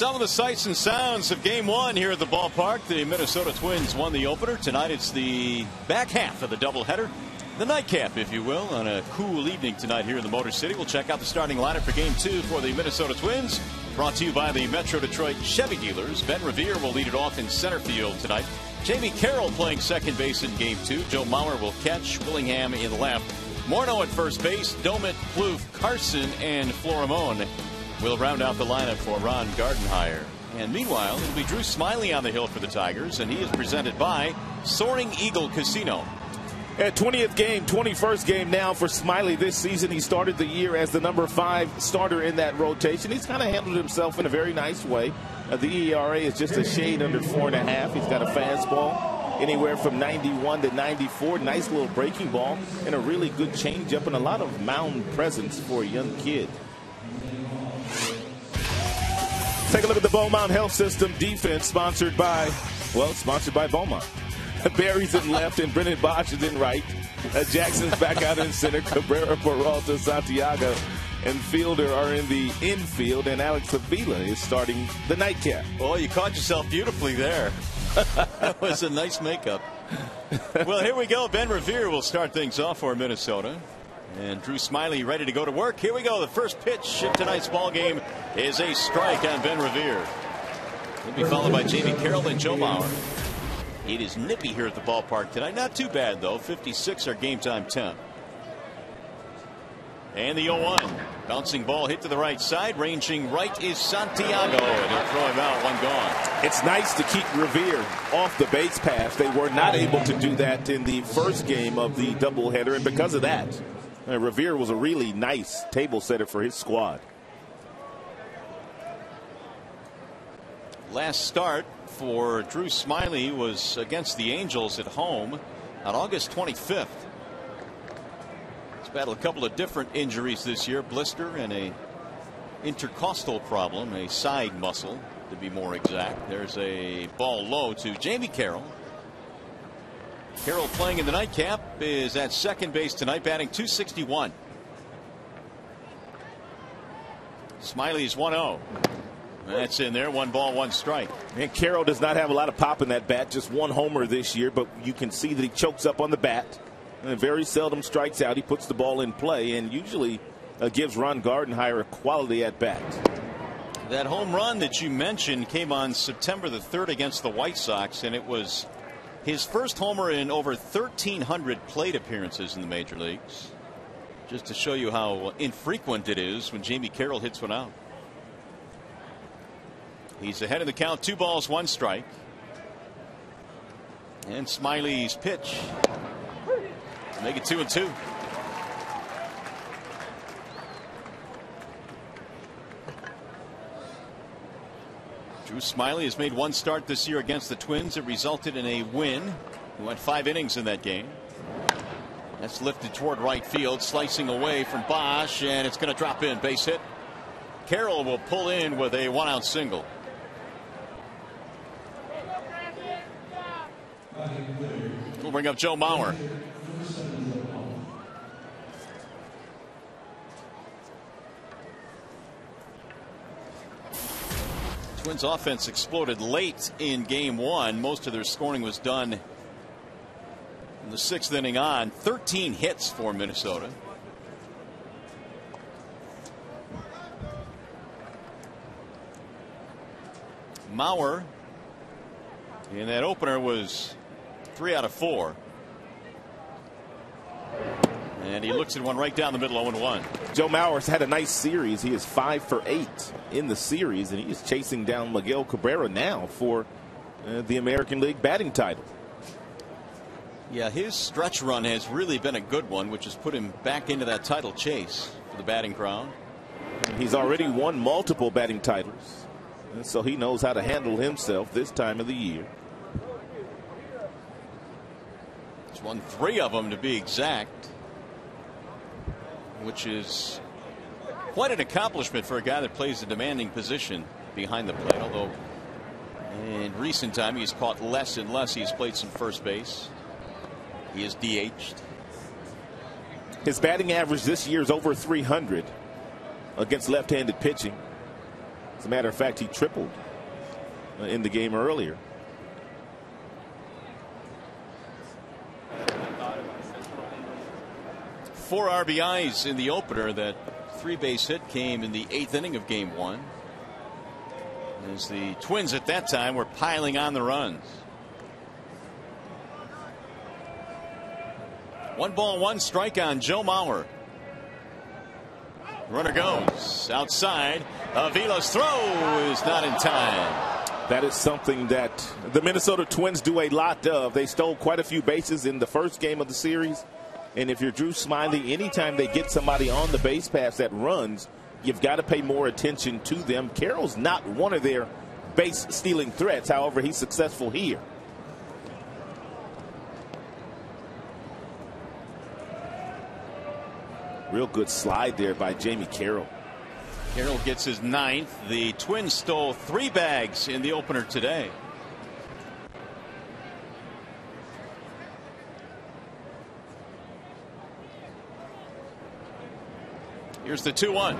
Some of the sights and sounds of game one here at the ballpark. The Minnesota Twins won the opener. Tonight it's the back half of the doubleheader. The nightcap, if you will, on a cool evening tonight here in the Motor City. We'll check out the starting lineup for game two for the Minnesota Twins. Brought to you by the Metro Detroit Chevy dealers. Ben Revere will lead it off in center field tonight. Jamie Carroll playing second base in game two. Joe Mauer will catch. Willingham in left. Morneau at first base. Domet, Plouffe, Carson, and Florimon will round out the lineup for Ron Gardenhire. And meanwhile, it'll be Drew Smyly on the hill for the Tigers, and he is presented by Soaring Eagle Casino. At 20th game, 21st game now for Smyly this season. He started the year as the number 5 starter in that rotation. He's kind of handled himself in a very nice way. The ERA is just a shade under 4.5. He's got a fastball anywhere from 91 to 94. Nice little breaking ball and a really good changeup and a lot of mound presence for a young kid. Take a look at the Beaumont Health System defense, sponsored by Beaumont. Barry's in left and Brennan Bosch is in right. Jackson's back out in center. Cabrera, Peralta, Santiago, and Fielder are in the infield. And Alex Avila is starting the nightcap. Oh, you caught yourself beautifully there. That was a nice makeup. Well, here we go. Ben Revere will start things off for Minnesota. And Drew Smyly ready to go to work. Here we go. The first pitch in tonight's ball game is a strike on Ben Revere. He'll be followed by Jamie Carroll and Joe Mauer. It is nippy here at the ballpark tonight. Not too bad, though. 56 are game time temp. And the 0-1. Bouncing ball hit to the right side. Ranging right is Santiago. And he'll throw him out. One gone. It's nice to keep Revere off the base pass. They were not able to do that in the first game of the doubleheader. And because of that, Revere was a really nice table setter for his squad. Last start for Drew Smyly was against the Angels at home on August 25th. He's battled a couple of different injuries this year, blister and a intercostal problem, a side muscle to be more exact. There's a ball low to Jamie Carroll. Carroll playing in the nightcap is at second base tonight, batting .261. Smyly's 1-0. That's in there. 1 ball, 1 strike. And Carroll does not have a lot of pop in that bat. Just 1 homer this year, but you can see that he chokes up on the bat and very seldom strikes out. He puts the ball in play and usually gives Ron Gardenhire a quality at bat. That home run that you mentioned came on September the 3rd against the White Sox, and it was his first homer in over 1,300 plate appearances in the major leagues. Just to show you how infrequent it is when Jamie Carroll hits one out. He's ahead of the count. 2 balls, 1 strike. And Smyly's pitch to make it 2-2. Drew Smyly has made 1 start this year against the Twins. It resulted in a win. He went 5 innings in that game. That's lifted toward right field, slicing away from Bosch, and it's going to drop in. Base hit. Carroll will pull in with a 1-out single. We'll bring up Joe Mauer. Twins offense exploded late in game one. Most of their scoring was done in the 6th inning on. 13 hits for Minnesota. Mauer in that opener was 3 out of 4. And he looks at one right down the middle, 0-1. Joe Mauer's had a nice series. He is 5 for 8 in the series, and he is chasing down Miguel Cabrera now for the American League batting title. Yeah, his stretch run has really been a good one, which has put him back into that title chase for the batting crown. He's already won multiple batting titles, and so he knows how to handle himself this time of the year. He's won 3 of them to be exact, which is quite an accomplishment for a guy that plays a demanding position behind the plate. Although in recent time he's caught less and less. He's played some first base. He is DH'd. His batting average this year is over 300 against left-handed pitching. As a matter of fact, he tripled in the game earlier. Four RBIs in the opener. That 3-base hit came in the 8th inning of game 1. As the Twins at that time were piling on the runs. 1-1 strike on Joe Mauer. Runner goes outside. Avila's throw is not in time. That is something that the Minnesota Twins do a lot of. They stole quite a few bases in the first game of the series. And if you're Drew Smyly, anytime they get somebody on the base pass that runs, you've got to pay more attention to them. Carroll's not one of their base stealing threats. However, he's successful here. Real good slide there by Jamie Carroll. Carroll gets his 9th. The Twins stole 3 bags in the opener today. Here's the 2-1.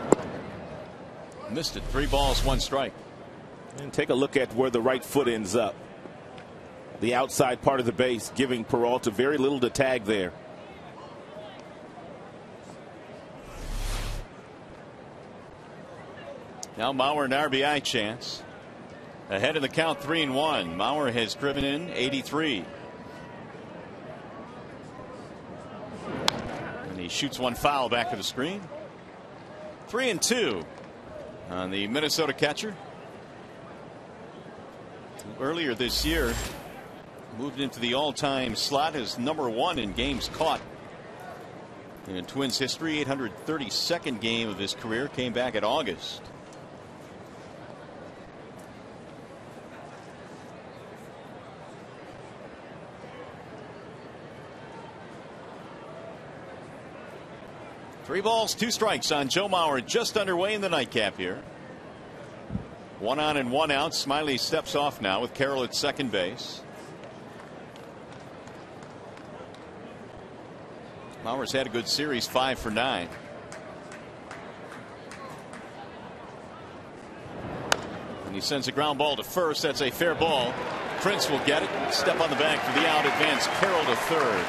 Missed it. 3 balls, 1 strike. And take a look at where the right foot ends up. The outside part of the base, giving Peralta very little to tag there. Now Mauer an RBI chance. Ahead of the count, 3-1. Mauer has driven in 83. And he shoots one foul back to the screen. 3-2 on the Minnesota catcher. Earlier this year, moved into the all-time slot as #1 in games caught. In Twins history, 832nd game of his career came back in August. Three balls, 2 strikes on Joe Mauer, just underway in the nightcap here. 1 on and 1 out. Smyly steps off now with Carroll at second base. Mauer's had a good series, 5 for 9. And he sends a ground ball to first. That's a fair ball. Prince will get it. Step on the bag for the out. Advance Carroll to third.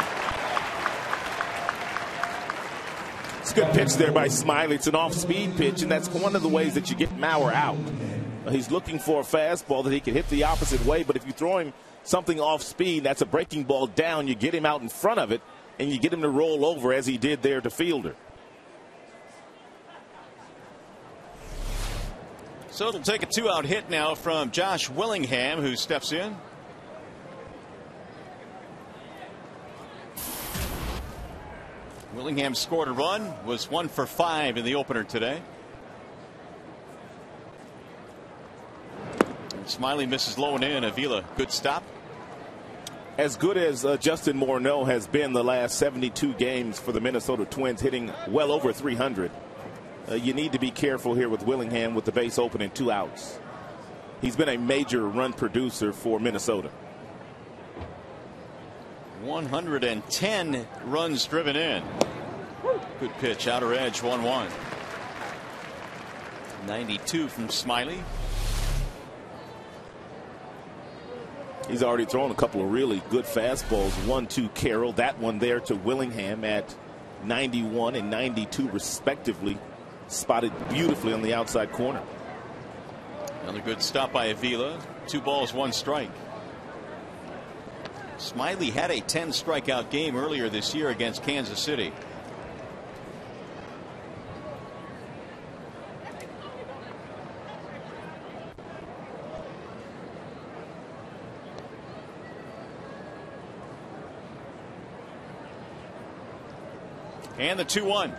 It's a good pitch there by Smyly. It's an off-speed pitch, and that's one of the ways that you get Mauer out. He's looking for a fastball that he can hit the opposite way, but if you throw him something off-speed, that's a breaking ball down. You get him out in front of it, and you get him to roll over as he did there to Fielder. So it'll take a 2-out hit now from Josh Willingham, who steps in. Willingham scored a run, was 1 for 5 in the opener today. And Smyly misses low and in. Avila, good stop. As good as Justin Morneau has been the last 72 games for the Minnesota Twins, hitting well over 300. You need to be careful here with Willingham with the base open and 2 outs. He's been a major run producer for Minnesota. 110 runs driven in. Good pitch, outer edge, 1-1. 92 from Smyly. He's already thrown a couple of really good fastballs. 1 to Carroll, that one there to Willingham at 91 and 92 respectively. Spotted beautifully on the outside corner. Another good stop by Avila. 2 balls, 1 strike. Smyly had a 10 strikeout game earlier this year against Kansas City. And the 2-1.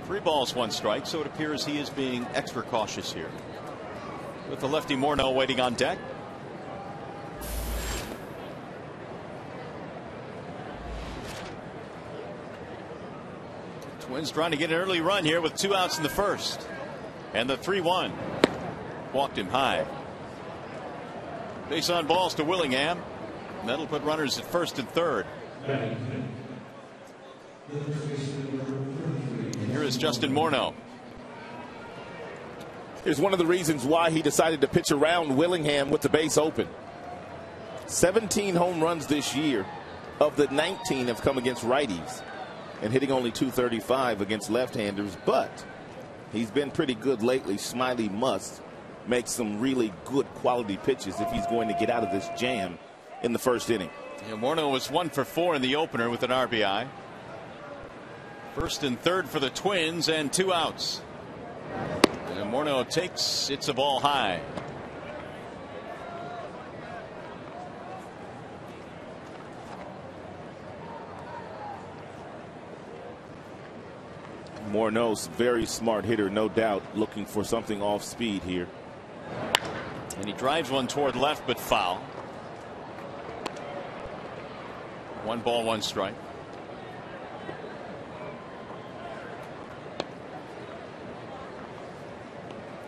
3 balls, 1 strike, so it appears he is being extra cautious here. With the lefty Morneau waiting on deck. Twins trying to get an early run here with 2 outs in the first. And the 3-1. Walked him high. Base on balls to Willingham. That'll put runners at first and third. And here is Justin Morneau. Here's one of the reasons why he decided to pitch around Willingham with the base open. 17 home runs this year. Of the 19 have come against righties and hitting only .235 against left-handers. But he's been pretty good lately. Smiley must make some really good quality pitches if he's going to get out of this jam in the first inning. Yeah, Morneau was 1 for 4 in the opener with an RBI. First and third for the Twins and 2 outs. And Morneau takes, it's a ball high. Morneau's very smart hitter, no doubt, looking for something off speed here. And he drives one toward left, but foul. 1 ball, 1 strike.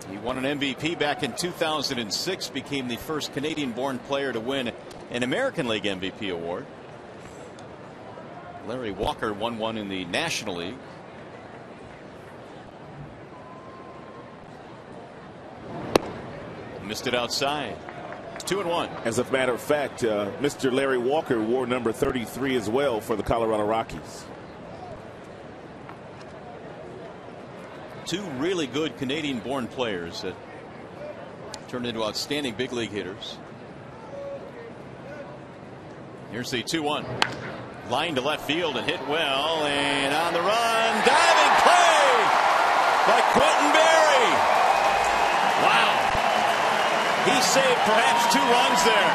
He won an MVP back in 2006, became the first Canadian-born player to win an American League MVP award. Larry Walker won one in the National League. Missed it outside. 2-1. As a matter of fact, Mr. Larry Walker wore number 33 as well for the Colorado Rockies. 2 really good Canadian-born players that turned into outstanding big league hitters. Here's the 2-1. Line to left field and hit well, and on the run, diving play by Quentin Berry. Wow. He saved perhaps 2 runs there.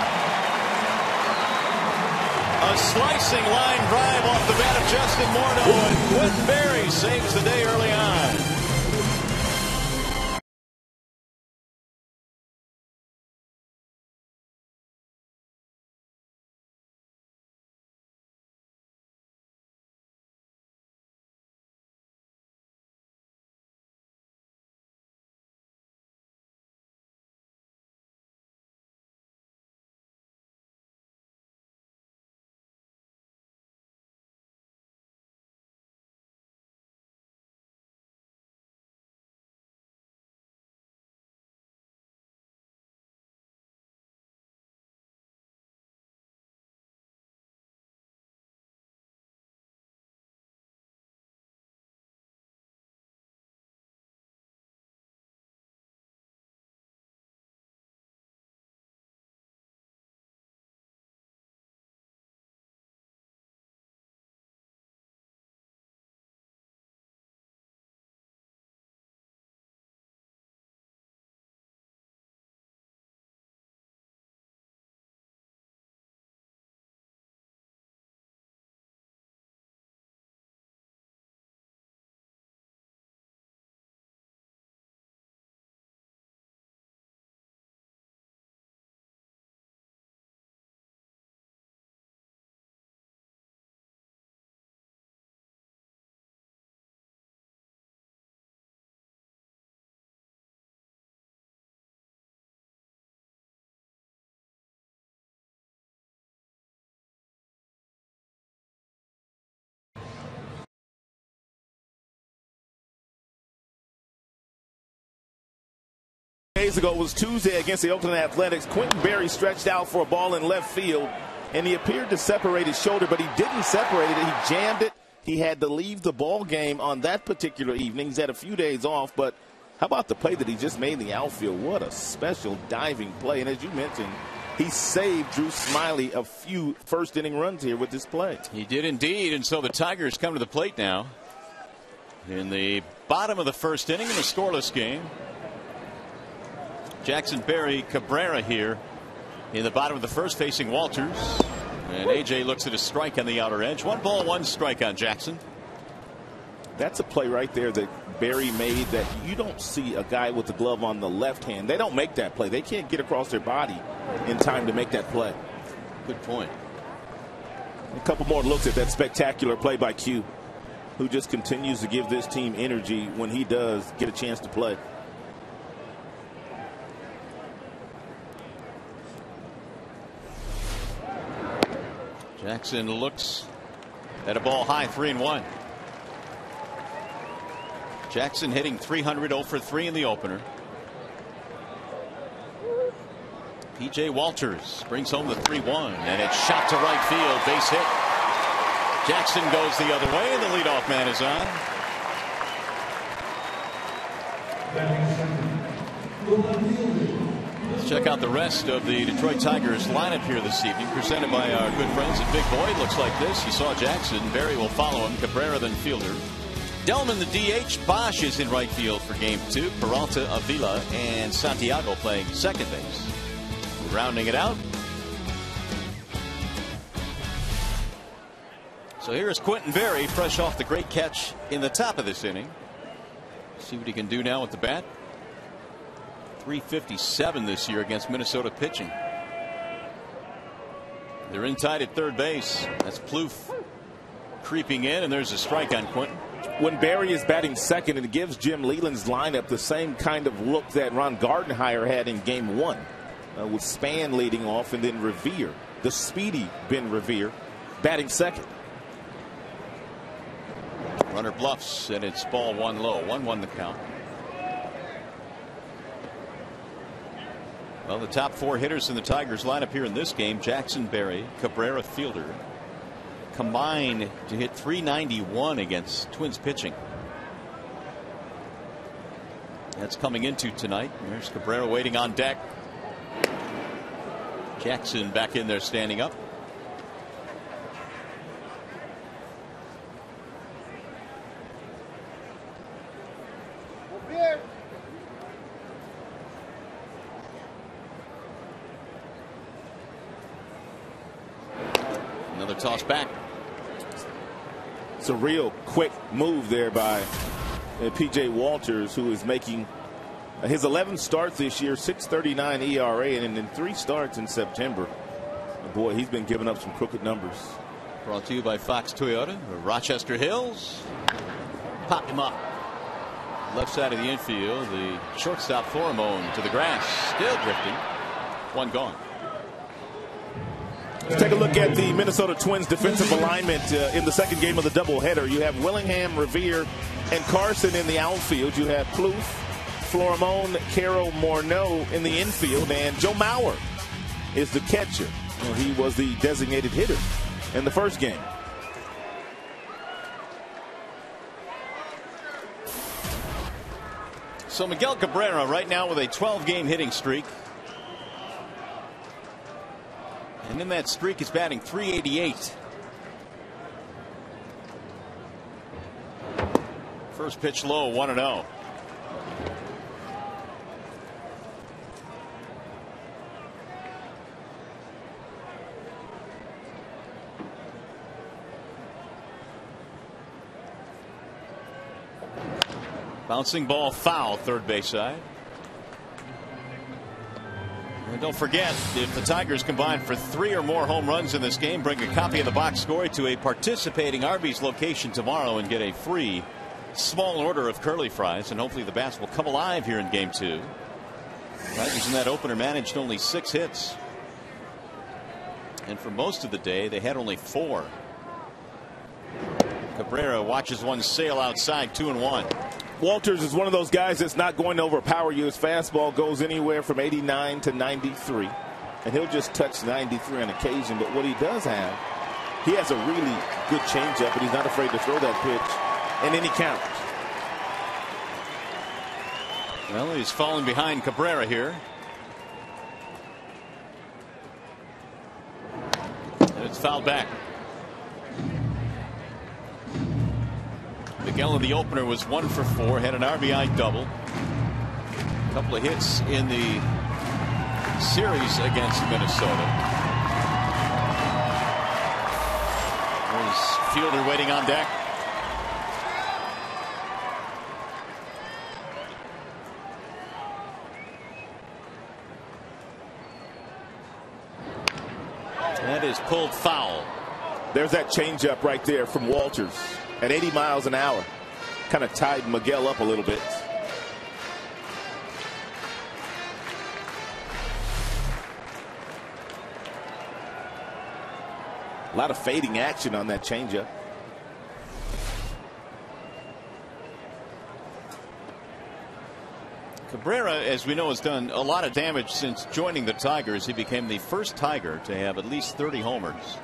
A slicing line drive off the bat of Justin Morneau, and Quentin Berry saves the day early on. Days ago was Tuesday against the Oakland Athletics. Quentin Berry stretched out for a ball in left field, and he appeared to separate his shoulder, but he didn't separate it. He jammed it. He had to leave the ball game on that particular evening. He's had a few days off, but how about the play that he just made in the outfield? What a special diving play. And as you mentioned, he saved Drew Smiley a few first-inning runs here with this play. He did indeed, and so the Tigers come to the plate now in the bottom of the first inning in a scoreless game. Jackson Berry Cabrera here in the bottom of the first facing Walters. And A.J. looks at a strike on the outer edge. 1 ball, 1 strike on Jackson. That's a play right there that Berry made that you don't see a guy with the glove on the left hand. They don't make that play. They can't get across their body in time to make that play. Good point. A couple more looks at that spectacular play by Q, who just continues to give this team energy when he does get a chance to play. Jackson looks at a ball high, 3-1. Jackson hitting .300, 0 for 3 in the opener. P.J. Walters brings home the 3-1, and it's shot to right field, base hit. Jackson goes the other way, and the leadoff man is on. Let's check out the rest of the Detroit Tigers lineup here this evening, presented by our good friends at Big Boy. It looks like this. You saw Jackson. Barry will follow him. Cabrera then fielder. Delman the DH. Bosch is in right field for game 2. Peralta, Avila, and Santiago playing second base. Rounding it out. So here's Quentin Berry, fresh off the great catch in the top of this inning. See what he can do now with the bat. 357 this year against Minnesota pitching. They're in tight at third base. That's Plouffe creeping in, and there's a strike on Quentin. When Barry is batting second, it gives Jim Leland's lineup the same kind of look that Ron Gardenhire had in game 1, with Span leading off and then Revere, the speedy Ben Revere, batting second. Runner bluffs, and it's ball 1 low. 1-1 the count. Well, the top 4 hitters in the Tigers lineup here in this game, Jackson, Berry, Cabrera, fielder, combined to hit .391 against Twins pitching. That's coming into tonight. There's Cabrera waiting on deck. Jackson back in there standing up. Another toss back. It's a real quick move there by P.J. Walters, who is making his 11th start this year, 6.39 ERA, and in 3 starts in September. Boy, he's been giving up some crooked numbers. Brought to you by Fox Toyota, Rochester Hills. Pop him up. Left side of the infield, the shortstop Florimone to the grass, still drifting. 1 gone. Let's take a look at the Minnesota Twins defensive alignment in the second game of the doubleheader. You have Willingham, Revere, and Carson in the outfield. You have Plouffe, Florimone, Caro, Morneau in the infield, and Joe Mauer is the catcher. Well, he was the designated hitter in the first game. So Miguel Cabrera right now with a 12-game hitting streak. And in that streak is batting .388. First pitch low, 1-0. Bouncing ball foul, third base side. And don't forget, if the Tigers combine for 3 or more home runs in this game, bring a copy of the box score to a participating Arby's location tomorrow and get a free small order of curly fries. And hopefully the bats will come alive here in game 2. Tigers in that opener managed only 6 hits. And for most of the day, they had only 4. Cabrera watches one sail outside, 2-1. Walters is one of those guys that's not going to overpower you. His fastball goes anywhere from 89 to 93, and he'll just touch 93 on occasion. But what he does have, he has a really good changeup, and he's not afraid to throw that pitch in any count. Well, he's falling behind Cabrera here. And it's fouled back. Miguel in the opener was 1 for 4, had an RBI double. A couple of hits in the series against Minnesota. There's fielder waiting on deck. That is pulled foul. There's that changeup right there from Walters at 80 miles an hour. Kind of tied Miguel up a little bit. A lot of fading action on that changeup. Cabrera, as we know, has done a lot of damage since joining the Tigers. He became the first Tiger to have at least 30 homers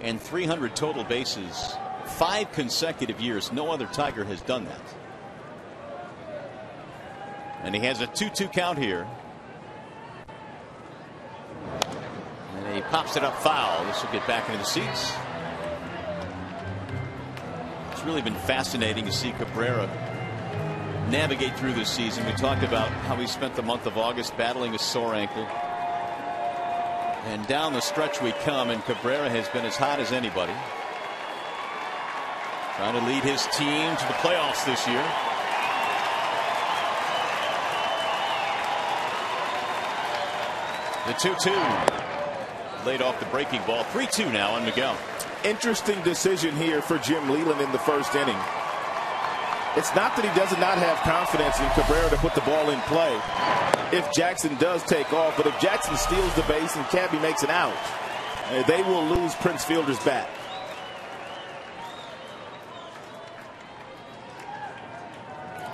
and 300 total bases 5 consecutive years. No other Tiger has done that. And he has a 2-2 count here. And he pops it up foul. This will get back into the seats. It's really been fascinating to see Cabrera navigate through this season. We talked about how he spent the month of August battling a sore ankle. And down the stretch we come, and Cabrera has been as hot as anybody. Trying to lead his team to the playoffs this year. The 2-2. Laid off the breaking ball. 3-2 now on Miguel. Interesting decision here for Jim Leyland in the first inning. It's not that he does not have confidence in Cabrera to put the ball in play if Jackson does take off, but if Jackson steals the base and Cabby makes an out, they will lose Prince Fielder's bat.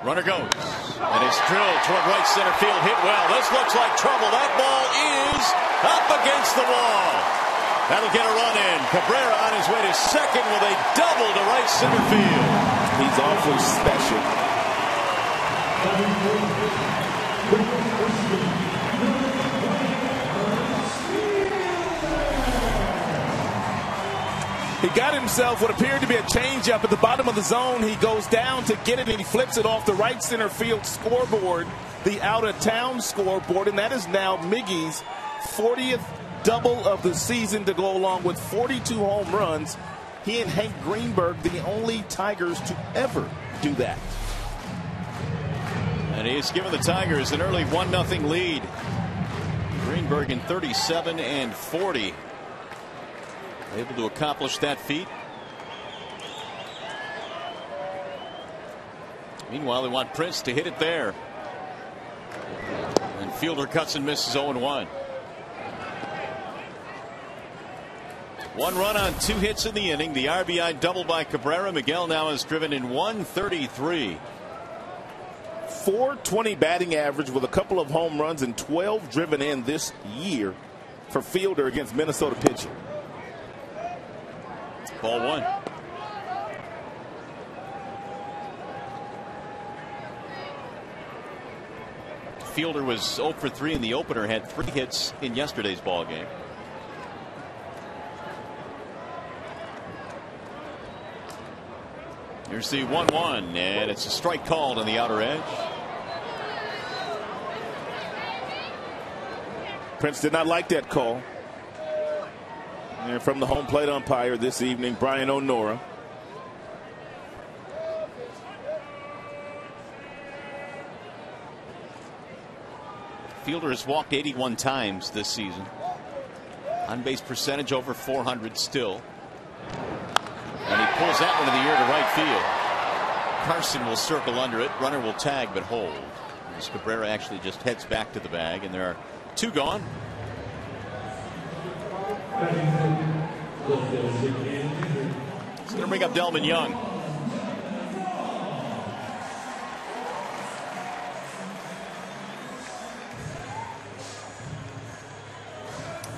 Runner goes, and it's drilled toward right center field. Hit well. This looks like trouble. That ball is up against the wall. That'll get a run in. Cabrera on his way to second with a double to right center field. He's awfully special. He got himself what appeared to be a changeup at the bottom of the zone. He goes down to get it, and he flips it off the right center field scoreboard, the out-of-town scoreboard, and that is now Miggy's 40th double of the season to go along with 42 home runs. He and Hank Greenberg, the only Tigers to ever do that. And he's given the Tigers an early 1-0 lead. Greenberg in 37 and 40. Able to accomplish that feat. Meanwhile, they want Prince to hit it there. And Fielder cuts and misses 0-1. 1 run on 2 hits in the inning. The RBI double by Cabrera. Miguel now has driven in 133. .420 batting average with a couple of home runs and 12 driven in this year for Fielder against Minnesota pitching. Ball 1. Fielder was 0 for 3 in the opener, had 3 hits in yesterday's ball game. Here's the 1-1, and it's a strike called on the outer edge. Prince did not like that call. And from the home plate umpire this evening, Brian O'Nora. Fielder has walked 81 times this season. On base percentage over 400 still. And he pulls that one in the air to right field. Carson will circle under it. Runner will tag but hold. As Cabrera actually just heads back to the bag, and there are 2 gone. It's going to bring up Delman Young.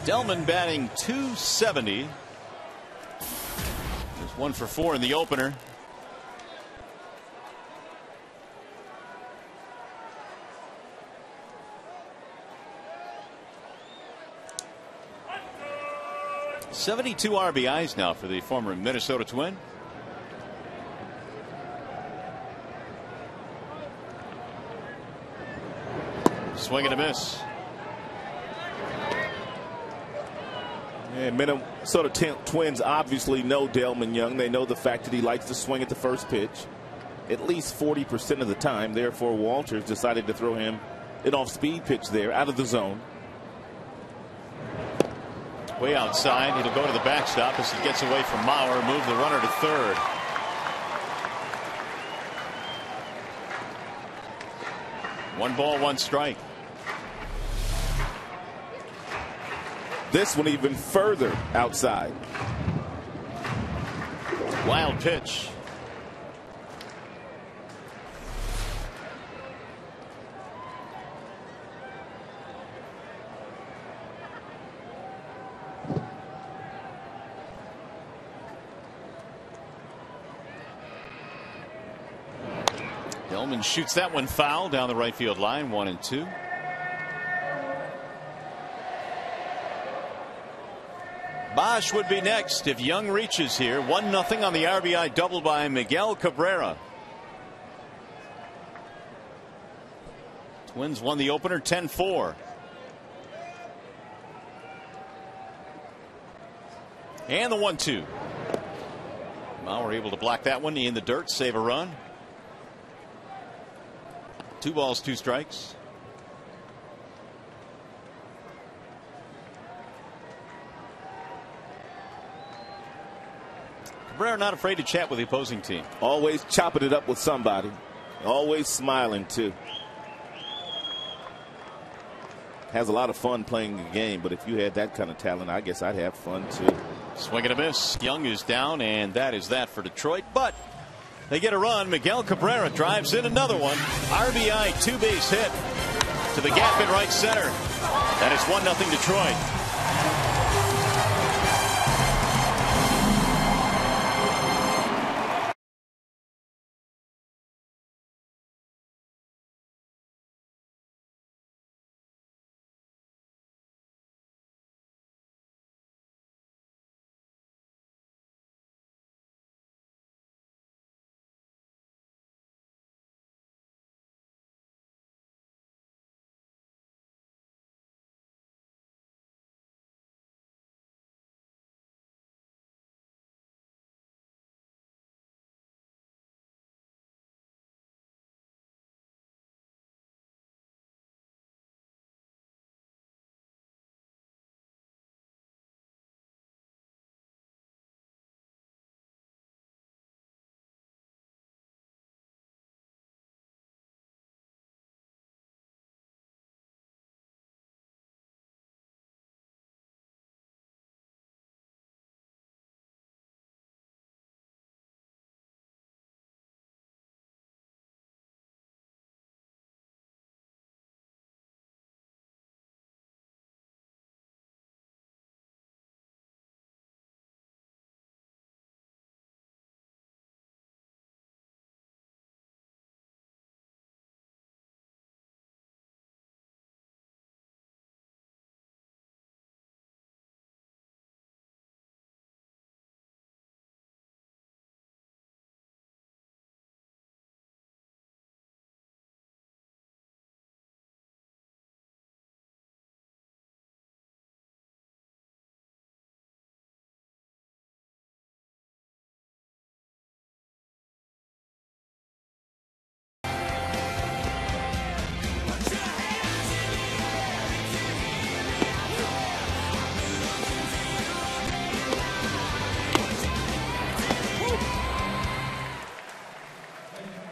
Delman batting .270. There's 1 for 4 in the opener. .72 RBIs now for the former Minnesota Twin. Swing and a miss. And Minnesota Twins obviously know Delman Young. They know the fact that he likes to swing at the first pitch at least 40% of the time. Therefore, Walters decided to throw him an off-speed pitch there out of the zone. Way outside. It'll go to the backstop as he gets away from Mauer. Move the runner to third. One ball, 1 strike. This one even further outside. Wild pitch. Tillman shoots that one foul down the right field line. 1-2. Bosch would be next if Young reaches here. 1-0 on the RBI double by Miguel Cabrera. Twins won the opener 10-4. And the 1-2. Mauer able to block that one in the dirt, save a run. 2 balls, 2 strikes. Cabrera not afraid to chat with the opposing team. Always chopping it up with somebody. Always smiling too. Has a lot of fun playing the game, but if you had that kind of talent, I guess I'd have fun too. Swing and a miss. Young is down, and that is that for Detroit. But they get a run. Miguel Cabrera drives in another one. RBI 2-base hit to the gap in right center. And it's 1-0 Detroit.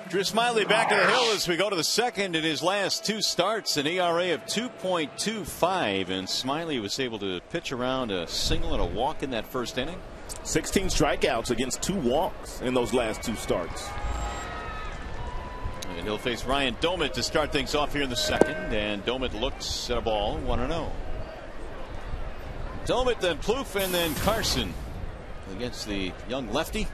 Drew Smyly back to the hill as we go to the second. In his last 2 starts, an ERA of 2.25, and Smyly was able to pitch around a single and a walk in that first inning. 16 strikeouts against 2 walks in those last 2 starts. And he'll face Ryan Domit to start things off here in the second, and Domit looks at a ball 1-0. Domit, then Plouffe, and then Carson against the young lefty.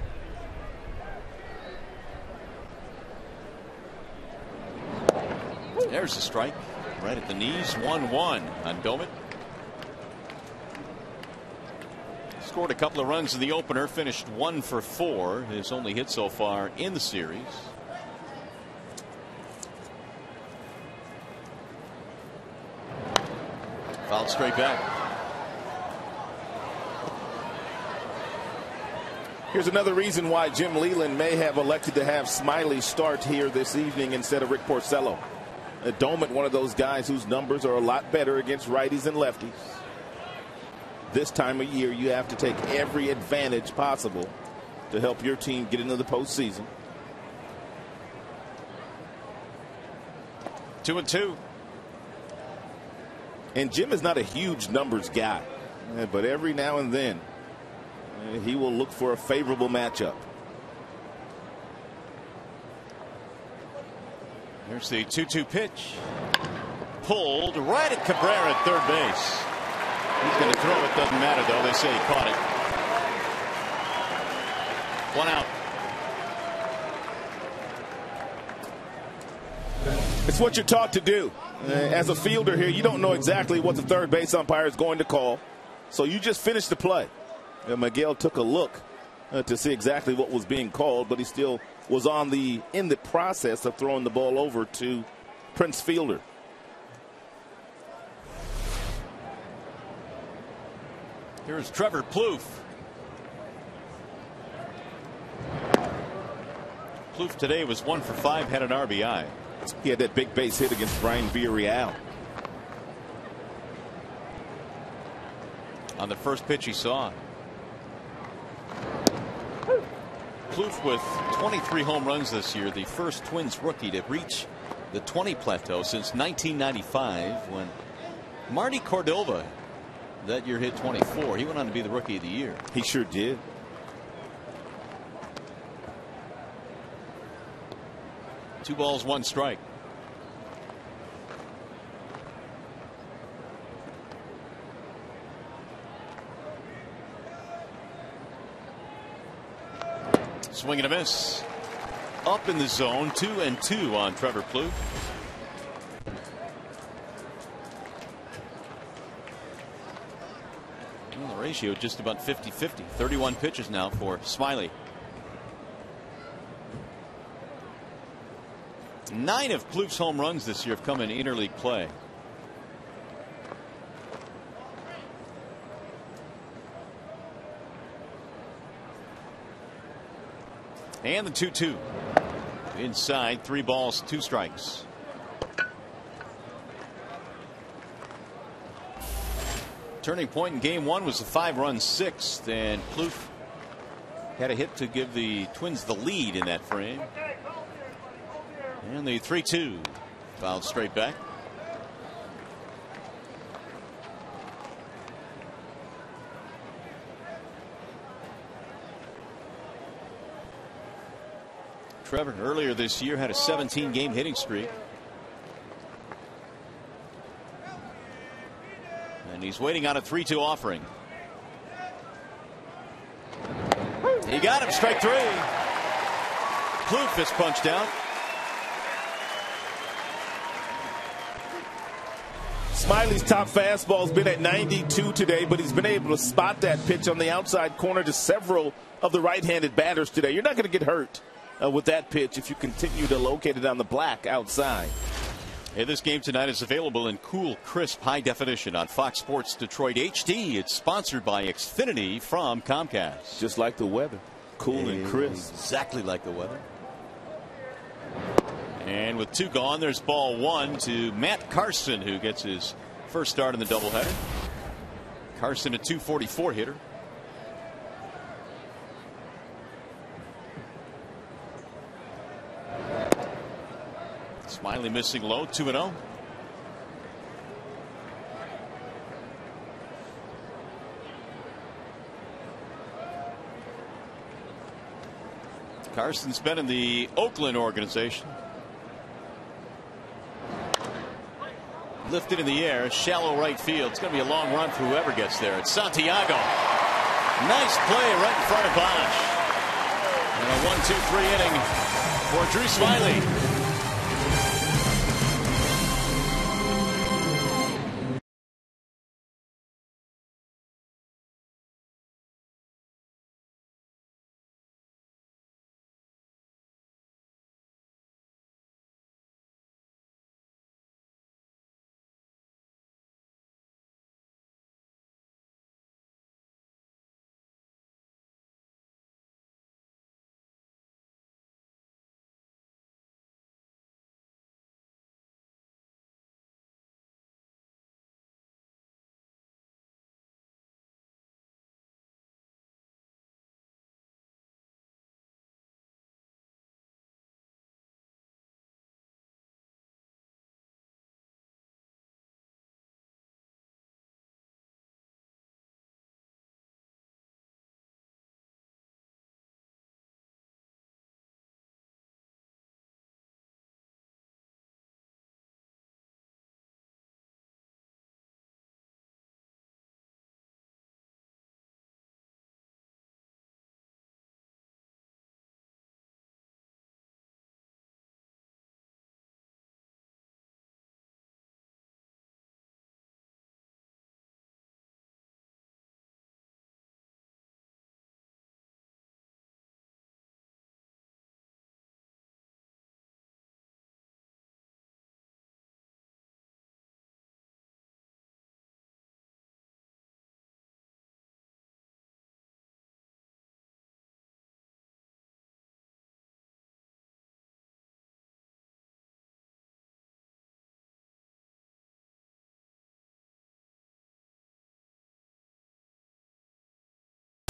There's the strike right at the knees. 1-1 on Domit. Scored a couple of runs in the opener, finished 1 for 4, his only hit so far in the series. Fouled straight back. Here's another reason why Jim Leyland may have elected to have Smyly start here this evening instead of Rick Porcello. Domit, one of those guys whose numbers are a lot better against righties and lefties. This time of year, you have to take every advantage possible to help your team get into the postseason. 2-2. And Jim is not a huge numbers guy, but every now and then he will look for a favorable matchup. Here's the 2-2 pitch. Pulled right at Cabrera at third base. He's going to throw it. Doesn't matter, though. They say he caught it. 1 out. It's what you're taught to do. As a fielder here, you don't know exactly what the third base umpire is going to call. So you just finish the play. Miguel took a look to see exactly what was being called, but he still was in the process of throwing the ball over to Prince Fielder. Here's Trevor Plouffe. Plouffe today was 1 for 5, had an RBI. He had that big base hit against Brian Villarreal. On the first pitch he saw. Plouffe with 23 home runs this year, the first Twins rookie to reach the 20 plateau since 1995 when Marty Cordova that year hit 24. He went on to be the rookie of the year. He sure did. Two balls, one strike. Swing and a miss. Up in the zone, 2-2 on Trevor Plouffe. Well, the ratio just about 50-50. 31 pitches now for Smiley. 9 of Plouffe's home runs this year have come in interleague play. And the 2-2. Inside, 3 balls, 2 strikes. Turning point in game 1 was a 5-run sixth, and Plouffe had a hit to give the Twins the lead in that frame. And the 3-2 fouled straight back. Trevor earlier this year had a 17-game hitting streak. And he's waiting on a 3-2 offering. He got him, strike 3. Plouffe is punched out. Smiley's top fastball's been at 92 today, but he's been able to spot that pitch on the outside corner to several of the right-handed batters today. You're not going to get hurt with that pitch if you continue to locate it on the black outside. Hey, this game tonight is available in cool, crisp, high definition on Fox Sports Detroit HD. It's sponsored by Xfinity from Comcast. Just like the weather, cool and crisp. Exactly like the weather. And with 2 gone, there's ball 1 to Matt Carson, who gets his first start in the doubleheader. Carson, a .244 hitter. Smiley missing low, 2-0. Carson's been in the Oakland organization. Lifted in the air, shallow right field. It's going to be a long run for whoever gets there. It's Santiago. Nice play right in front of Bosch. And a 1-2-3 inning for Drew Smiley.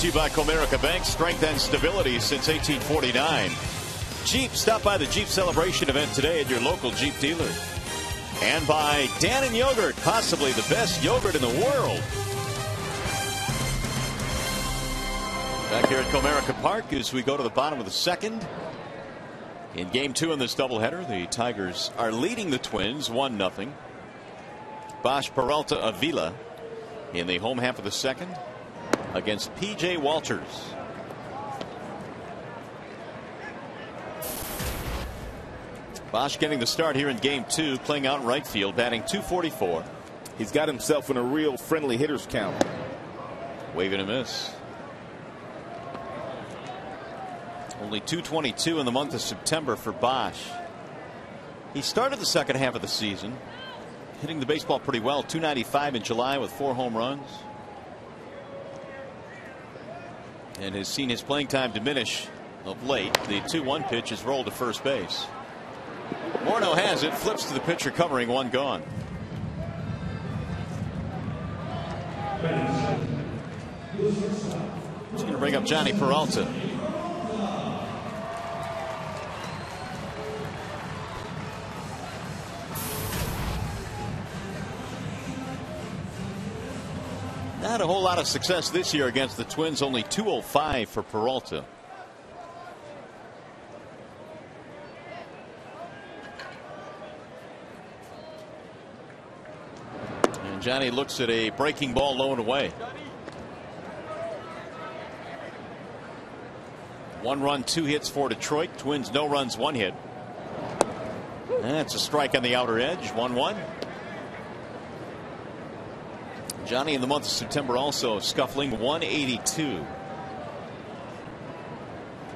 to you by Comerica Bank. Strength and stability since 1849. Jeep. Stop by the Jeep Celebration event today at your local Jeep dealer. And by Dannon Yogurt, possibly the best yogurt in the world. Back here at Comerica Park as we go to the bottom of the second. In game 2 in this doubleheader, the Tigers are leading the Twins 1-0. Bosch, Peralta, Avila in the home half of the second against P.J. Walters. Bosch getting the start here in game 2, playing out in right field, batting .244. He's got himself in a real friendly hitters count. Waving a miss. Only .222 in the month of September for Bosch. He started the second half of the season hitting the baseball pretty well. .295 in July with 4 home runs. And has seen his playing time diminish of late. The 2-1 pitch is rolled to first base. Morneau has it, flips to the pitcher covering, 1 gone. He's going to bring up Johnny Peralta. Not a whole lot of success this year against the Twins. Only .205 for Peralta. And Johnny looks at a breaking ball low and away. 1 run, 2 hits for Detroit. Twins no runs, 1 hit. That's a strike on the outer edge. 1-1. Johnny in the month of September also scuffling 182.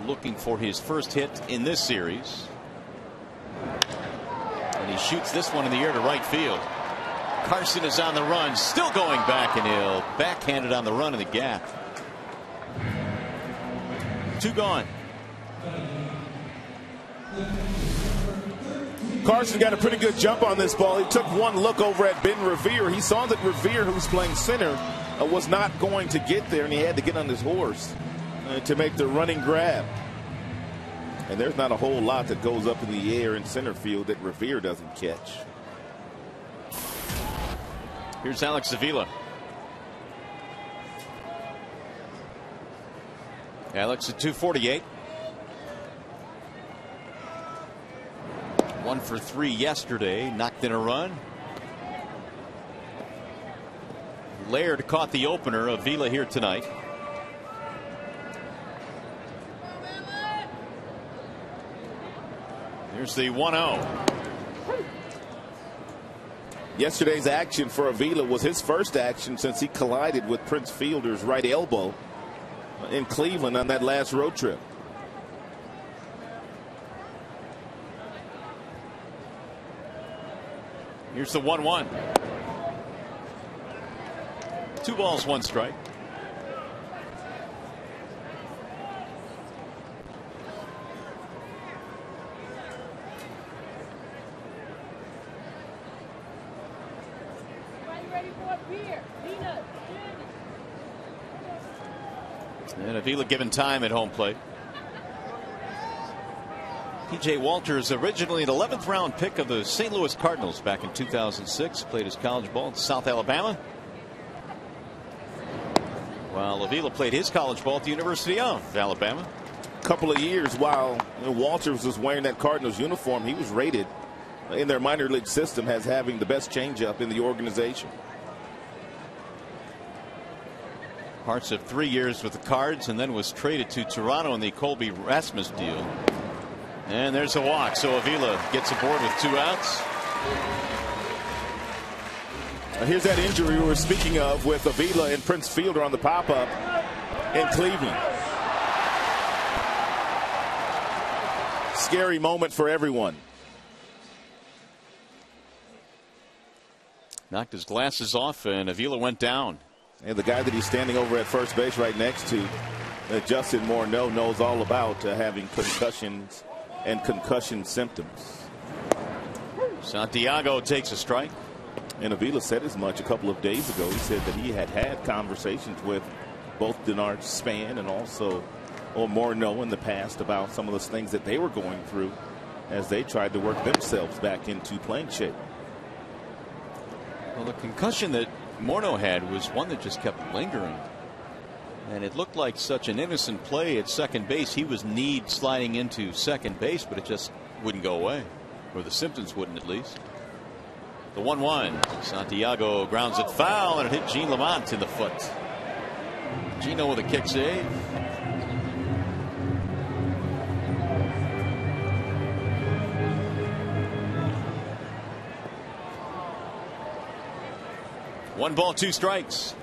Looking for his first hit in this series. And he shoots this one in the air to right field. Carson is on the run, still going back, and he'll backhand it on the run in the gap. 2 gone. Carson got a pretty good jump on this ball. He took one look over at Ben Revere. He saw that Revere, who's playing center, was not going to get there, and he had to get on his horse to make the running grab. And there's not a whole lot that goes up in the air in center field that Revere doesn't catch. Here's Alex Avila. Alex at 248. 1 for 3 yesterday, knocked in a run. Laird caught the opener. Avila here tonight. Here's the 1-0. Yesterday's action for Avila was his first action since he collided with Prince Fielder's right elbow in Cleveland on that last road trip. Here's the 1-1. 2 balls, 1 strike. And Avila given time at home plate. P.J. Walters, originally an 11th round pick of the St. Louis Cardinals back in 2006, played his college ball in South Alabama, while Avila played his college ball at the University of Alabama. A couple of years while Walters was wearing that Cardinals uniform, he was rated in their minor league system as having the best changeup in the organization. Parts of 3 years with the Cards, and then was traded to Toronto in the Colby Rasmus deal. And there's a walk, so Avila gets aboard with 2 outs. Here's that injury we were speaking of with Avila and Prince Fielder on the pop-up in Cleveland. Scary moment for everyone. Knocked his glasses off, and Avila went down. And the guy that he's standing over at first base right next to, Justin Morneau, knows all about having concussions and concussion symptoms. Santiago takes a strike. And Avila said as much a couple of days ago. He said that he had had conversations with both Denard Span and also Morneau in the past about some of those things that they were going through as they tried to work themselves back into playing shape. Well, the concussion that Morneau had was one that just kept lingering. And it looked like such an innocent play at second base. He was kneed sliding into second base, but it just wouldn't go away. Or the symptoms wouldn't, at least. The 1-1. Santiago grounds it foul, and it hit Gene Lamont in the foot. Gino with a kick save. One ball, two strikes.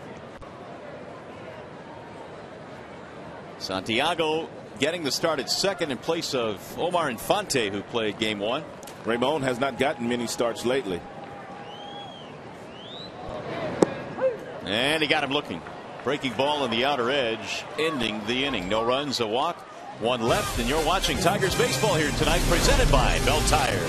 Santiago getting the start at second in place of Omar Infante, who played game one. Ramon has not gotten many starts lately. And he got him looking. Breaking ball on the outer edge, ending the inning. No runs, a walk, one left, and you're watching Tigers baseball here tonight, presented by Bell Tire.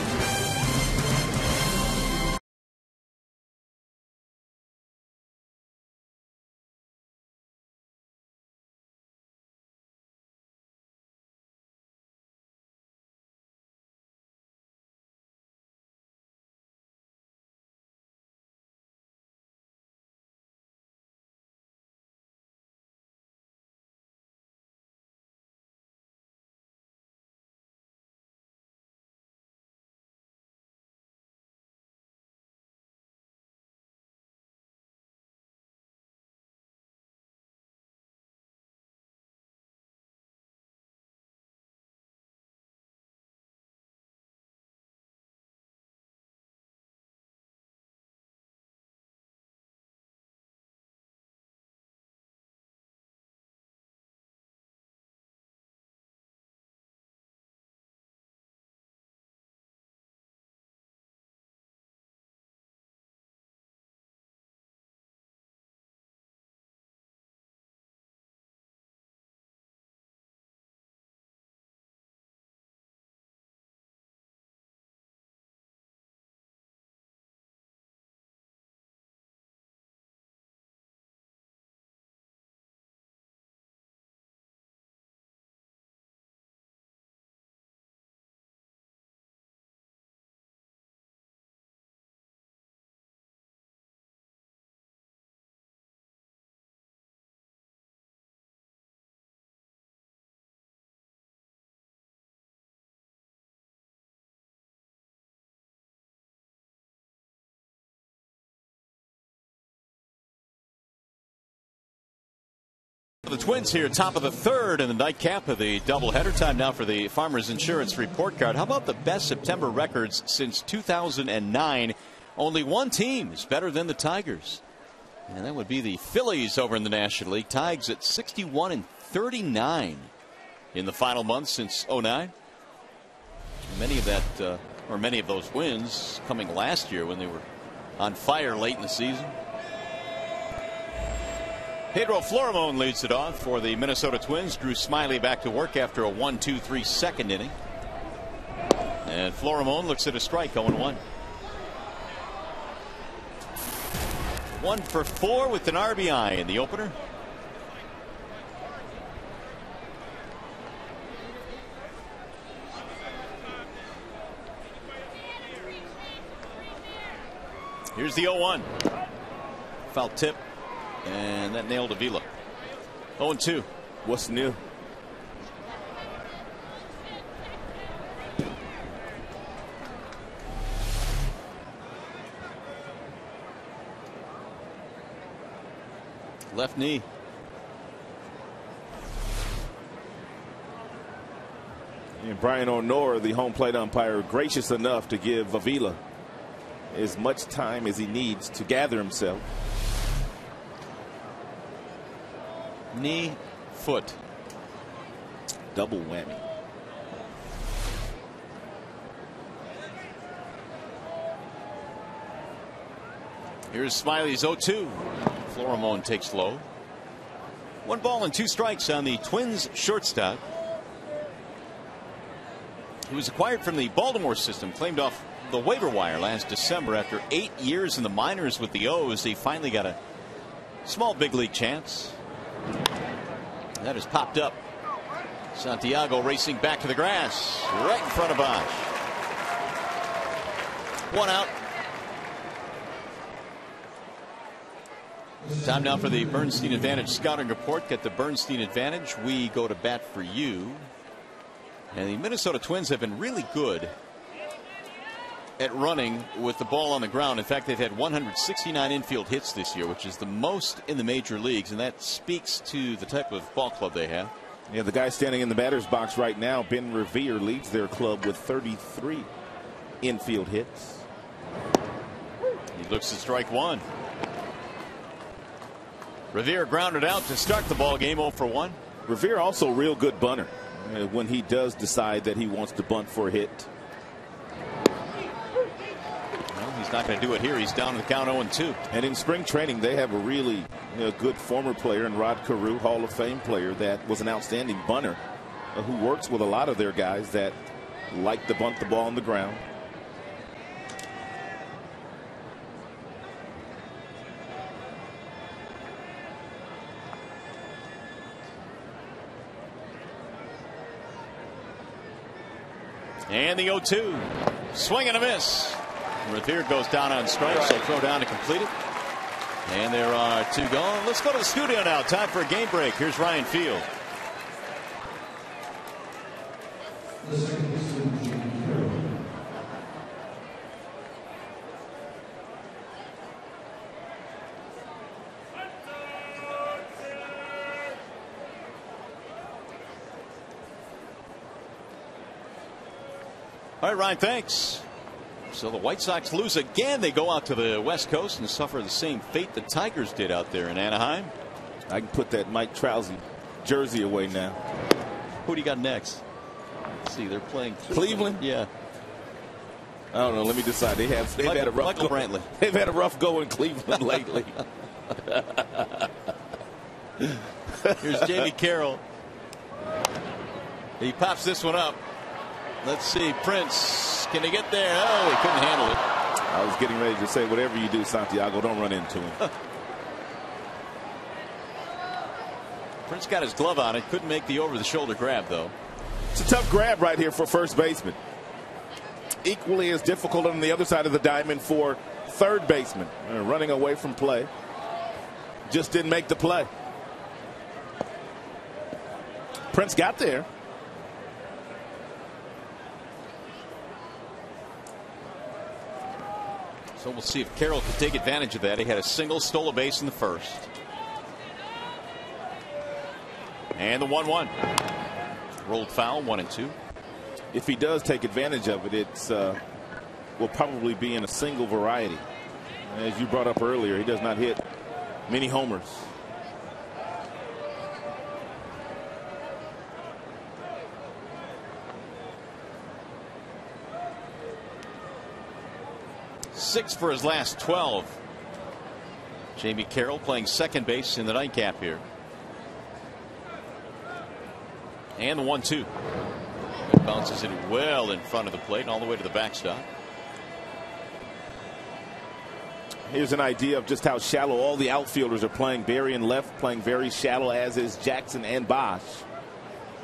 The Twins here, top of the third in the nightcap of the doubleheader. Time now for the Farmers Insurance report card. How about the best September records since 2009? Only one team is better than the Tigers, and that would be the Phillies over in the National League. Tigers at 61-39 in the final month since 09. Many of those wins coming last year when they were on fire late in the season. Pedro Florimon leads it off for the Minnesota Twins. Drew Smiley back to work after a 1-2-3 second inning. And Florimon looks at a strike, 0-1. 1 for 4 with an RBI in the opener. Here's the 0-1. Foul tip. And that nailed Avila. 0-2. What's new? Left knee. And Brian O'Nora, the home plate umpire, gracious enough to give Avila as much time as he needs to gather himself. Knee, foot. Double whammy. Here's Smiley's 0-2. Florimon takes low. 1 ball and 2 strikes on the Twins shortstop. He was acquired from the Baltimore system, claimed off the waiver wire last December. After 8 years in the minors with the O's, he finally got a small big league chance. That is popped up. Santiago racing back to the grass right in front of Bosch. 1 out. Time now for the Bernstein Advantage scouting report. Get the Bernstein Advantage. We go to bat for you. And the Minnesota Twins have been really good at running with the ball on the ground. In fact, they've had 169 infield hits this year, which is the most in the major leagues, and that speaks to the type of ball club they have. Yeah, the guy standing in the batter's box right now, Ben Revere, leads their club with 33 infield hits. He looks to strike one. Revere grounded out to start the ball game, 0 for 1. Revere also a real good bunter when he does decide that he wants to bunt for a hit. Well, he's not going to do it here. He's down to the count 0-2. And in spring training, they have a really good former player in Rod Carew, Hall of Fame player, that was an outstanding bunter who works with a lot of their guys that like to bunt the ball on the ground. And the 0-2. Swing and a miss. Revere goes down on strikes, so throw down to complete it. And there are 2 gone. Let's go to the studio now. Time for a game break. Here's Ryan Field. All right, Ryan, thanks. So the White Sox lose again. They go out to the West Coast and suffer the same fate the Tigers did out there in Anaheim. I can put that Mike Trousey jersey away now. Who do you got next? Let's see, they're playing Cleveland. Yeah. I don't know. Let me decide. They've had a rough go. Brantley. They've had a rough go in Cleveland lately. Here's Jamie Carroll. He pops this one up. Let's see, Prince. Can he get there? Oh, he couldn't handle it. I was getting ready to say, whatever you do, Santiago, don't run into him. Prince got his glove on it. Couldn't make the over-the-shoulder grab, though. It's a tough grab right here for first baseman. Equally as difficult on the other side of the diamond for third baseman. Running away from play. Just didn't make the play. Prince got there. So we'll see if Carroll can take advantage of that. He had a single, stole a base in the first. And the 1-1. Rolled foul, 1-2. If he does take advantage of it, it's will probably be in a single variety. As you brought up earlier, he does not hit many homers. Six for his last 12. Jamie Carroll playing second base in the nightcap here. And the 1-2. It bounces it well in front of the plate and all the way to the backstop. Here's an idea of just how shallow all the outfielders are playing. Barry in left playing very shallow, as is Jackson and Bosch.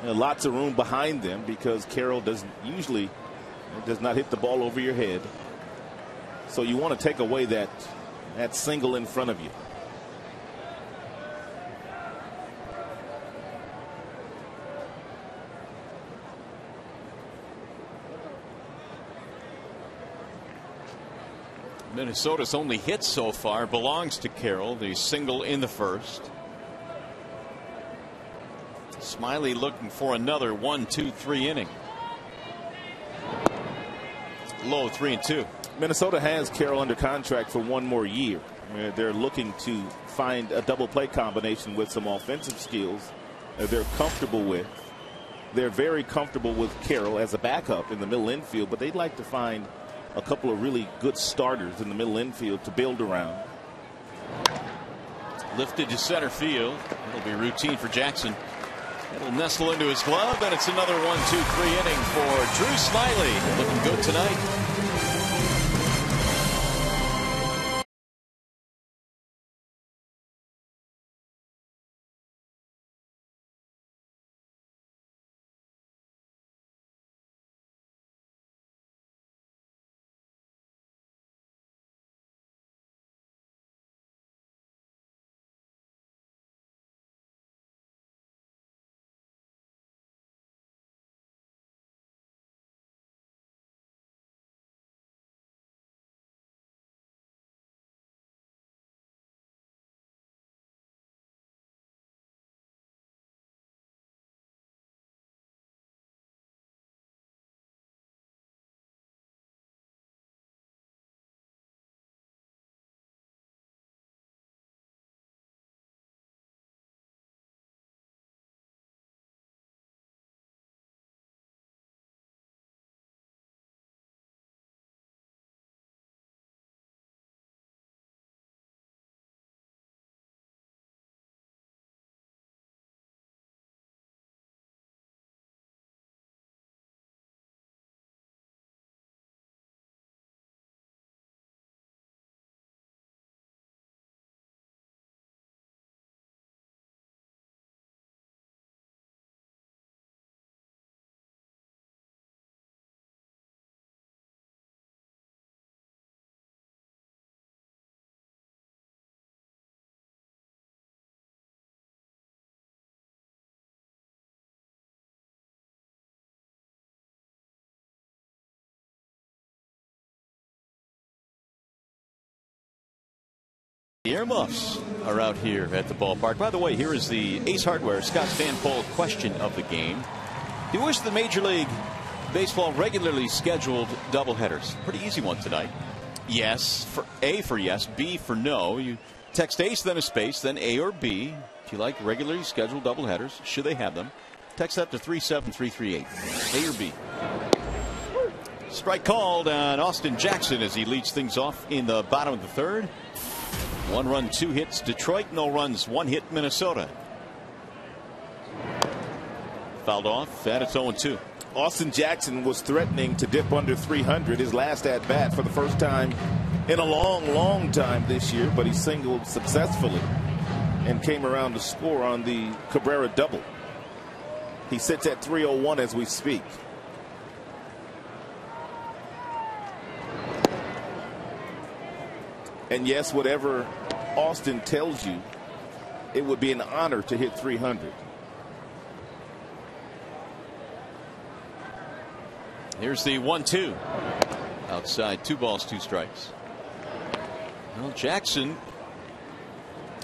Lots of room behind them because Carroll does not hit the ball over your head. So you want to take away that single in front of you. Minnesota's only hit so far belongs to Carroll, the single in the first. Smiley looking for another 1-2-3 inning. Low 3-2. Minnesota has Carroll under contract for 1 more year. They're looking to find a double play combination with some offensive skills they're comfortable with. They're very comfortable with Carroll as a backup in the middle infield, but they'd like to find a couple of really good starters in the middle infield to build around. Lifted to center field. It'll be routine for Jackson. It'll nestle into his glove, and it's another 1-2-3 inning for Drew Smiley. Looking good tonight. The earmuffs are out here at the ballpark. By the way, here is the Ace Hardware Scott Stanpole question of the game. Do you wish the Major League Baseball regularly scheduled doubleheaders? Pretty easy one tonight. Yes, for A for yes, B for no. You text ACE, then a space, then A or B. If you like regularly scheduled doubleheaders, should they have them? Text that to 37338. A or B. Strike called on Austin Jackson as he leads things off in the bottom of the third. 1 run, 2 hits Detroit, no runs, 1 hit Minnesota. Fouled off, and it's 0-2. Austin Jackson was threatening to dip under 300 his last at bat for the first time in a long time this year, but he singled successfully and came around to score on the Cabrera double. He sits at 301 as we speak. And yes, whatever Austin tells you, it would be an honor to hit 300. Here's the 1-2. Outside, 2 balls, 2 strikes. Well, Jackson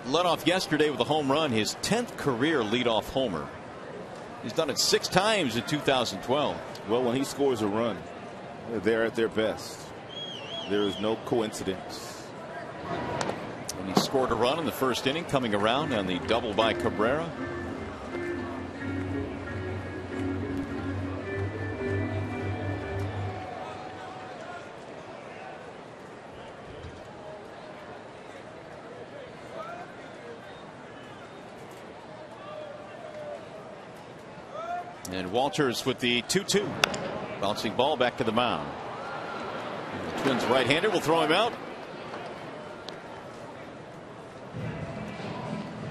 led off yesterday with a home run, his 10th career leadoff homer. He's done it 6 times in 2012. Well, when he scores a run, they're at their best. There is no coincidence. And he scored a run in the first inning, coming around on the double by Cabrera. And Walters with the 2-2. Bouncing ball back to the mound. The Twins right-hander will throw him out.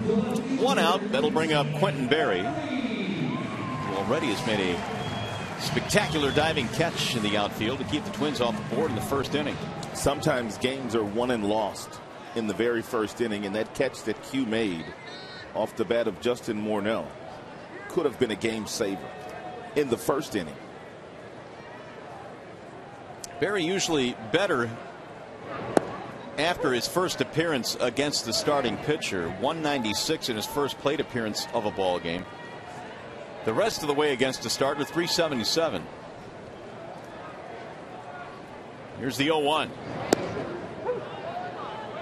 1 out. That'll bring up Quentin Berry, who already has made a spectacular diving catch in the outfield to keep the Twins off the board in the first inning. Sometimes games are won and lost in the very first inning, and that catch that Q made off the bat of Justin Morneau could have been a game saver in the first inning. Berry usually better after his first appearance against the starting pitcher. 196 in his first plate appearance of a ball game. The rest of the way against the starter, 377. Here's the 0-1.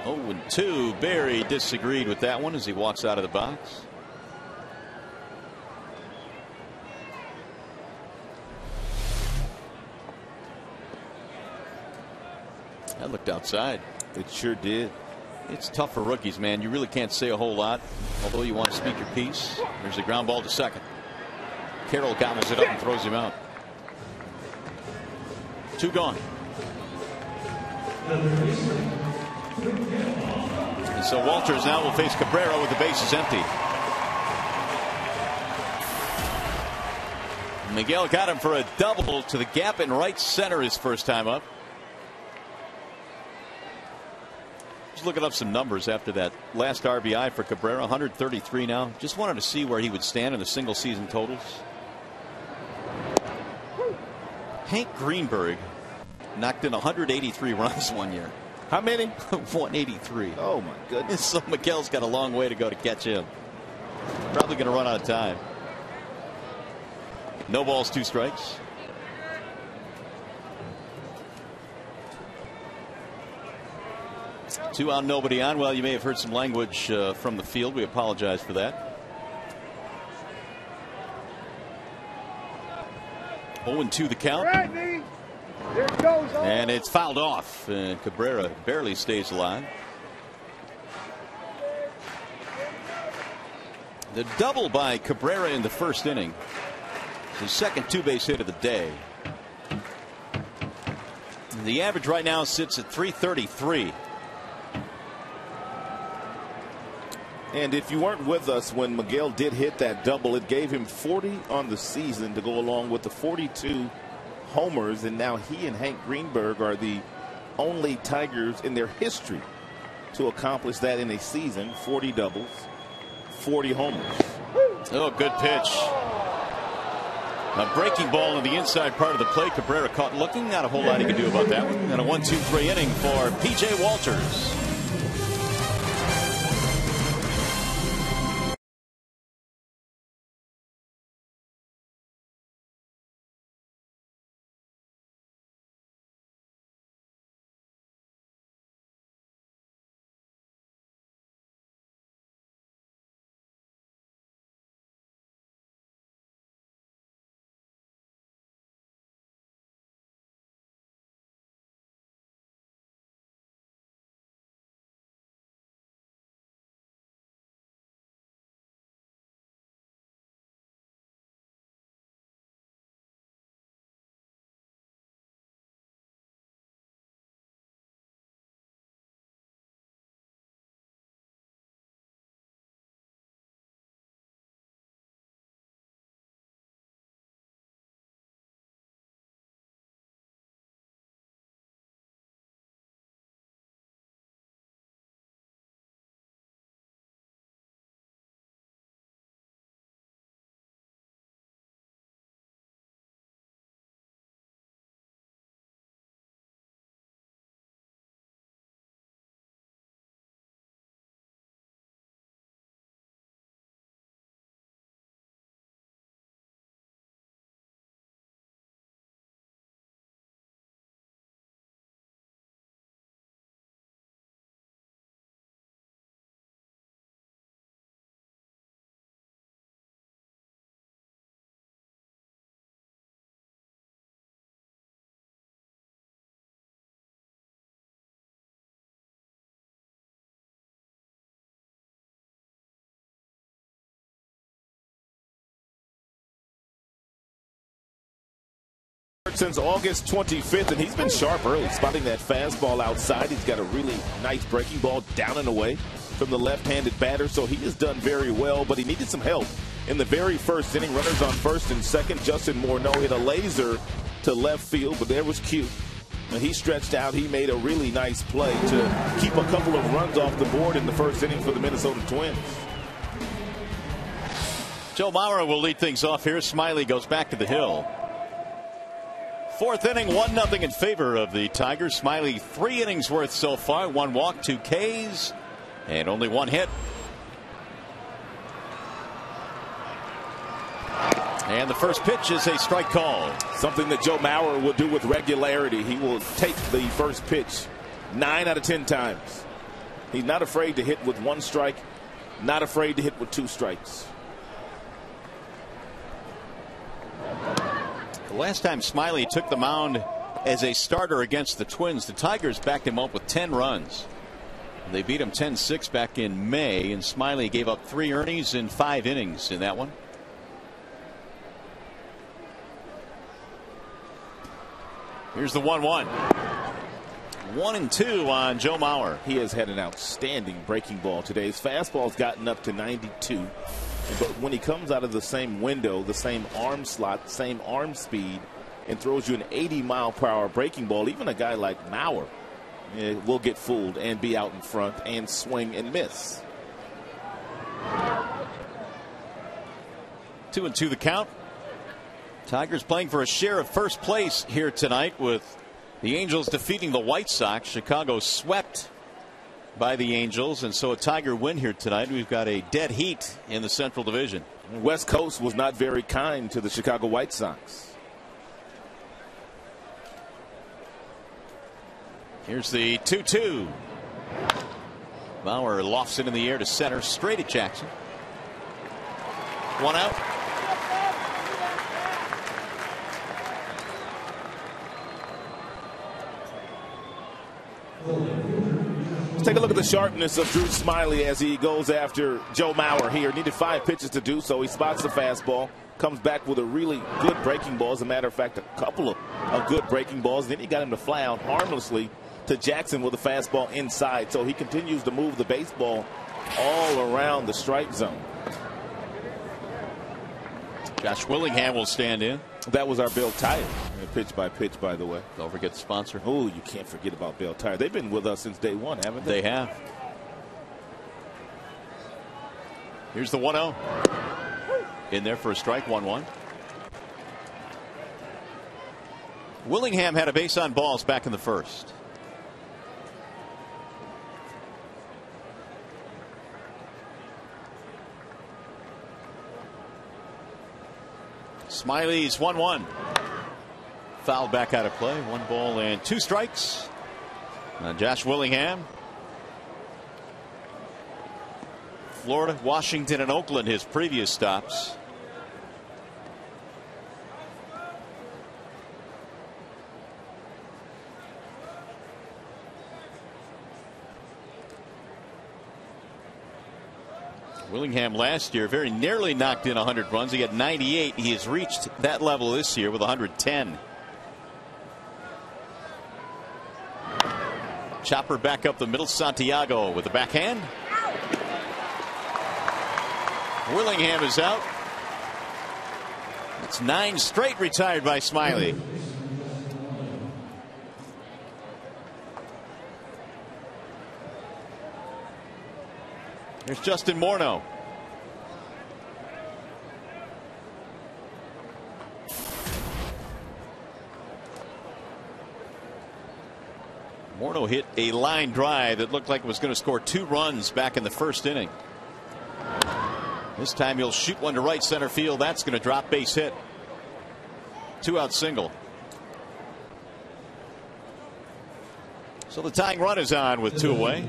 0-2. Berry disagreed with that one as he walks out of the box. That looked outside. It sure did. It's tough for rookies, man. You really can't say a whole lot, although you want to speak your piece. There's a ground ball to second. Carroll gobbles it up and throws him out. 2 gone. And so Walters now will face Cabrera with the bases empty. Miguel got him for a double to the gap in right center his first time up. Just looking up some numbers after that last RBI for Cabrera, 133 now. Just wanted to see where he would stand in the single season totals. Hank Greenberg knocked in 183 runs one year. How many? 183. Oh my goodness. So Miguel's got a long way to go to catch him. Probably going to run out of time. No balls, 2 strikes. Two out, nobody on. Well, you may have heard some language from the field. We apologize for that. 0-2 the count. And it's fouled off. And Cabrera barely stays alive. The double by Cabrera in the first inning. His second 2-base hit of the day. The average right now sits at 333. And if you weren't with us when Miguel did hit that double, it gave him 40 on the season to go along with the 42 homers. And now he and Hank Greenberg are the only Tigers in their history to accomplish that in a season. 40 doubles, 40 homers. Oh, good pitch. A breaking ball in the inside part of the plate. Cabrera caught looking. Not a whole lot he could do about that one. And a 1-2-3 inning for P.J. Walters. since August 25th, and he's been sharp early, spotting that fastball outside. He's got a really nice breaking ball down and away from the left-handed batter, so he has done very well, but he needed some help. In the very first inning, runners on first and second, Justin Morneau hit a laser to left field, but there was Q. And he stretched out. He made a really nice play to keep a couple of runs off the board in the first inning for the Minnesota Twins. Joe Mauer will lead things off here. Smiley goes back to the hill. Fourth inning, 1-0 in favor of the Tigers. Smiley 3 innings worth so far. 1 walk, 2 Ks, and only 1 hit. And the first pitch is a strike call. Something that Joe Mauer will do with regularity. He will take the first pitch 9 out of 10 times. He's not afraid to hit with 1 strike, not afraid to hit with 2 strikes. The last time Smiley took the mound as a starter against the Twins, the Tigers backed him up with 10 runs. They beat him 10-6 back in May, and Smiley gave up 3 earnings in 5 innings in that one. Here's the 1-1. 1-2 on Joe Mauer. He has had an outstanding breaking ball today. His fastball's gotten up to 92. But when he comes out of the same window, the same arm slot, same arm speed, and throws you an 80-mile-per-hour breaking ball, even a guy like Mauer will get fooled and be out in front and swing and miss. 2-2 the count. Tigers playing for a share of first place here tonight, with the Angels defeating the White Sox. Chicago swept by the Angels, and so a Tiger win here tonight. We've got a dead heat in the Central Division. West Coast was not very kind to the Chicago White Sox. Here's the 2-2. Mauer lofts it in the air to center, straight at Jackson. 1 out. Let's take a look at the sharpness of Drew Smiley as he goes after Joe Mauer here. Needed 5 pitches to do so. He spots the fastball, comes back with a really good breaking ball. As a matter of fact, a couple of good breaking balls. Then he got him to fly out harmlessly to Jackson with a fastball inside. So he continues to move the baseball all around the strike zone. Josh Willingham will stand in. That was our Bill Tire. Pitch by pitch, by the way. Don't forget the sponsor. Oh, you can't forget about Bill Tire. They've been with us since day one, haven't they? They have. Here's the 1-0. In there for a strike, 1-1. Willingham had a base on balls back in the first. Smiley's 1-1. Fouled back out of play. 1 ball and 2 strikes. Josh Willingham. Florida, Washington, and Oakland, his previous stops. Willingham last year very nearly knocked in 100 runs. He had 98. He has reached that level this year with 110. Chopper back up the middle. Santiago with the backhand. Willingham is out. It's 9 straight retired by Smiley. Here's Justin Morneau. Morneau hit a line drive that looked like it was going to score 2 runs back in the first inning. This time he'll shoot one to right center field. That's going to drop, base hit. 2-out single. So the tying run is on with 2 away.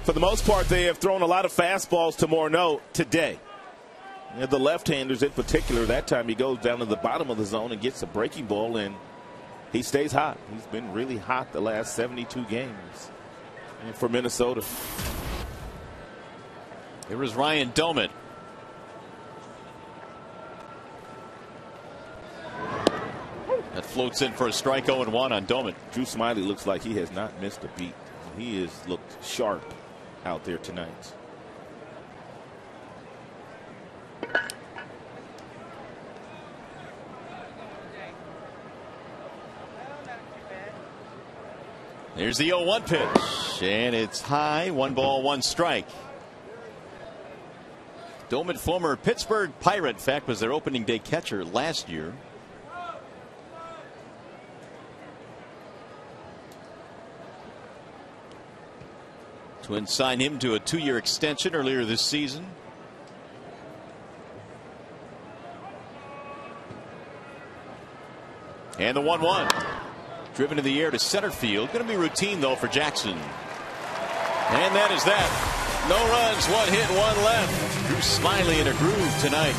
For the most part, they have thrown a lot of fastballs to Morneau today. The left-handers in particular, that time he goes down to the bottom of the zone and gets a breaking ball, and he stays hot. He's been really hot the last 72 games for Minnesota. Here is Ryan Domit. floats in for a strike. 0-1 on Doman. Drew Smyly looks like he has not missed a beat. He has looked sharp out there tonight. Here's the 0-1 pitch, and it's high. 1 ball, 1 strike. Doman, former Pittsburgh Pirate, in fact, was their opening day catcher last year. Twins signed him to a 2-year extension earlier this season. And the 1-1. Driven in the air to center field. Going to be routine, though, for Jackson. And that is that. No runs, 1 hit, 1 left. Drew Smyly in a groove tonight.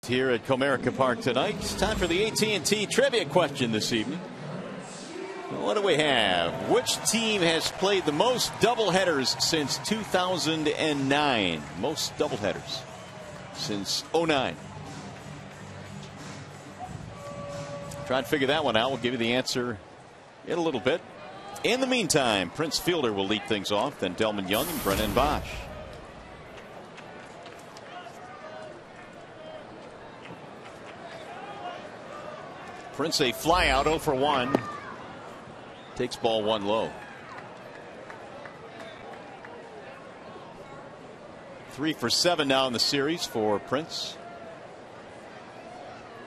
Here at Comerica Park tonight. It's time for the AT&T trivia question this evening. What do we have? Which team has played the most doubleheaders since 2009? Most doubleheaders since 2009. Try and figure that one out. We'll give you the answer in a little bit. In the meantime, Prince Fielder will lead things off, then Delman Young and Brennan Bosch. Prince a fly out, 0 for 1. Takes ball 1 low. 3 for 7 now in the series for Prince.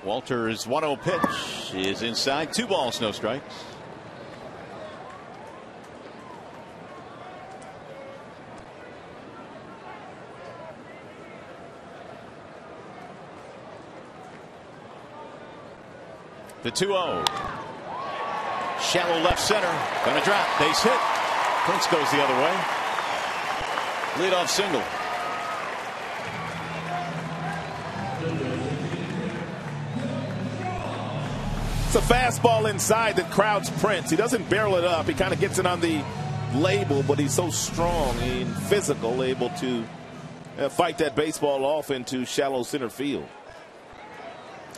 Walter's 1-0 pitch is inside. 2 balls, no strikes. The 2-0. Shallow left center. Gonna drop. Base hit. Prince goes the other way. Leadoff single. It's a fastball inside that crowds Prince. He doesn't barrel it up. He kind of gets it on the label, but he's so strong and physical, able to fight that baseball off into shallow center field.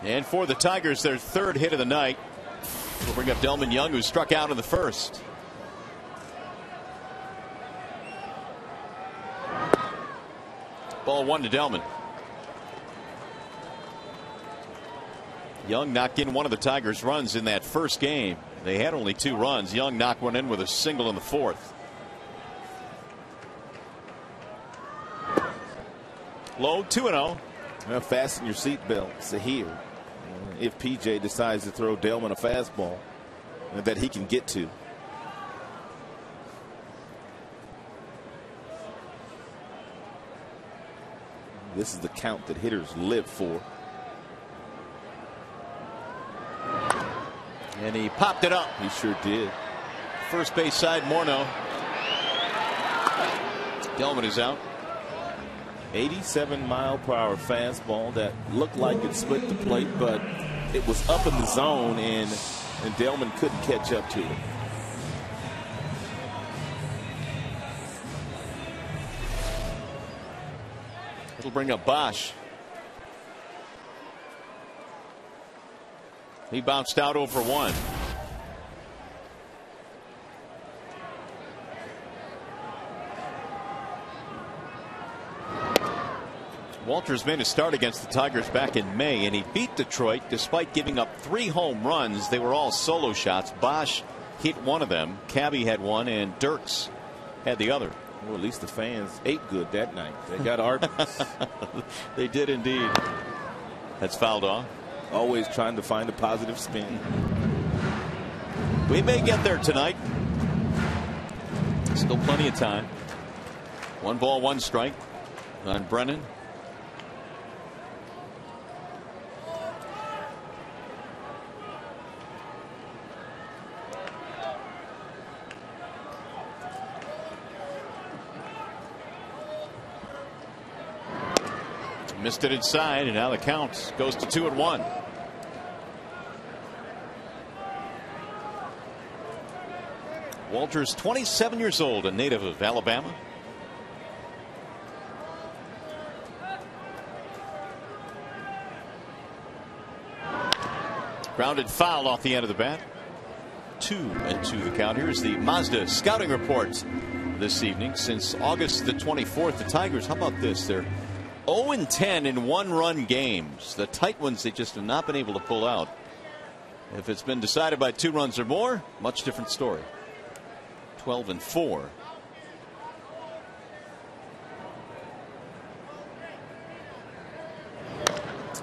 And for the Tigers, their 3rd hit of the night. We'll bring up Delman Young, who struck out in the 1st. Ball 1 to Delman. Young knocked in one of the Tigers' runs in that 1st game. They had only 2 runs. Young knocked one in with a single in the 4th. Low, 2-0. Well, fasten your seatbelts here. If PJ decides to throw Delman a fastball that he can get to. This is the count that hitters live for. And he popped it up. He sure did. First base side, Morneau. Delman is out. 87-mile-per-hour fastball that looked like it split the plate, but it was up in the zone, and Delman couldn't catch up to it. It'll bring up Bosch. He bounced out 0 for 1. Walters made a start against the Tigers back in May, and he beat Detroit despite giving up 3 home runs. They were all solo shots. Bosch hit one of them. Cabby had one, and Dirks had the other. Well, at least the fans ate good that night. They got Arby's. They did indeed. That's fouled off. Always trying to find a positive spin. We may get there tonight. Still plenty of time. 1 ball, 1 strike on Brennan. Missed it inside, and now the count goes to 2-1. Walters, 27 years old, a native of Alabama. Grounded foul off the end of the bat. 2-2 the count. Here's the Mazda scouting report this evening. Since August the 24th, the Tigers, how about this? They're 0-10 in 1-run games. The tight ones they just have not been able to pull out. If it's been decided by 2 runs or more, much different story. 12-4.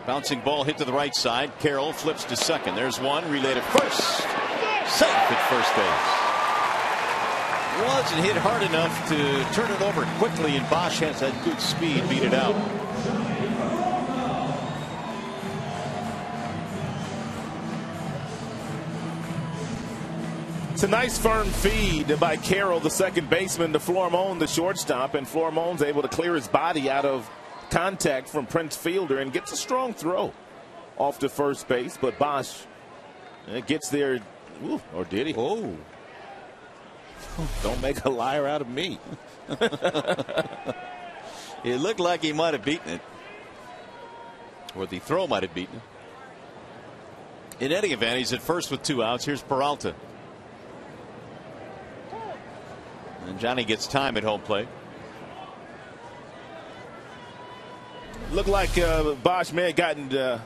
Bouncing ball hit to the right side. Carroll flips to second. There's one. Relay to first. Safe at first base. Wasn't hit hard enough to turn it over quickly, and Bosch has that good speed, beat it out. It's a nice firm feed by Carroll, the second baseman, to Flormone, the shortstop, and Flormone's able to clear his body out of contact from Prince Fielder and gets a strong throw off to first base, but Bosch gets there. Ooh, or did he? Oh. Don't make a liar out of me. It looked like he might have beaten it. Or the throw might have beaten it. In any event, he's at first with 2 outs. Here's Peralta. And Johnny gets time at home plate. Looked like Bosch may have gotten the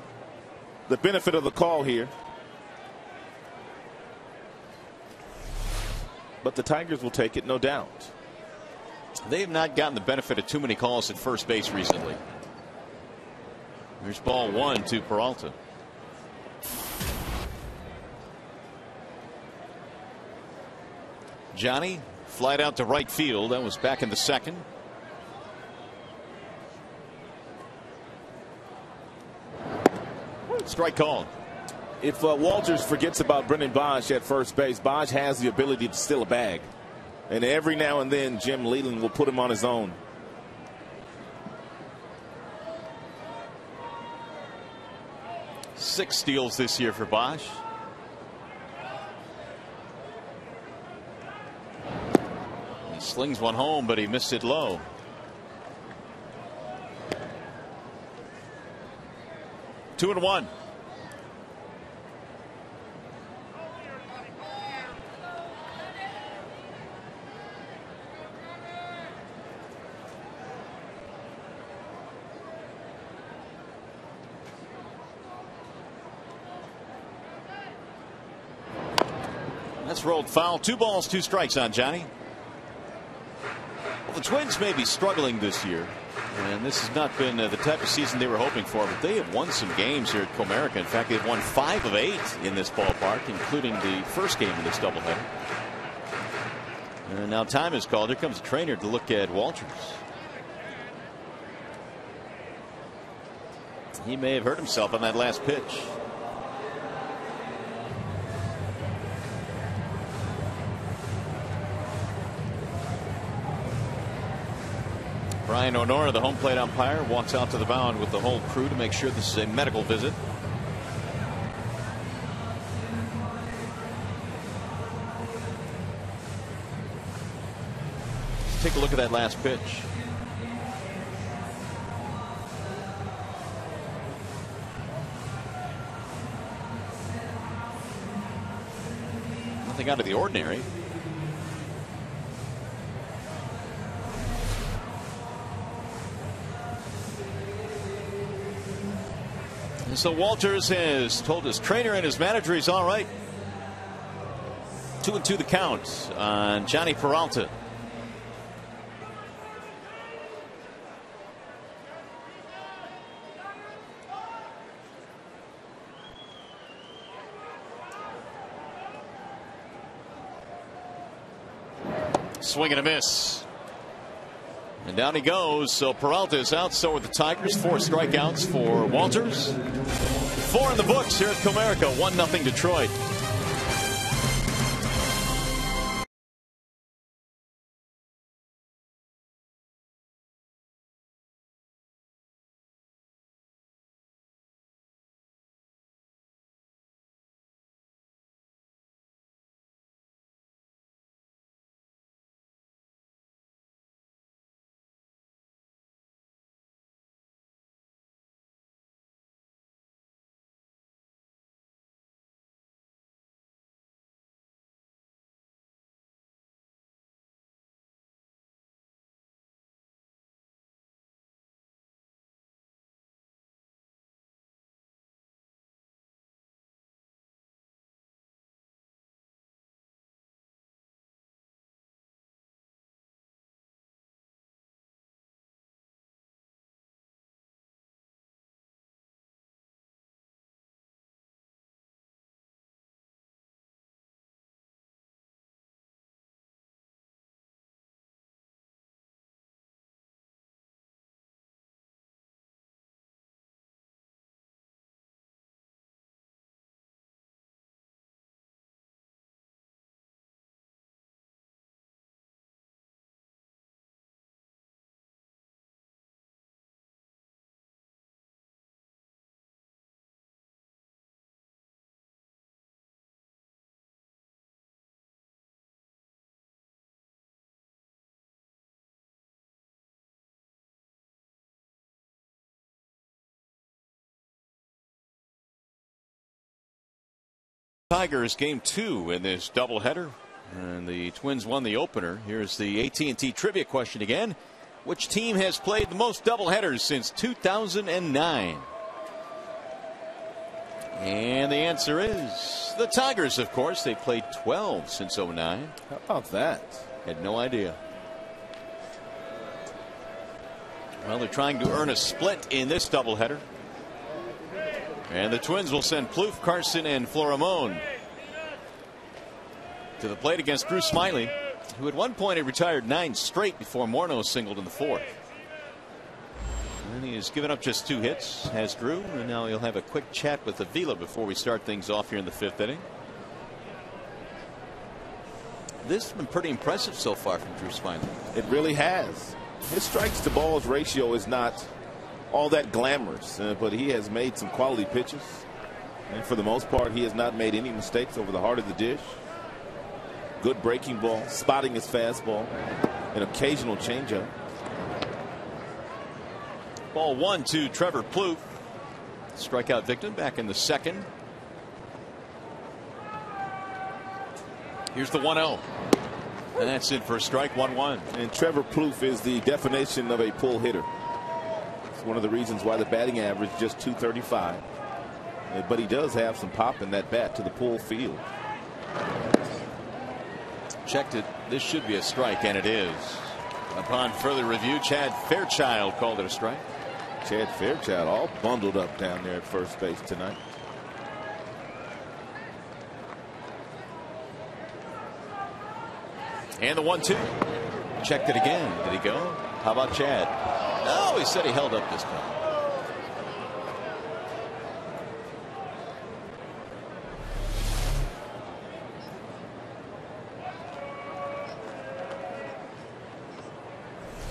benefit of the call here. But the Tigers will take it, no doubt. They have not gotten the benefit of too many calls at first base recently. Here's ball 1 to Peralta. Johnny flied out to right field. That was back in the second. Strike called. If Walters forgets about Brendan Bosch at first base, Bosch has the ability to steal a bag. And every now and then, Jim Leland will put him on his own. Six steals this year for Bosch. He slings one home, but he missed it low. Two and one. That's rolled foul. 2 balls, 2 strikes on Johnny. Well, the Twins may be struggling this year, and this has not been the type of season they were hoping for, but they have won some games here at Comerica. In fact, they've won 5 of 8 in this ballpark, including the first game of this doubleheader. And now time is called. Here comes the trainer to look at Walters. He may have hurt himself on that last pitch. Brian Honora, the home plate umpire, walks out to the mound with the whole crew to make sure this is a medical visit. Let's take a look at that last pitch. Nothing out of the ordinary. And so Walters has told his trainer and his manager he's all right. 2-2 the count on Johnny Peralta. Swing and a miss. And down he goes. So Peralta is out. So are the Tigers. 4 strikeouts for Walters. 4 in the books here at Comerica. 1-0 Detroit. Tigers game 2 in this doubleheader, and the Twins won the opener. Here's the AT&T trivia question again. Which team has played the most doubleheaders since 2009? And the answer is the Tigers, of course. They played 12 since 09. How about that? Had no idea. Well, they're trying to earn a split in this doubleheader. And the Twins will send Plouffe, Carson, and Florimon to the plate against Drew Smyly, who at one point had retired 9 straight before Morneau singled in the 4th. And he has given up just 2 hits, has Drew, and now he'll have a quick chat with Avila before we start things off here in the 5th inning. This has been pretty impressive so far from Drew Smyly. It really has. His strikes to balls ratio is not all that glamorous, but he has made some quality pitches, and for the most part he has not made any mistakes over the heart of the dish. Good breaking ball, spotting his fastball, an occasional changeup. Ball 1 to Trevor Plouffe, strikeout victim back in the 2nd. Here's the 1-0, and that's it for a strike. 1-1. And Trevor Plouffe is the definition of a pull hitter. One of the reasons why the batting average is just .235, but he does have some pop in that bat to the pull field. Checked it. This should be a strike, and it is. Upon further review, Chad Fairchild called it a strike. Chad Fairchild all bundled up down there at first base tonight. And the 1-2. Checked it again. Did he go? How about Chad? No, he said he held up this time.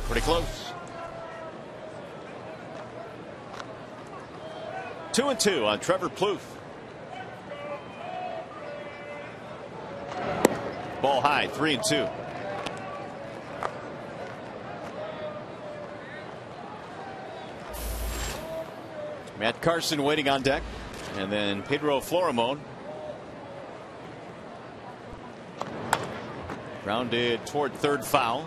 Pretty close. 2-2 on Trevor Plouffe. Ball high, 3-2. Matt Carson waiting on deck, and then Pedro Florimon. Grounded toward third foul.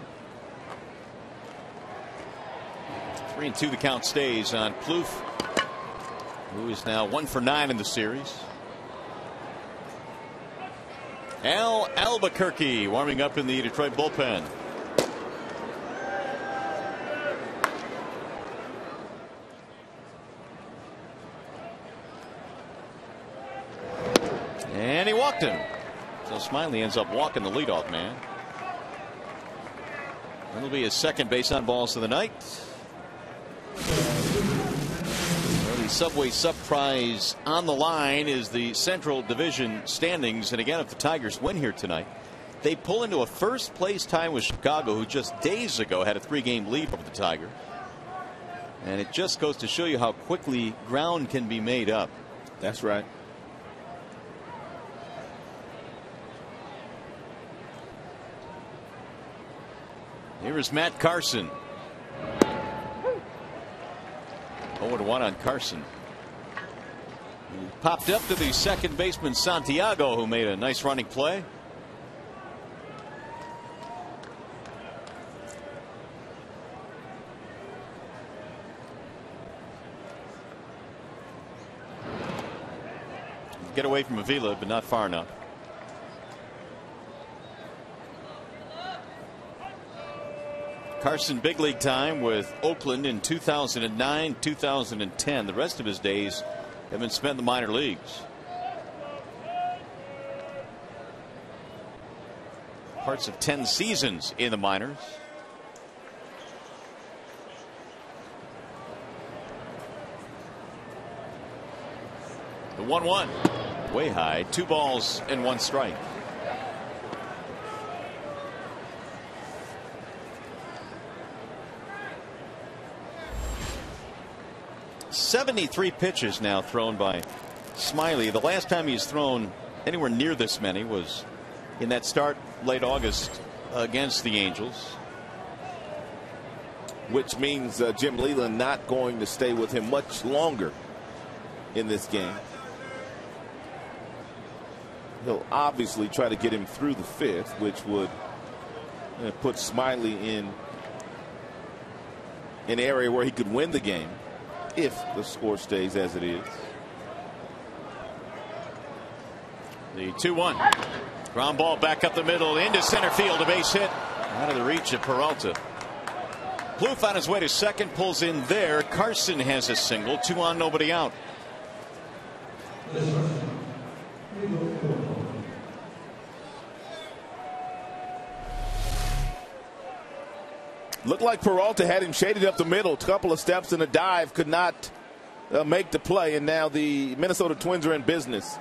3-2 the count stays on Plouffe, who is now 1 for 9 in the series. Al Albuquerque warming up in the Detroit bullpen. And he walked him. So Smiley ends up walking the leadoff man. That'll be his second base on balls of the night. Well, the Subway Sub Prize on the line is the Central Division standings. And again, if the Tigers win here tonight, they pull into a first place tie with Chicago, who just days ago had a 3-game lead over the Tigers. And it just goes to show you how quickly ground can be made up. That's right. Here is Matt Carson. 0-1 on Carson. He popped up to the second baseman Santiago, who made a nice running play. Get away from Avila, but not far enough. Carson big league time with Oakland in 2009, 2010. The rest of his days have been spent in the minor leagues. Parts of 10 seasons in the minors. The 1-1 way high, 2 balls and 1 strike. .73 pitches now thrown by Smiley. The last time he's thrown anywhere near this many was in that start late August against the Angels. Which means Jim Leyland not going to stay with him much longer in this game. He'll obviously try to get him through the 5th, which would put Smiley in an area where he could win the game if the score stays as it is. The 2-1 ground ball back up the middle into center field, a base hit out of the reach of Peralta. Plouffe on his way to second, pulls in there. Carson has a single, 2 on, nobody out. Looked like Peralta had him shaded up the middle. A couple of steps and a dive, could not make the play. And now the Minnesota Twins are in business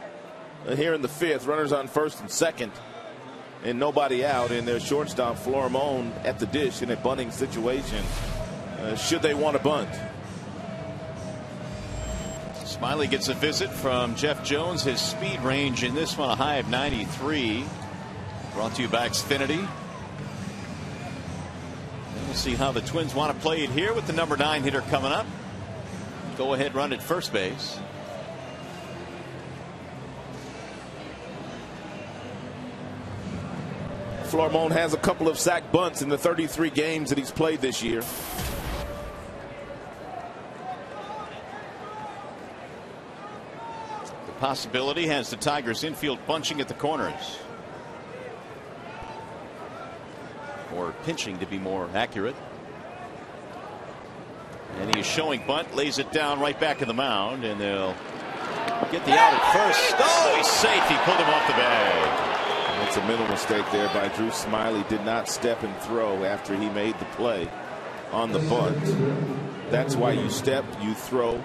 here in the 5th. Runners on first and second, and nobody out. And their shortstop Florimon at the dish in a bunting situation. Should they want to bunt? Smiley gets a visit from Jeff Jones. His speed range in this one a high of 93. Brought to you by Xfinity. We'll see how the Twins want to play it here with the number 9 hitter coming up. Go ahead run at first base. Florimon has a couple of sack bunts in the 33 games that he's played this year. The possibility has the Tigers infield bunching at the corners. Or pinching, to be more accurate. And he is showing bunt, lays it down right back in the mound, and they'll get the out at first. Oh, he's safe. He pulled him off the bag. It's a mental mistake there by Drew Smiley. Did not step and throw after he made the play on the bunt. That's why you step, you throw,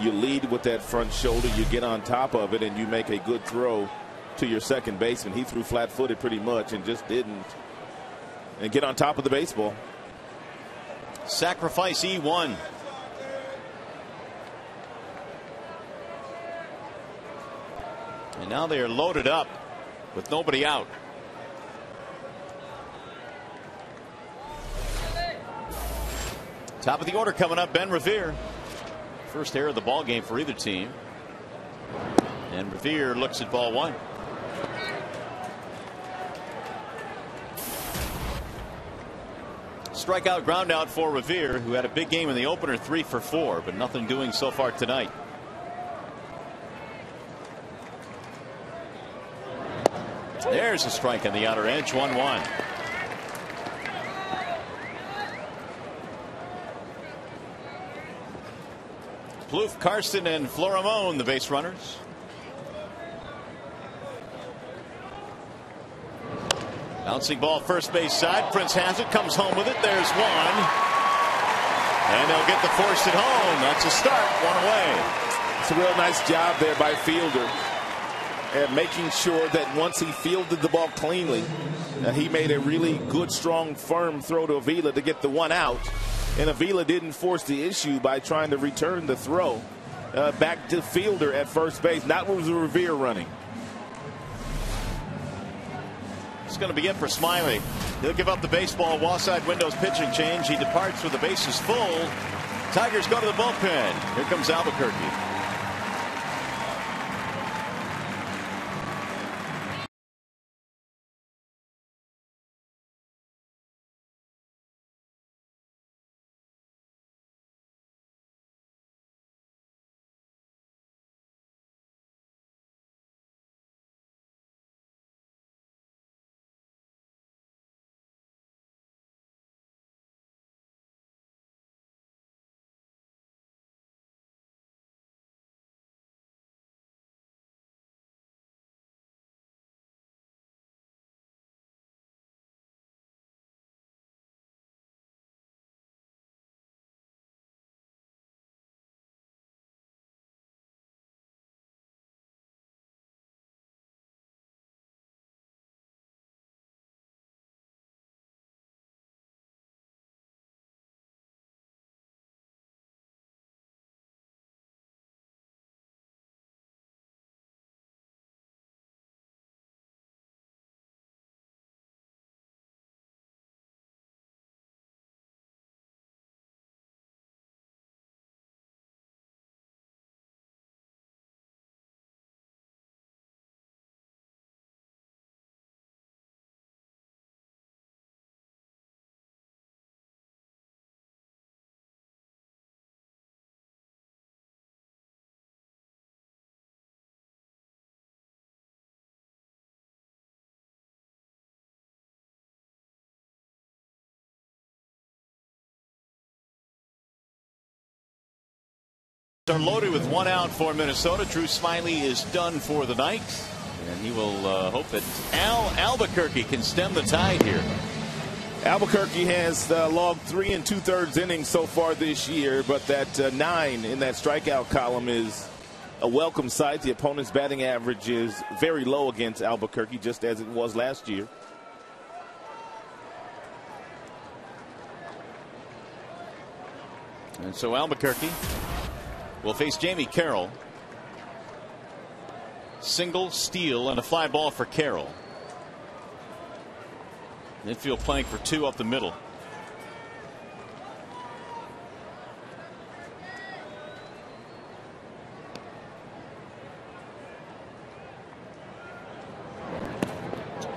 you lead with that front shoulder, you get on top of it, and you make a good throw to your second baseman. He threw flat-footed pretty much and just didn't. And get on top of the baseball. Sacrifice E1. And now they are loaded up with nobody out. Top of the order coming up, Ben Revere. First error of the ball game for either team. And Revere looks at ball one. Strikeout, ground out for Revere, who had a big game in the opener, 3 for 4, but nothing doing so far tonight. There's a strike on the outer edge, 1-1. Plouffe, Karsten, and Florimone, the base runners. Bouncing ball first base side. Prince has it, comes home with it. There's one. And they'll get the force at home. That's a start, 1 away. It's a real nice job there by Fielder at making sure that once he fielded the ball cleanly, he made a really good, strong, firm throw to Avila to get the 1 out. And Avila didn't force the issue by trying to return the throw back to Fielder at first base. Not with Revere running. It's going to be it for Smiley. He'll give up the baseball. Wallside windows pitching change. He departs with the bases full. Tigers go to the bullpen. Here comes Albuquerque. Are loaded with 1 out for Minnesota. Drew Smiley is done for the night, and he will hope that Albuquerque can stem the tide here. Albuquerque has logged 3 2/3 innings so far this year, but that 9 in that strikeout column is a welcome sight. The opponent's batting average is very low against Albuquerque, just as it was last year. And so Albuquerque will face Jamie Carroll. Single, steal, and a fly ball for Carroll. Infield playing for 2 up the middle.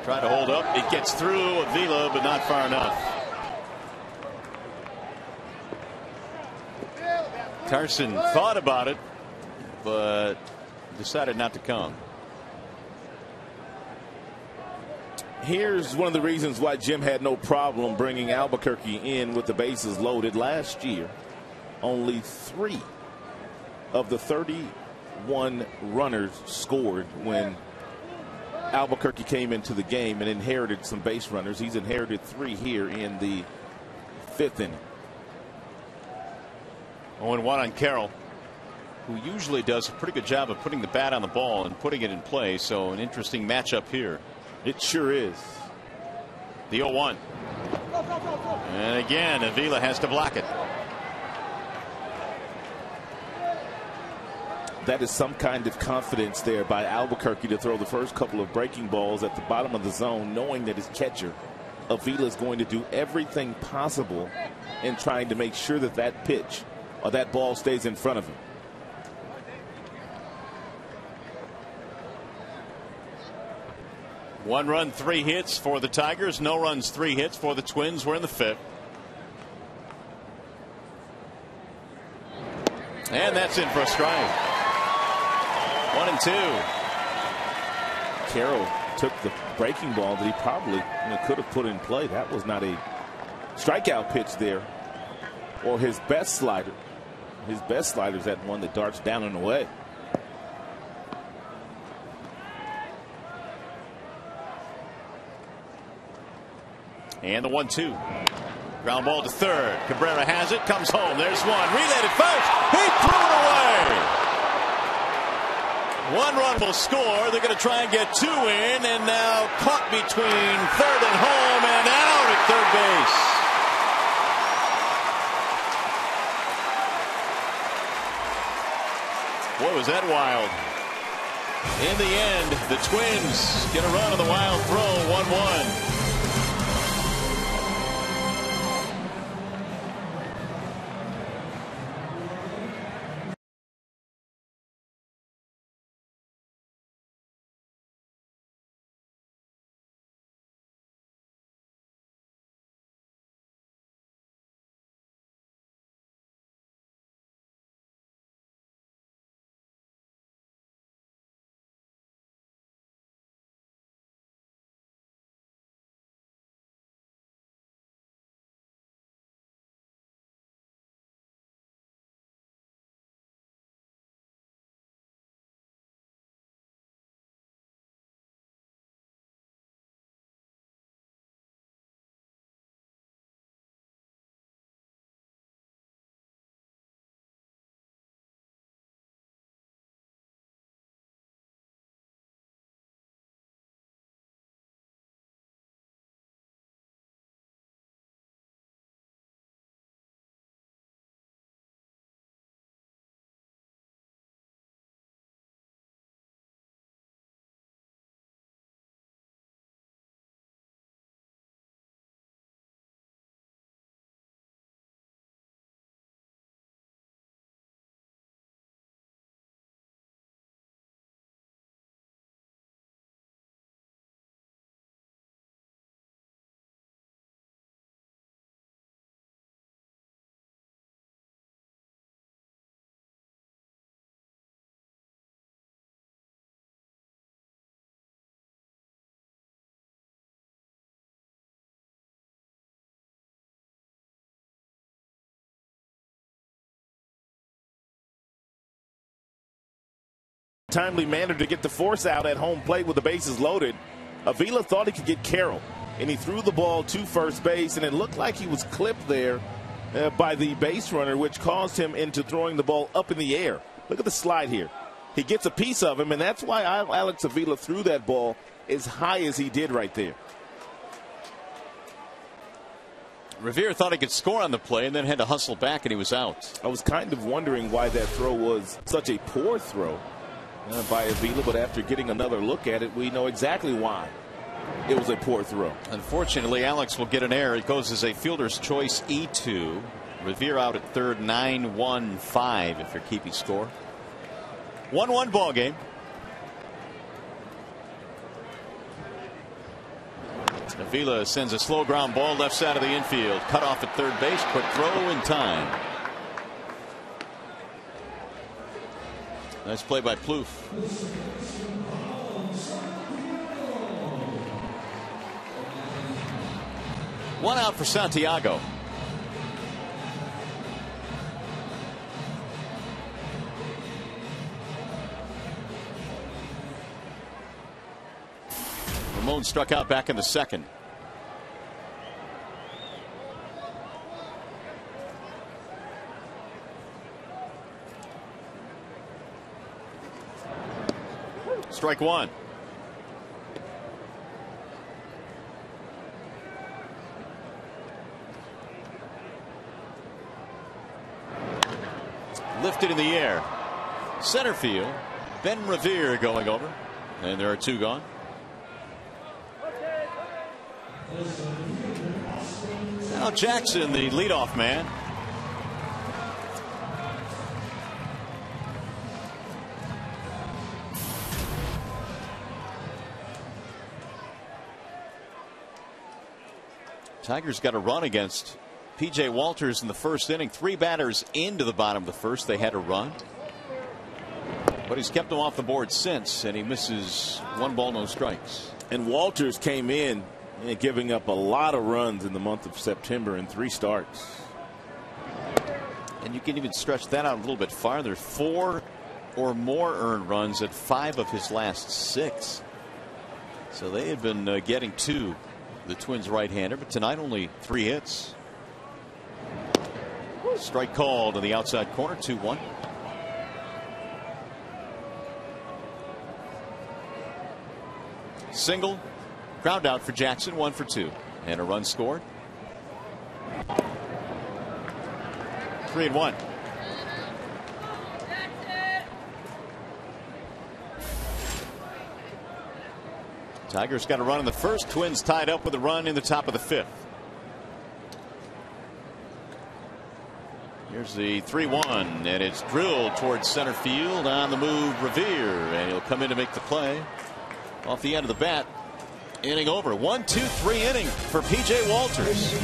Try to hold up. It gets through Avila, but not far enough. Carson thought about it, but decided not to come. Here's one of the reasons why Jim had no problem bringing Albuquerque in with the bases loaded last year. Only 3 of the 31 runners scored when Albuquerque came into the game and inherited some base runners. He's inherited 3 here in the 5th inning. 0-1 on Carroll, who usually does a pretty good job of putting the bat on the ball and putting it in play. So an interesting matchup here. It sure is. The 0-1. And again, Avila has to block it. that is some kind of confidence there by Albuquerque to throw the first couple of breaking balls at the bottom of the zone, knowing that his catcher, Avila, is going to do everything possible in trying to make sure that that pitch or that ball stays in front of him. One run, 3 hits for the Tigers. No runs, 3 hits for the Twins. We're in the 5th. And that's in for a strike. 1-2. Carroll took the breaking ball that he probably could have put in play. That was not a strikeout pitch there, or his best slider. His best slider is that one that darts down and away. And the 1-2. Ground ball to third. Cabrera has it. Comes home. There's one. Relay to first. He threw it away. 1 run will score. They're going to try and get 2 in. And now caught between third and home and out at third base. Boy, was that wild. In the end, the Twins get a run on the wild throw. 1-1. Timely manner to get the force out at home plate with the bases loaded. Avila thought he could get Carroll, and he threw the ball to first base, and it looked like he was clipped there by the base runner, which caused him into throwing the ball up in the air. Look at the slide here. He gets a piece of him, and that's why Alex Avila threw that ball as high as he did right there. Revere thought he could score on the play and then had to hustle back, and he was out. I was kind of wondering why that throw was such a poor throw by Avila, but after getting another look at it, we know exactly why it was a poor throw. Unfortunately, Alex will get an error. It goes as a fielder's choice E2. Revere out at third, 9-1-5 if you're keeping score. 1-1 ball game. Avila sends a slow ground ball left side of the infield. Cut off at third base. Quick throw in time. Nice play by Plouffe. One out for Santiago. Ramon struck out back in the second. Strike one. Lifted in the air. Center field. Ben Revere going over. And there are 2 gone. Now Jackson, the leadoff man. Tigers got a run against P.J. Walters in the first inning. 3 batters into the bottom of the first. They had a run. But he's kept them off the board since, and he misses 1 ball, no strikes. And Walters came in giving up a lot of runs in the month of September in 3 starts. And you can even stretch that out a little bit farther. 4 or more earned runs at 5 of his last 6. So they had been getting to the Twins right-hander, but tonight only 3 hits. Strike called to the outside corner. 2-1. Single, ground out for Jackson. 1 for 2, and a run scored. 3-1. Tigers got a run in the first. Twins tied up with a run in the top of the 5th. Here's the 3-1, and it's drilled towards center field. On the move, Revere, and he'll come in to make the play off the end of the bat. Inning over. 1-2-3 inning for P.J. Walters.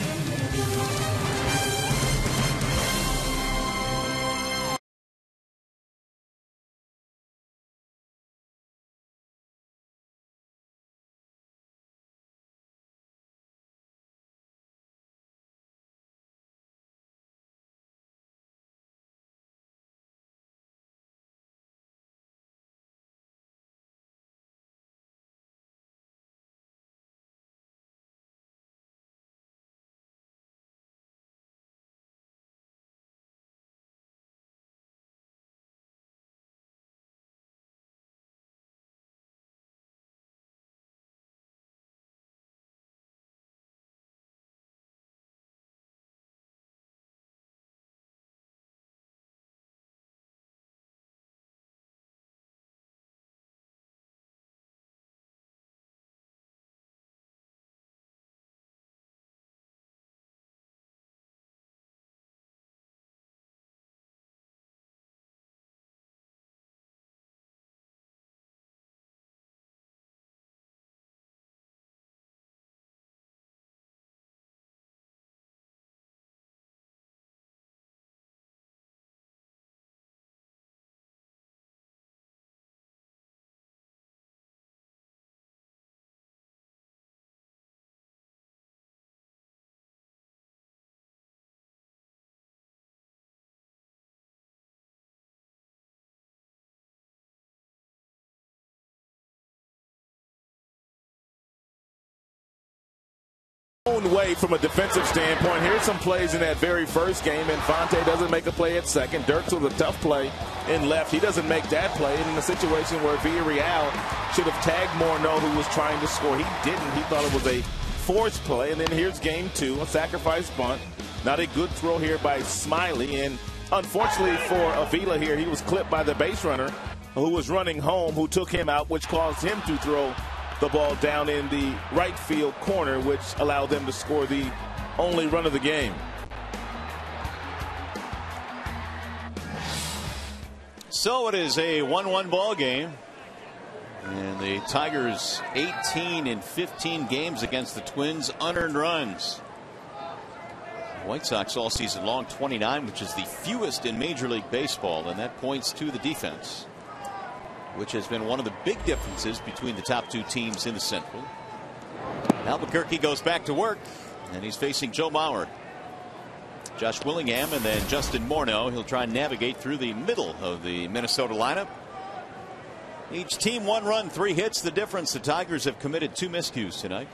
Own way from a defensive standpoint. Here's some plays in that very first game. Infante doesn't make a play at second. Dirks with a tough play in left. He doesn't make that play. And in a situation where Villarreal should have tagged Morneau, who was trying to score, he didn't. He thought it was a forced play. And then here's game 2, a sacrifice bunt. Not a good throw here by Smiley. And unfortunately for Avila here, he was clipped by the base runner who was running home, who took him out, which caused him to throw the ball down in the right field corner, which allowed them to score the only run of the game. So it is a 1-1 ball game, and the Tigers 18 in 15 games against the Twins, unearned runs. The White Sox all season long 29, which is the fewest in Major League Baseball, and that points to the defense, which has been one of the big differences between the top 2 teams in the Central. Albuquerque goes back to work, and he's facing Joe Mauer. Josh Willingham and then Justin Morneau. He'll try and navigate through the middle of the Minnesota lineup. Each team 1 run, 3 hits. The difference, the Tigers have committed 2 miscues tonight.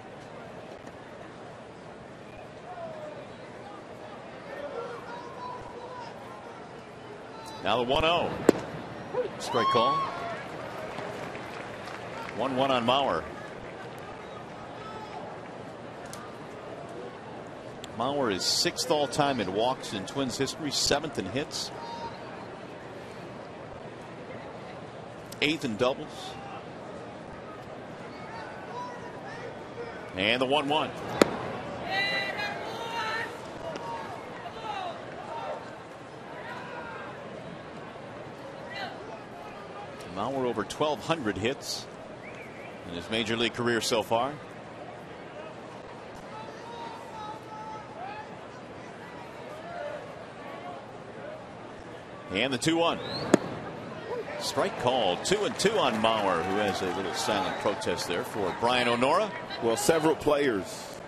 Now the 1-0. Strike call. 1-1 on Mauer. Mauer is 6th all-time in walks in Twins history, 7th in hits. 8th in doubles. And the 1-1. Mauer over 1,200 hits in his major league career so far. And the 2-1. Strike called. 2-2 on Mauer, who has a little silent protest there for Brian O'Nora. Well, several players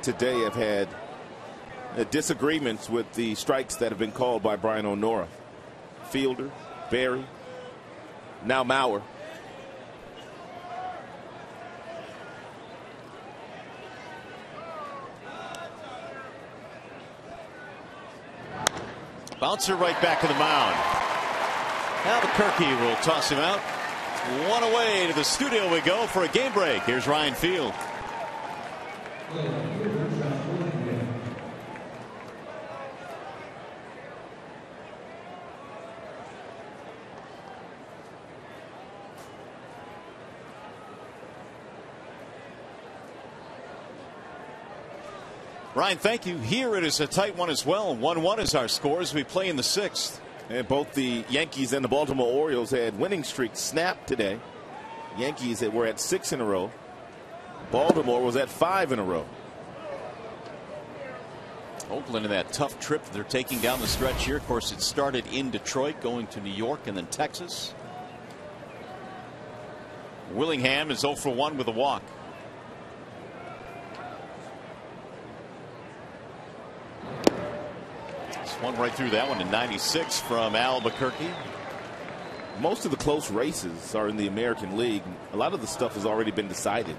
today have had disagreements with the strikes that have been called by Brian O'Nora. Fielder, Berry, now Mauer. Bouncer right back to the mound. Albuquerque will toss him out. One away. To the studio we go for a game break. Here's Ryan Field. Ryan, thank you. Here it is a tight one as well. 1-1 is our score as we play in the 6th. And both the Yankees and the Baltimore Orioles had winning streaks snapped today. Yankees were at 6 in a row. Baltimore was at 5 in a row. Oakland in that tough trip they're taking down the stretch here. Of course, it started in Detroit, going to New York and then Texas. Willingham is 0 for 1 with a walk. Swung right through that one in 96 from Albuquerque. Most of the close races are in the American League. A lot of the stuff has already been decided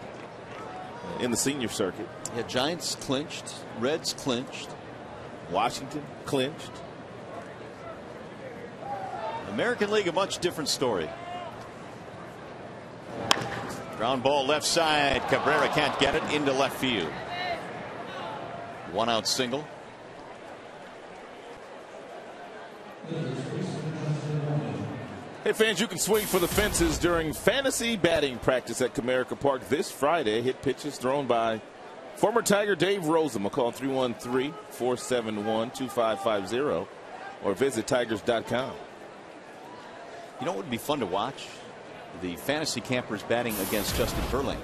in the senior circuit. Yeah, Giants clinched, Reds clinched, Washington clinched. American League, a much different story. Ground ball left side. Cabrera can't get it into left field. 1-out single. Hey fans, you can swing for the fences during fantasy batting practice at Comerica Park this Friday. Hit pitches thrown by former Tiger Dave Rosen. Call 313-471-2550 or visit tigers.com. You know what would be fun to watch? The fantasy campers batting against Justin Verlander.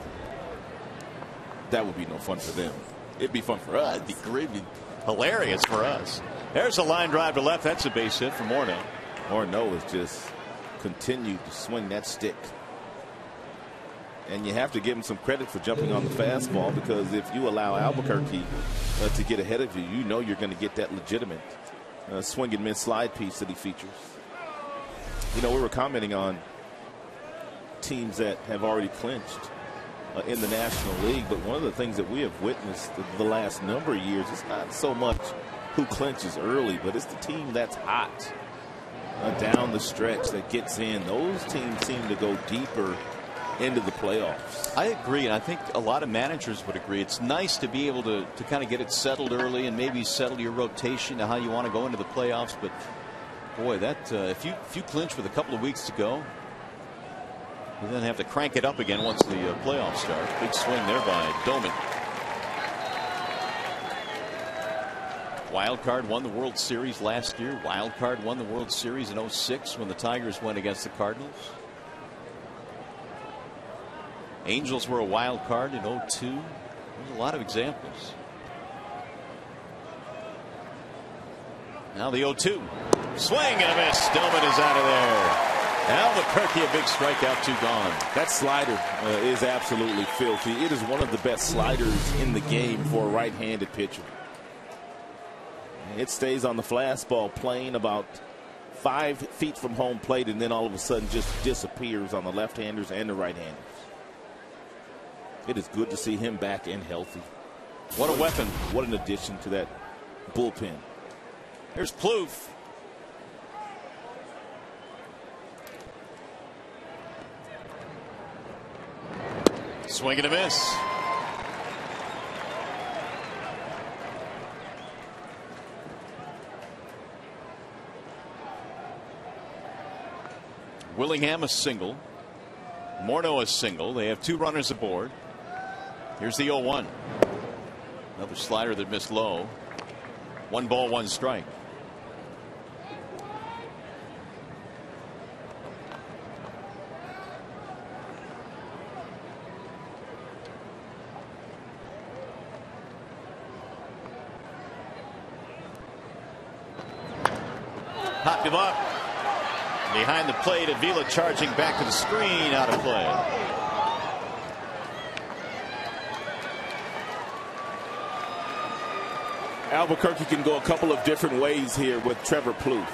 That would be no fun for them. It'd be fun for us. It'd be great. It'd be hilarious for us. There's a line drive to left. That's a base hit for Morneau. Morneau has just continued to swing that stick. And you have to give him some credit for jumping on the fastball, because if you allow Albuquerque to get ahead of you, you know you're going to get that legitimate swing and miss slide piece that he features. You know, we were commenting on teams that have already clinched in the National League, but one of the things that we have witnessed the last number of years is not so much who clinches early, but it's the team that's hot down the stretch that gets in. Those teams seem to go deeper into the playoffs. I agree, and I think a lot of managers would agree. It's nice to be able to kind of get it settled early and maybe settle your rotation to how you want to go into the playoffs. But boy, that if you clinch with a couple of weeks to go, you then have to crank it up again once the playoffs start. Big swing there by Doman. Wild card won the World Series last year. Wild card won the World Series in 06 when the Tigers went against the Cardinals. Angels were a wild card in 02. There's a lot of examples. Now the 0-2. Swing and a miss. Stillman is out of there. Albuquerque, a big strikeout, 2 gone. That slider is absolutely filthy. It is one of the best sliders in the game for a right-handed pitcher. It stays on the fastball plane about 5 feet from home plate, and then all of a sudden just disappears on the left-handers and the right-handers. It is good to see him back and healthy. What a weapon. What an addition to that bullpen. Here's Plouffe. Swing and a miss. Willingham a single. Morneau a single. They have 2 runners aboard. Here's the 0-1. Another slider that missed low. 1 ball, 1 strike. Popped him up. Behind the plate, Avila charging back to the screen, out of play. Albuquerque can go a couple of different ways here with Trevor Plouffe.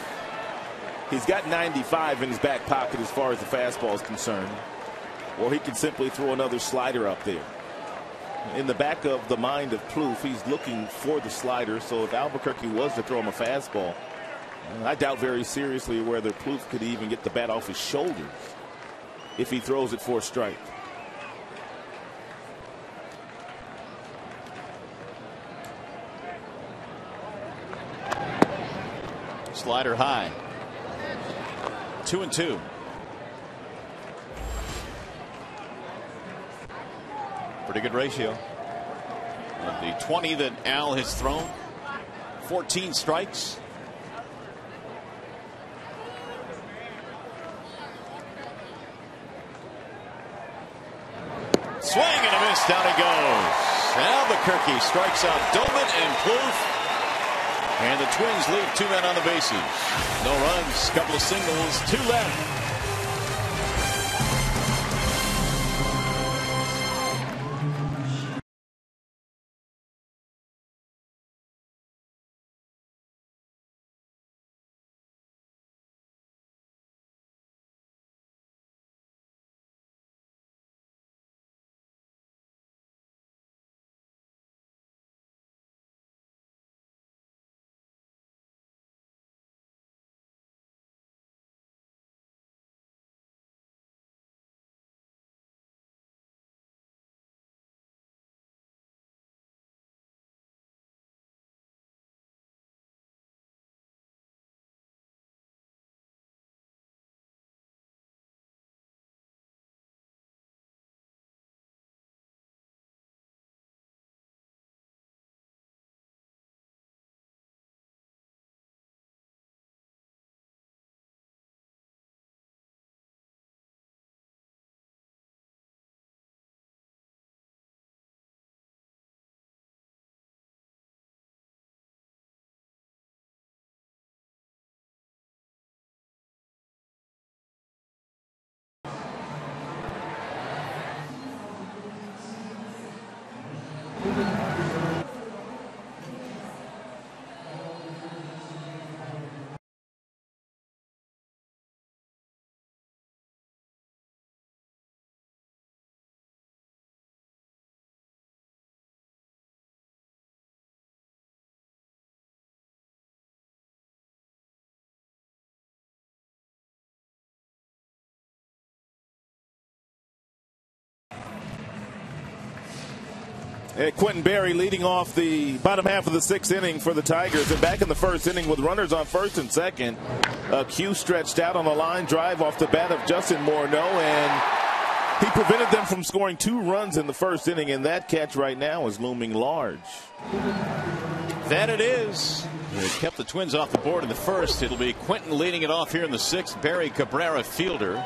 He's got 95 in his back pocket as far as the fastball is concerned. Or he can simply throw another slider up there. In the back of the mind of Plouffe, he's looking for the slider. So if Albuquerque was to throw him a fastball, I doubt very seriously whether Plouffe could even get the bat off his shoulders if he throws it for a strike. Slider high. 2-2. Pretty good ratio. Of the 20 that Al has thrown, 14 strikes. Swing and a miss. Down he goes. Albuquerque strikes out Doman and Plouffe. And the Twins leave 2 men on the bases. No runs, couple of singles, 2 left. Quentin Berry leading off the bottom half of the 6th inning for the Tigers. And back in the 1st inning with runners on 1st and 2nd. Q stretched out on a line drive off the bat of Justin Morneau, and he prevented them from scoring 2 runs in the 1st inning. And that catch right now is looming large. That it is. It kept the Twins off the board in the 1st. It'll be Quentin leading it off here in the 6th. Barry Cabrera, fielder.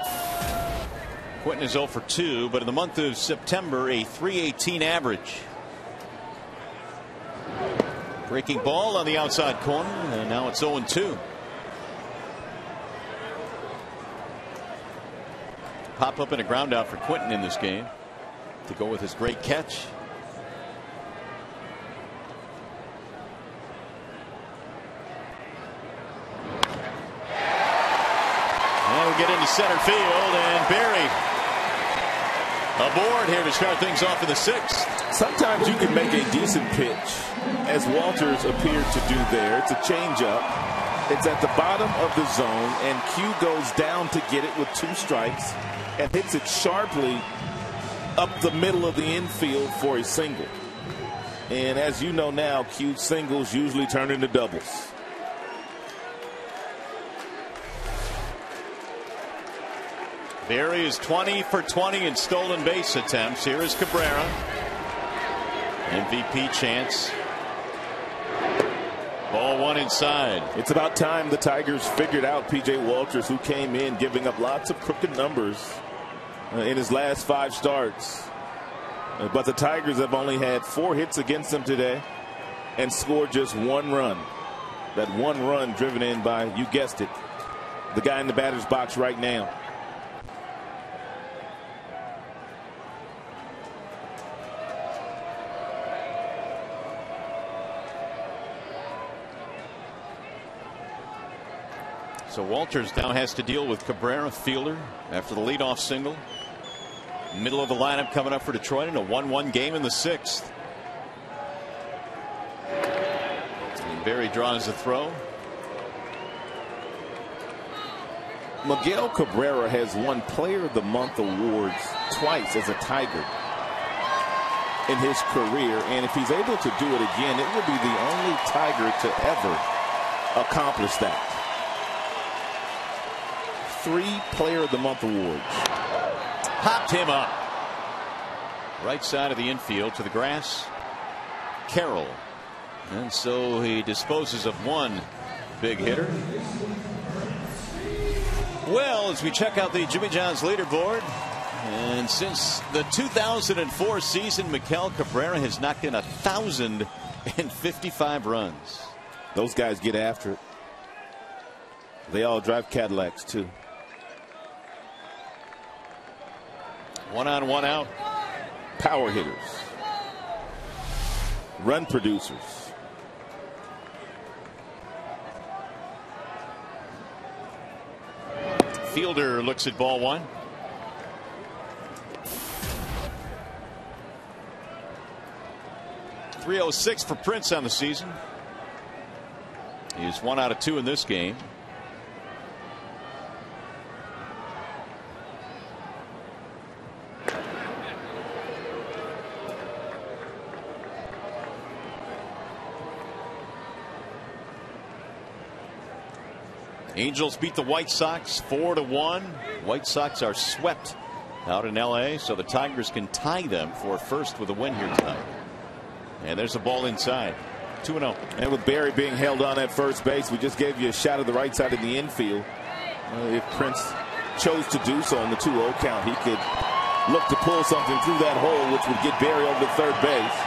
Quentin is 0 for 2, but in the month of September, a .318 average. Breaking ball on the outside corner, and now it's 0-2. Pop up and a ground out for Quentin in this game to go with his great catch. And we get into center field, and Barry aboard here to start things off in the 6th. Sometimes you can make a decent pitch, as Walters appeared to do there. It's a changeup. It's at the bottom of the zone, and Q goes down to get it with 2 strikes and hits it sharply up the middle of the infield for a single. And as you know now, Q singles usually turn into doubles. Barry is 20 for 20 in stolen base attempts. Here is Cabrera. MVP chance. Ball one inside. It's about time the Tigers figured out P.J. Walters, who came in giving up lots of crooked numbers in his last 5 starts. But the Tigers have only had 4 hits against them today and scored just 1 run. That 1 run driven in by, you guessed it, the guy in the batter's box right now. So Walters now has to deal with Cabrera, fielder, after the leadoff single. Middle of the lineup coming up for Detroit in a 1-1 game in the 6th. And Barry draws the throw. Miguel Cabrera has won Player of the Month awards twice as a Tiger in his career, and if he's able to do it again, it will be the only Tiger to ever accomplish that. 3 Player of the Month awards. Popped him up. Right side of the infield to the grass. Carroll. And so he disposes of 1 big hitter. Well, as we check out the Jimmy John's leaderboard, and since the 2004 season, Miguel Cabrera has knocked in 1,055 runs. Those guys get after it. They all drive Cadillacs too. 1 on, 1 out. Power hitters. Run producers. Fielder looks at ball 1. .306 for Prince on the season. He's 1 out of 2 in this game. Angels beat the White Sox 4-1. White Sox are swept out in L.A., so the Tigers can tie them for first with a win here tonight. And there's a ball inside. 2-0. And with Barry being held on at first base, we just gave you a shot of the right side of the infield. If Prince chose to do so on the 2-0 count, he could look to pull something through that hole, which would get Barry over to third base.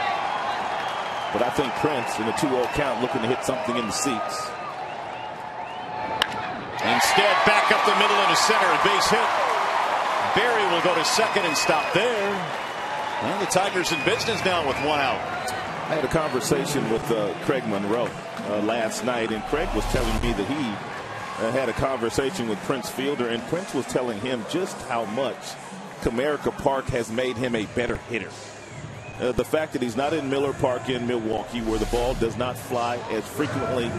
But I think Prince in the 2-0 count looking to hit something in the seats. Instead, back up the middle into center, a base hit. Barry will go to second and stop there. Well, the Tigers in business now with 1 out. I had a conversation with Craig Monroe last night, and Craig was telling me that he had a conversation with Prince Fielder, and Prince was telling him just how much Comerica Park has made him a better hitter. The fact that he's not in Miller Park in Milwaukee, where the ball does not fly as frequently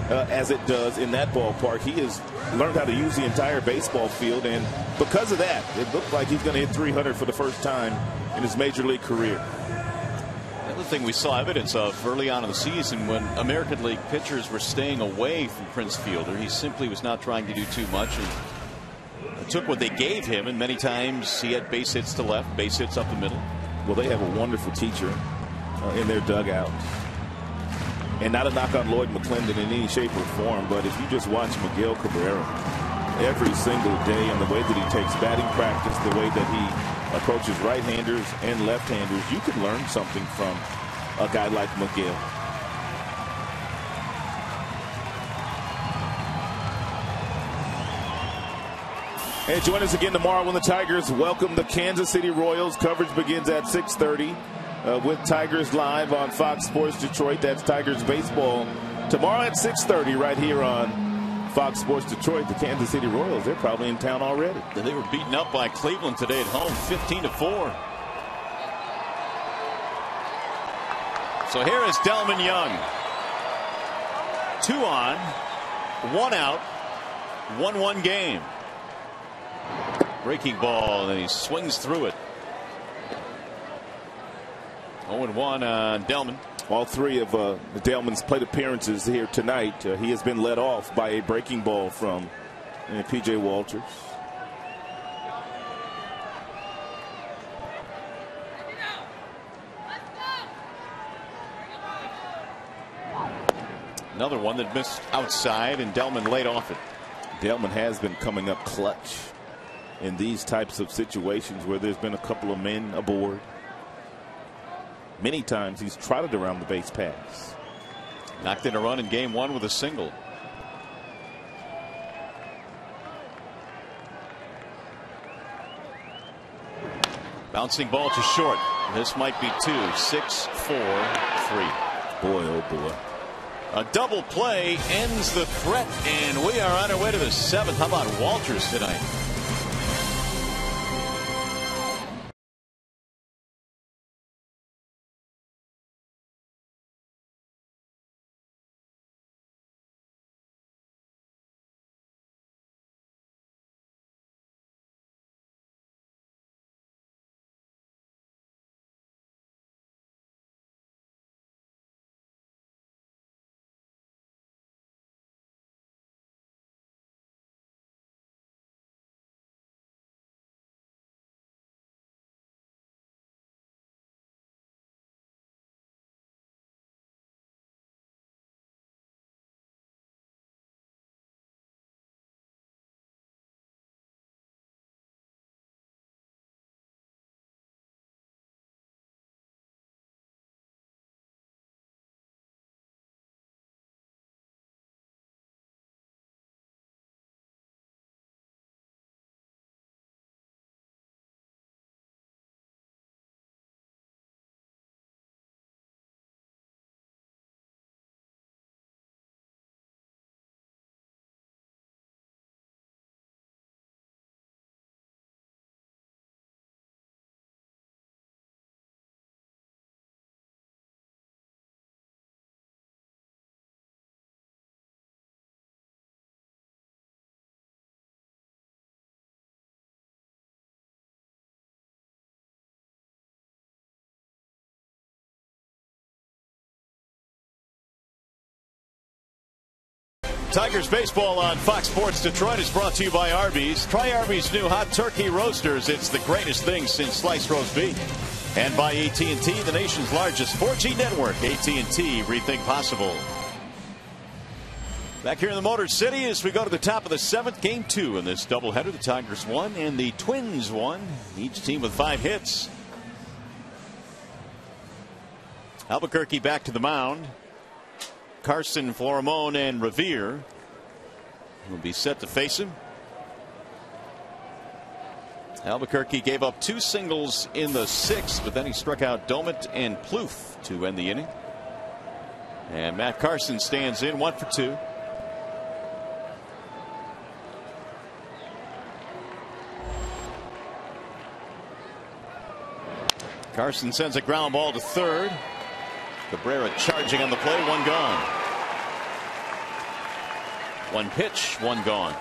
as it does in that ballpark. He has learned how to use the entire baseball field, and because of that, it looked like he's going to hit 300 for the first time in his major league career. The other thing we saw evidence of early on in the season, when American League pitchers were staying away from Prince Fielder, he simply was not trying to do too much and took what they gave him, and many times he had base hits to left, base hits up the middle. Well, they have a wonderful teacher in their dugout. And not a knock on Lloyd McClendon in any shape or form, but if you just watch Miguel Cabrera every single day and the way that he takes batting practice, the way that he approaches right-handers and left-handers, you could learn something from a guy like Miguel. Hey, join us again tomorrow when the Tigers welcome the Kansas City Royals. Coverage begins at 6:30 with Tigers Live on Fox Sports Detroit. That's Tigers baseball tomorrow at 6:30 right here on Fox Sports Detroit. The Kansas City Royals, they're probably in town already. They were beaten up by Cleveland today at home, 15-4. So here is Delman Young. 2 on, 1 out, 1-1 game. Breaking ball, and he swings through it. 0-1 on Delman. All 3 of Delman's plate appearances here tonight, he has been led off by a breaking ball from P.J. Walters. Another one that missed outside, and Delman laid off it. Delman has been coming up clutch in these types of situations where there's been a couple of men aboard. Many times he's trotted around the base paths. Knocked in a run in game one with a single. Bouncing ball to short. This might be 2. 6, 4, 3. Boy, oh boy. A double play ends the threat, and we are on our way to the 7th. How about Walters tonight? Tigers baseball on Fox Sports Detroit is brought to you by Arby's. Try Arby's new hot turkey roasters. It's the greatest thing since sliced roast beef. And by AT&T, the nation's largest 4G network. AT&T, rethink possible. Back here in the Motor City as we go to the top of the 7th, game 2 in this doubleheader. The Tigers won and the Twins won. Each team with 5 hits. Albuquerque back to the mound. Carson, Florimon, and Revere will be set to face him. Albuquerque gave up 2 singles in the 6th, but then he struck out Domit and Plouffe to end the inning. And Matt Carson stands in 1 for 2. Carson sends a ground ball to third. Cabrera charging on the play, 1 gone. 1 pitch, 1 gone.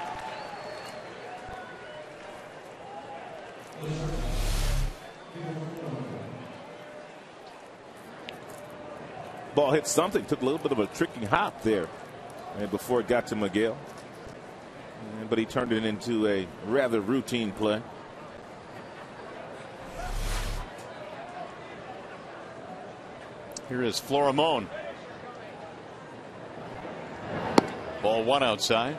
Ball hit something, took a little bit of a tricky hop there before it got to Miguel. But he turned it into a rather routine play. Here is Florimon. Ball 1 outside.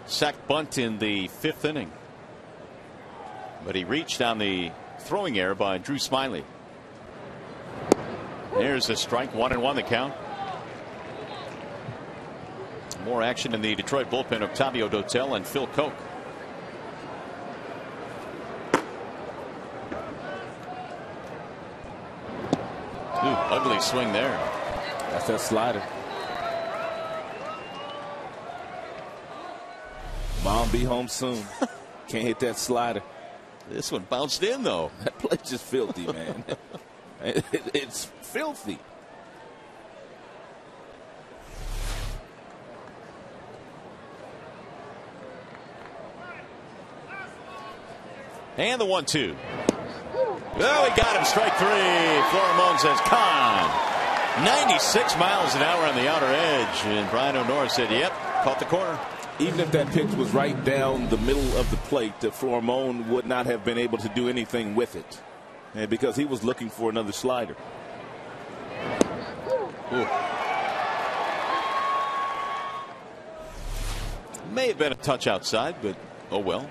Sack bunt in the 5th inning. But he reached on the throwing error by Drew Smiley. There's a strike, 1-1 the count. More action in the Detroit bullpen. Octavio Dotel and Phil Koch. Ugly swing there. That's that slider. Mom be home soon. Can't hit that slider. This one bounced in though. That play just filthy, man. It's filthy. And the 1-2. Oh, he got him. Strike 3. Florimon says, "Con." 96 miles an hour on the outer edge. And Brian O'Nora said, "Yep, caught the corner." Even if that pitch was right down the middle of the plate, Florimon would not have been able to do anything with it. And because he was looking for another slider. Ooh. May have been a touch outside, but oh well.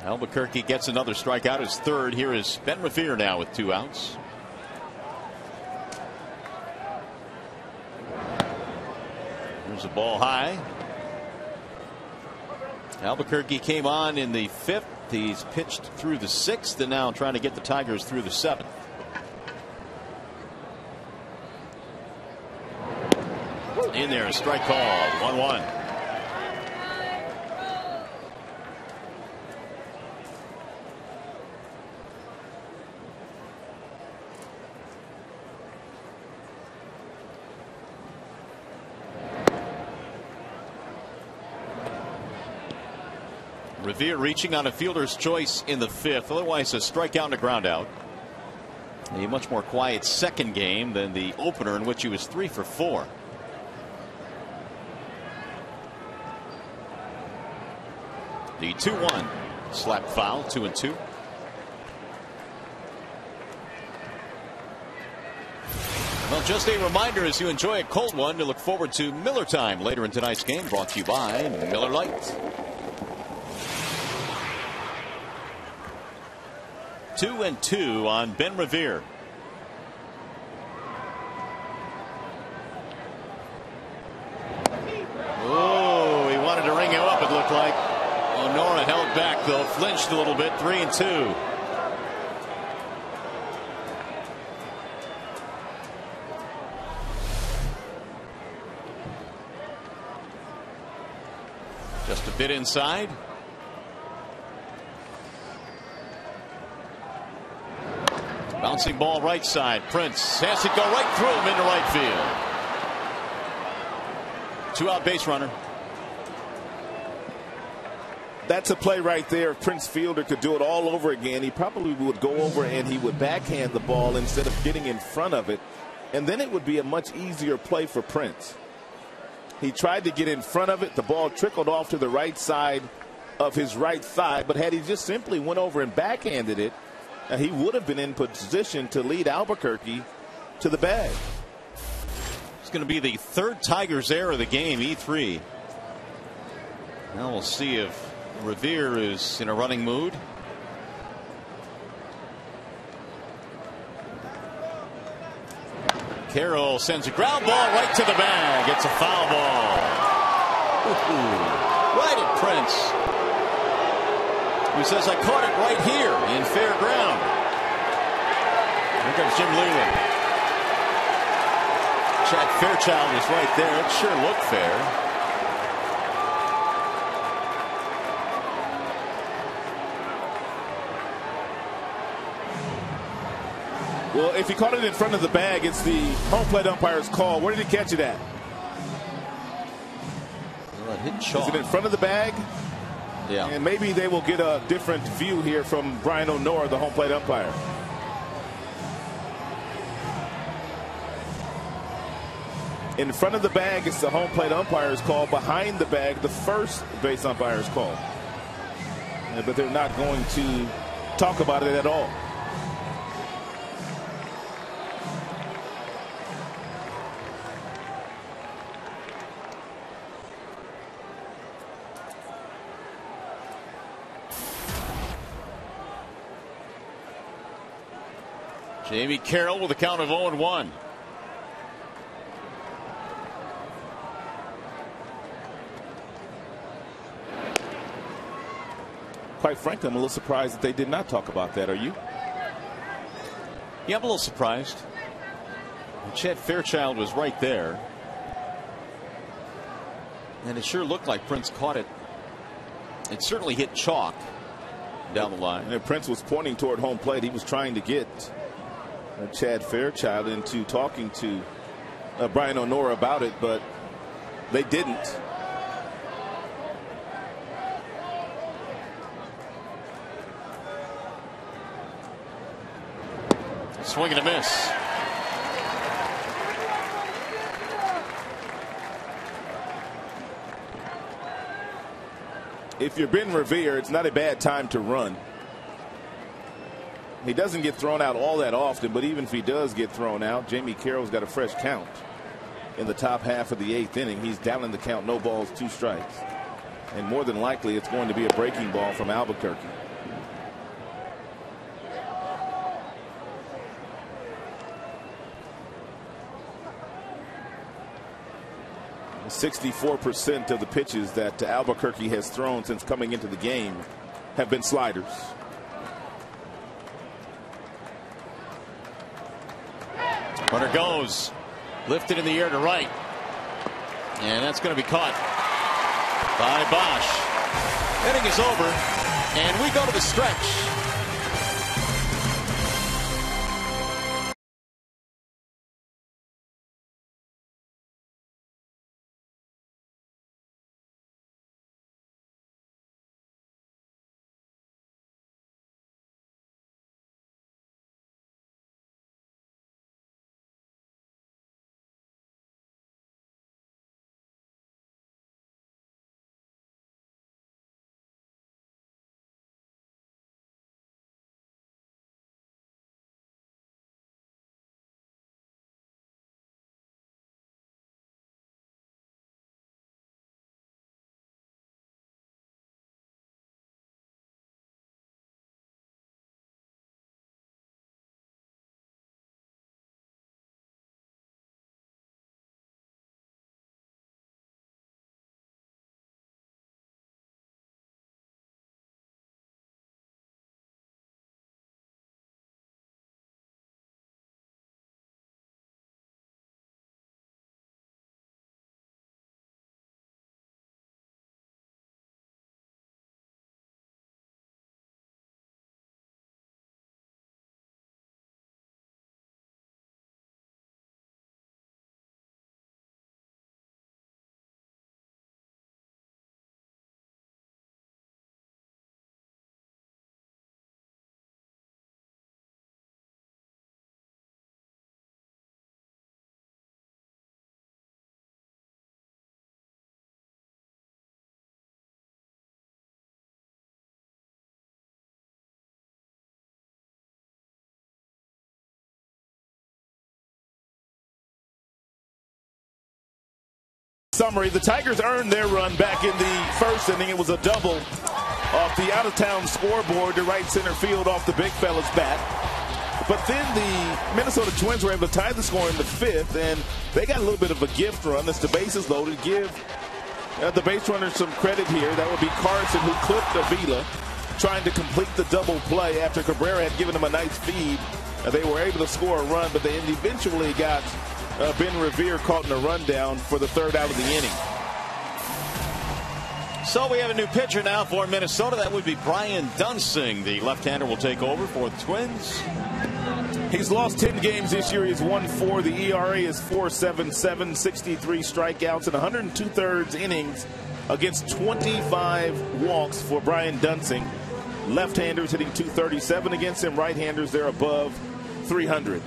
Albuquerque gets another strikeout, his third. Here is Ben Revere now with 2 outs. There's a ball high. Albuquerque came on in the 5th. He's pitched through the 6th and now trying to get the Tigers through the 7th. In there, a strike call, 1-1. Revere reaching on a fielder's choice in the 5th. Otherwise, a strikeout and a ground out. A much more quiet second game than the opener, in which he was 3 for 4. The 2-1 slap foul, 2-2. Well, just a reminder as you enjoy a cold one to look forward to Miller Time later in tonight's game, brought to you by Miller Lite. 2-2 on Ben Revere. Oh, he wanted to ring him up, it looked like. Nora held back, though, flinched a little bit. 3-2. Just a bit inside. Bouncing ball right side. Prince has to go right through him into right field. 2-out base runner. That's a play right there. If Prince Fielder could do it all over again, he probably would go over and he would backhand the ball instead of getting in front of it. And then it would be a much easier play for Prince. He tried to get in front of it. The ball trickled off to the right side of his right thigh. But had he just simply went over and backhanded it, he would have been in position to lead Albuquerque to the bag. It's going to be the 3rd Tigers error of the game, E3. Now we'll see if Revere is in a running mood. Carroll sends a ground ball right to the bag. It's a foul ball. Right at Prince, who says, I caught it right here in fair ground. Here comes Jim Leland. Chad Fairchild is right there. It sure looked fair. Well, if he caught it in front of the bag, it's the home plate umpire's call. Where did he catch it at? Well, it hit chalk. Is it in front of the bag? Yeah. And maybe they will get a different view here from Brian O'Nora, the home plate umpire. In front of the bag, it's the home plate umpire's call. Behind the bag, the first base umpire's call. But they're not going to talk about it at all. Jamie Carroll with a count of 0-1. Quite frankly, I'm a little surprised that they did not talk about that. Are you? Yeah, I'm a little surprised. Chad Fairchild was right there. And it sure looked like Prince caught it. It certainly hit chalk down the line. And Prince was pointing toward home plate. He was trying to get Chad Fairchild into talking to Brian O'Nora about it, but they didn't. Swing and a miss. if you're Ben Revere, it's not a bad time to run. He doesn't get thrown out all that often, but even if he does get thrown out, Jamie Carroll's got a fresh count in the top half of the 8th inning. He's down in the count, no balls, 2 strikes. And more than likely, it's going to be a breaking ball from Albuquerque. 64% of the pitches that Albuquerque has thrown since coming into the game have been sliders. Runner goes. Lifted in the air to right. And that's going to be caught by Bosch. Inning is over. And we go to the stretch. Summary, the Tigers earned their run back in the first inning. It was a double off the out-of-town scoreboard to right center field off the big fella's bat. But then the Minnesota Twins were able to tie the score in the 5th, and they got a little bit of a gift run as the bases loaded. Give the base runners some credit here. That would be Carson, who clipped Avila, trying to complete the double play after Cabrera had given them a nice feed. They were able to score a run, but they eventually got Ben Revere caught in a rundown for the 3rd out of the inning. So we have a new pitcher now for Minnesota. That would be Brian Dunsing. The left-hander will take over for the Twins. He's lost 10 games this year. He's won 4. The ERA is 4.77, 63 strikeouts, and 102 innings against 25 walks for Brian Dunsing. Left-handers hitting 237 against him. Right-handers, they're above 300.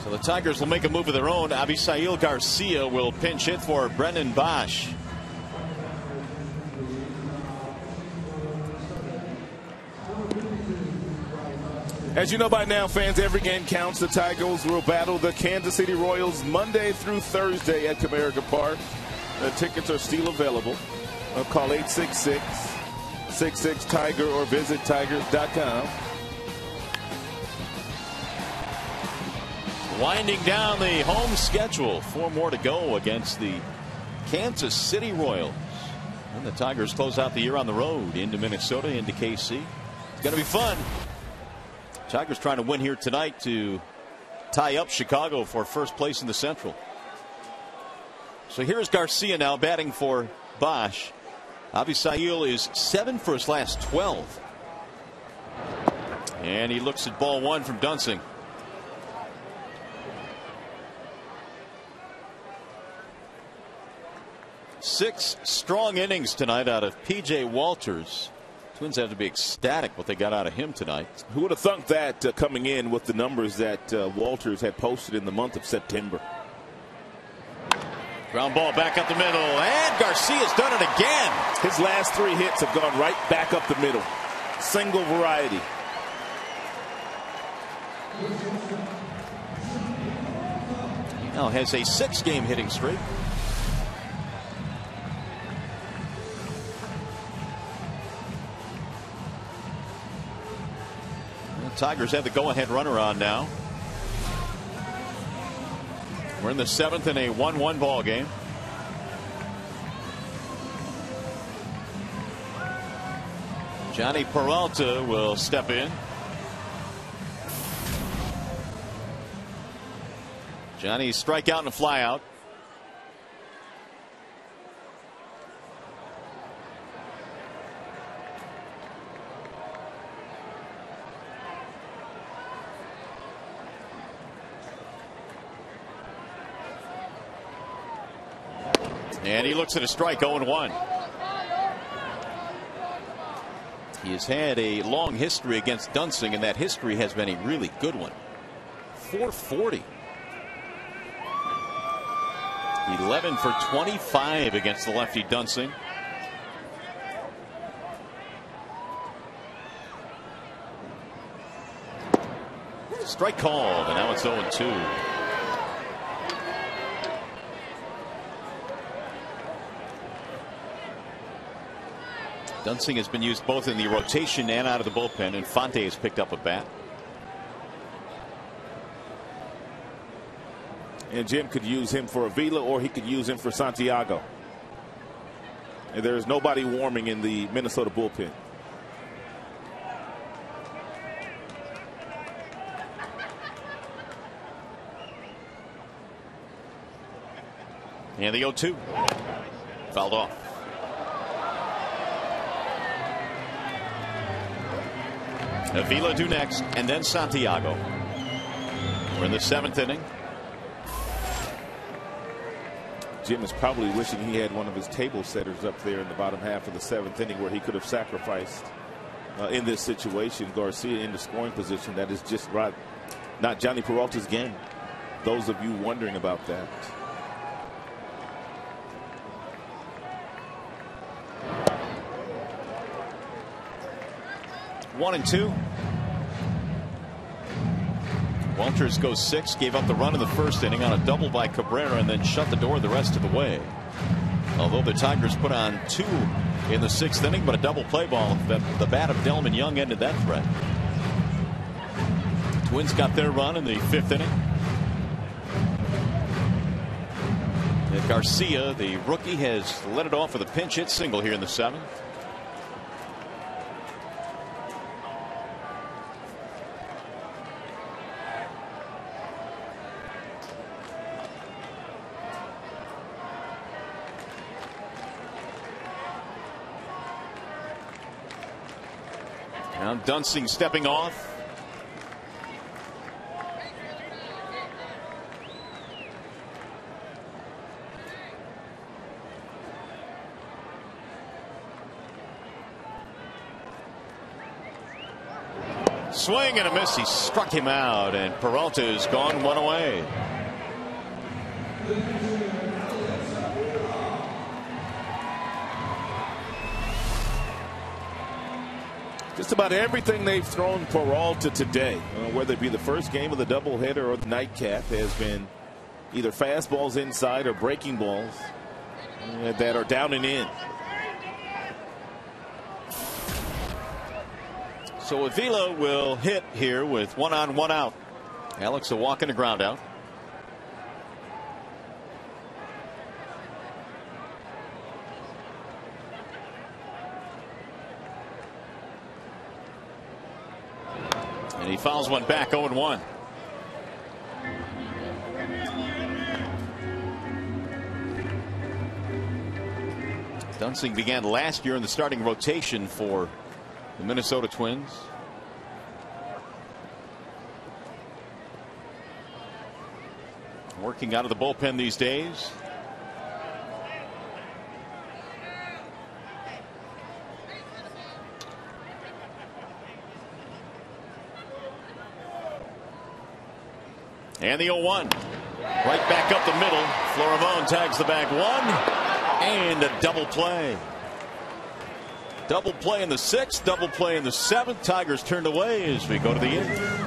So the Tigers will make a move of their own. Abisail Garcia will pinch hit for Brendan Bosch. As you know by now, fans, every game counts. The Tigers will battle the Kansas City Royals Monday through Thursday at Comerica Park. The tickets are still available. Call 866-66-TIGER or visit tigers.com. Winding down the home schedule. 4 more to go against the Kansas City Royals. And the Tigers close out the year on the road into Minnesota, into KC. It's going to be fun. Tigers trying to win here tonight to tie up Chicago for first place in the Central. So here's Garcia now batting for Bosch. Abisail is 7 for his last 12. And he looks at ball 1 from Dunsing. 6 strong innings tonight out of P.J. Walters. Twins have to be ecstatic what they got out of him tonight. Who would have thunk that coming in with the numbers that Walters had posted in the month of September? Ground ball back up the middle, and Garcia's done it again. His last 3 hits have gone right back up the middle. Single variety. He now has a 6-game hitting streak. Tigers have the go-ahead runner on now. We're in the 7th in a 1-1 ball game. Johnny Peralta will step in. Johnny strikeout and a flyout. And he looks at a strike, 0-1. He has had a long history against Dunsing, and that history has been a really good one. 440. 11 for 25 against the lefty Dunsing. Strike called, and now it's 0-2. Dunsing has been used both in the rotation and out of the bullpen, and Fonte has picked up a bat. And Jim could use him for Avila, or he could use him for Santiago. And there's nobody warming in the Minnesota bullpen. And the 0-2 fouled off. Avila due next, and then Santiago. We're in the 7th inning. Jim is probably wishing he had one of his table setters up there in the bottom half of the 7th inning, where he could have sacrificed in this situation Garcia in the scoring position. That is just right, not Johnny Peralta's game. Those of you wondering about that. One and two. Walters goes 6, gave up the run in the first inning on a double by Cabrera, and then shut the door the rest of the way. Although the Tigers put on 2 in the 6th inning, but a double play ball. The bat of Delman Young ended that threat. Twins got their run in the 5th inning. And Garcia, the rookie, has led it off with a pinch hit single here in the 7th. Now Dunsing stepping off. Swing and a miss. He struck him out, and Peralta is gone 1 away. Just about everything they've thrown Peralta today, whether it be the first game of the doubleheader or the nightcap, has been either fastballs inside or breaking balls that are down and in. So Avila will hit here with 1 on 1 out. Alex a walk and a ground out. And he fouls one back, 0-1. Dunsing began last year in the starting rotation for the Minnesota Twins. Working out of the bullpen these days. And the 0-1. Right back up the middle. Floravone tags the bag one. And a double play. Double play in the 6th. Double play in the 7th. Tigers turned away as we go to the 8th.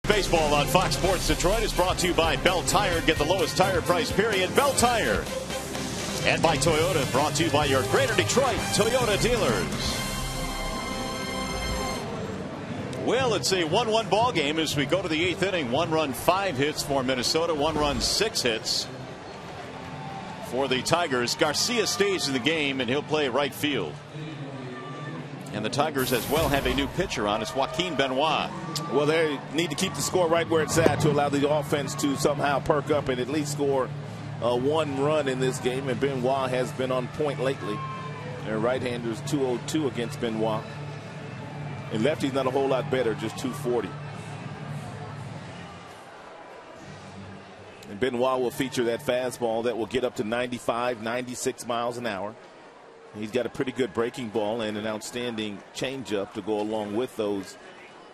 Baseball on Fox Sports Detroit is brought to you by Bell Tire. Get the lowest tire price, period. Bell Tire. And by Toyota, brought to you by your Greater Detroit Toyota dealers. Well, it's a 1-1 ball game as we go to the 8th inning. 1 run, 5 hits for Minnesota. 1 run, 6 hits for the Tigers. Garcia stays in the game, and he'll play right field. And the Tigers as well have a new pitcher on. It's Joaquin Benoit. Well, they need to keep the score right where it's at to allow the offense to somehow perk up and at least score 1 run in this game. And Benoit has been on point lately. Their right-hander's 202 against Benoit. And lefty's not a whole lot better, just 240. And Benoit will feature that fastball that will get up to 95, 96 miles an hour. He's got a pretty good breaking ball and an outstanding changeup to go along with those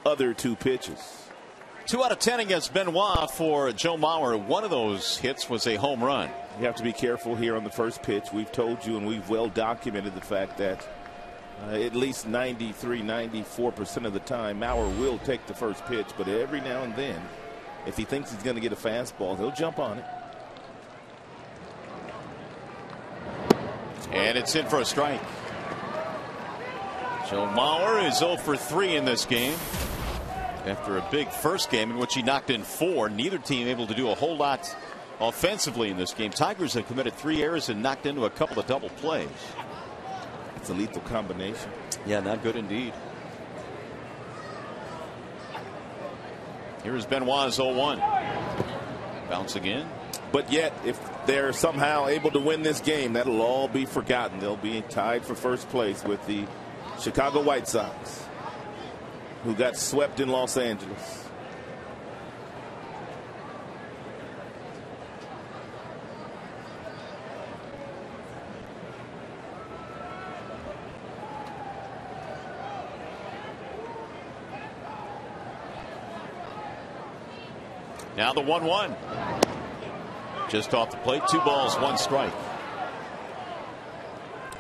other 2 pitches. 2 out of 10 against Benoit for Joe Mauer. One of those hits was a home run. You have to be careful here on the first pitch. We've told you and we've well documented the fact that at least 93, 94% of the time Mauer will take the first pitch, but every now and then if he thinks he's going to get a fastball, he'll jump on it. And it's in for a strike. Joe Mauer is 0 for 3 in this game. After a big first game in which he knocked in 4, neither team able to do a whole lot offensively in this game. Tigers have committed 3 errors and knocked into a couple of double plays. It's a lethal combination. Yeah, not good indeed. Here's Benoit's 0-1. Bounce again. But yet, if they're somehow able to win this game, that'll all be forgotten. They'll be tied for first place with the Chicago White Sox, who got swept in Los Angeles. Now the 1-1. Just off the plate, 2 balls, 1 strike.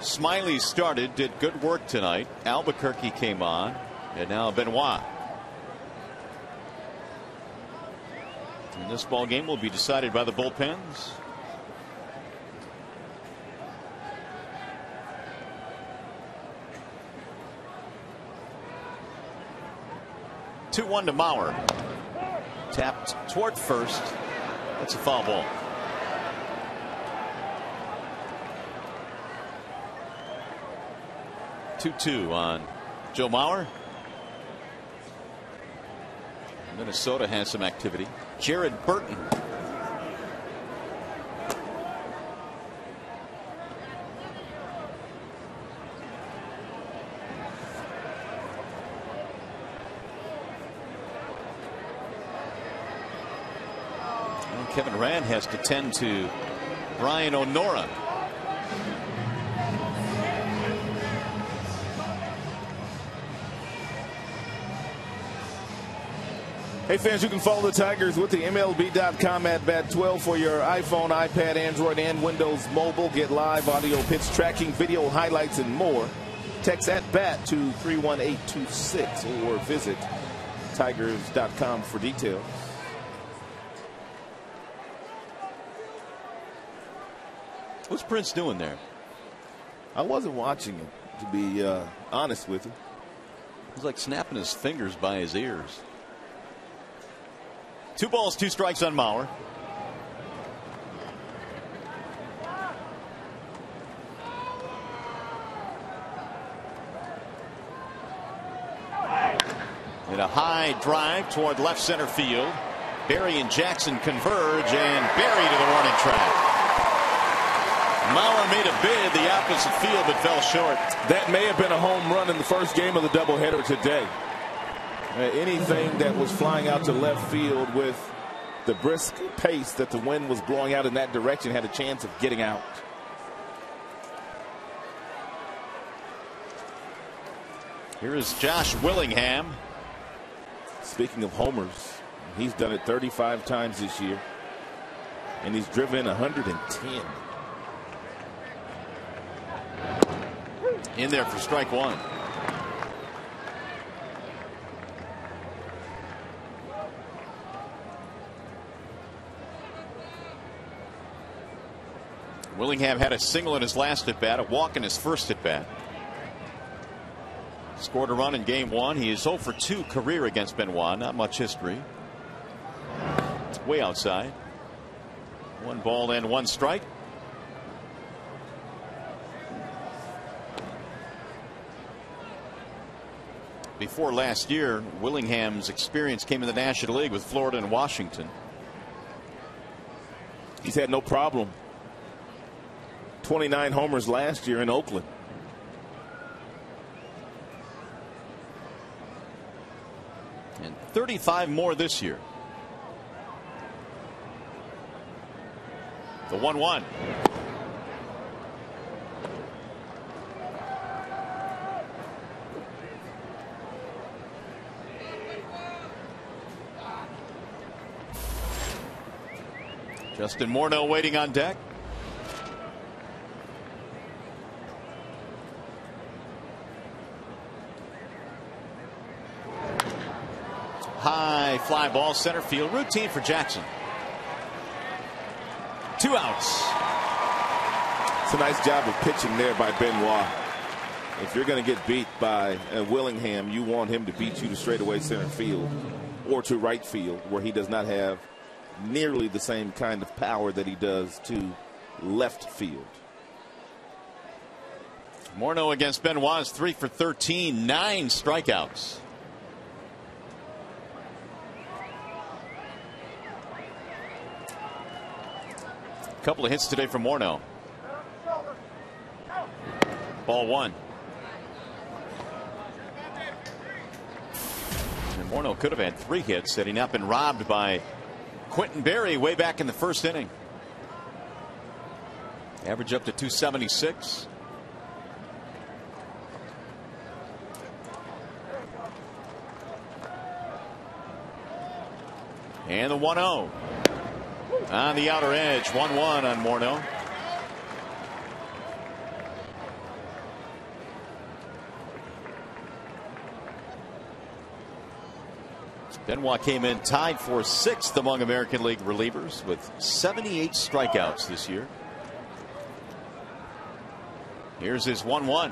Smiley started, did good work tonight. Albuquerque came on, and now Benoit. And this ball game will be decided by the bullpens. Two-1 to Mauer. Tapped toward first. That's a foul ball. Two on Joe Mauer. Minnesota has some activity. Jared Burton. Kevin Rand has to tend to Brian O'Nora. Hey fans, you can follow the Tigers with the MLB.com at Bat 12 for your iPhone, iPad, Android, and Windows Mobile. Get live audio pitch tracking, video highlights, and more. Text at BAT to 31826 or visit Tigers.com for details. What's Prince doing there? I wasn't watching him, to be honest with you. He's like snapping his fingers by his ears. 2 balls, 2 strikes on Mauer. And a high drive toward left center field. Berry and Jackson converge, and Berry to the warning track. Mauer made a bid the opposite field but fell short. That may have been a home run in the first game of the doubleheader today. Anything that was flying out to left field with the brisk pace that the wind was blowing out in that direction had a chance of getting out. Here is Josh Willingham. Speaking of homers, he's done it 35 times this year, and he's driven in 110. In there for strike 1. Willingham had a single in his last at bat, a walk in his first at bat. Scored a run in game 1. He is 0 for 2 career against Benoit. Not much history. Way outside. 1 ball and 1 strike. Before last year, Willingham's experience came in the National League with Florida and Washington. He's had no problem. 29 homers last year in Oakland. And 35 more this year. The 1-1. Justin Morneau waiting on deck. High fly ball center field, routine for Jackson. 2 outs. It's a nice job of pitching there by Benoit. If you're going to get beat by Willingham, you want him to beat you to straightaway center field or to right field, where he does not have nearly the same kind of power that he does to left field. Morneau against Benoit is 3 for 13, 9 strikeouts. Couple of hits today from Morneau. Ball 1. And Morneau could have had 3 hits had he not been robbed by Quentin Berry way back in the first inning. Average up to 276. And the 1-0. On the outer edge, 1-1 on Morneau. Benoit came in tied for 6th among American League relievers with 78 strikeouts this year. Here's his 1-1.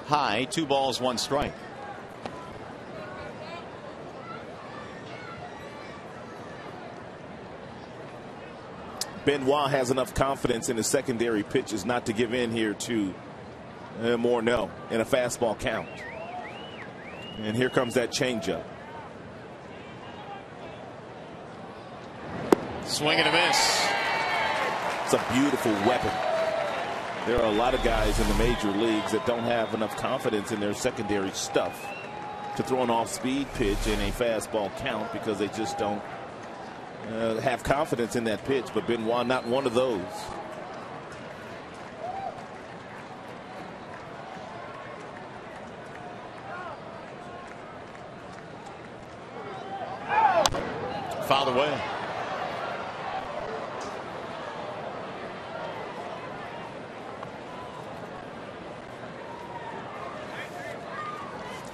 High, 2 balls, 1 strike. Benoit has enough confidence in his secondary pitches not to give in here to Morneau in a fastball count. And here comes that changeup. Swing and a miss. It's a beautiful weapon. There are a lot of guys in the major leagues that don't have enough confidence in their secondary stuff to throw an off-speed pitch in a fastball count because they just don't have confidence in that pitch, but Benoit not one of those. Fouled away.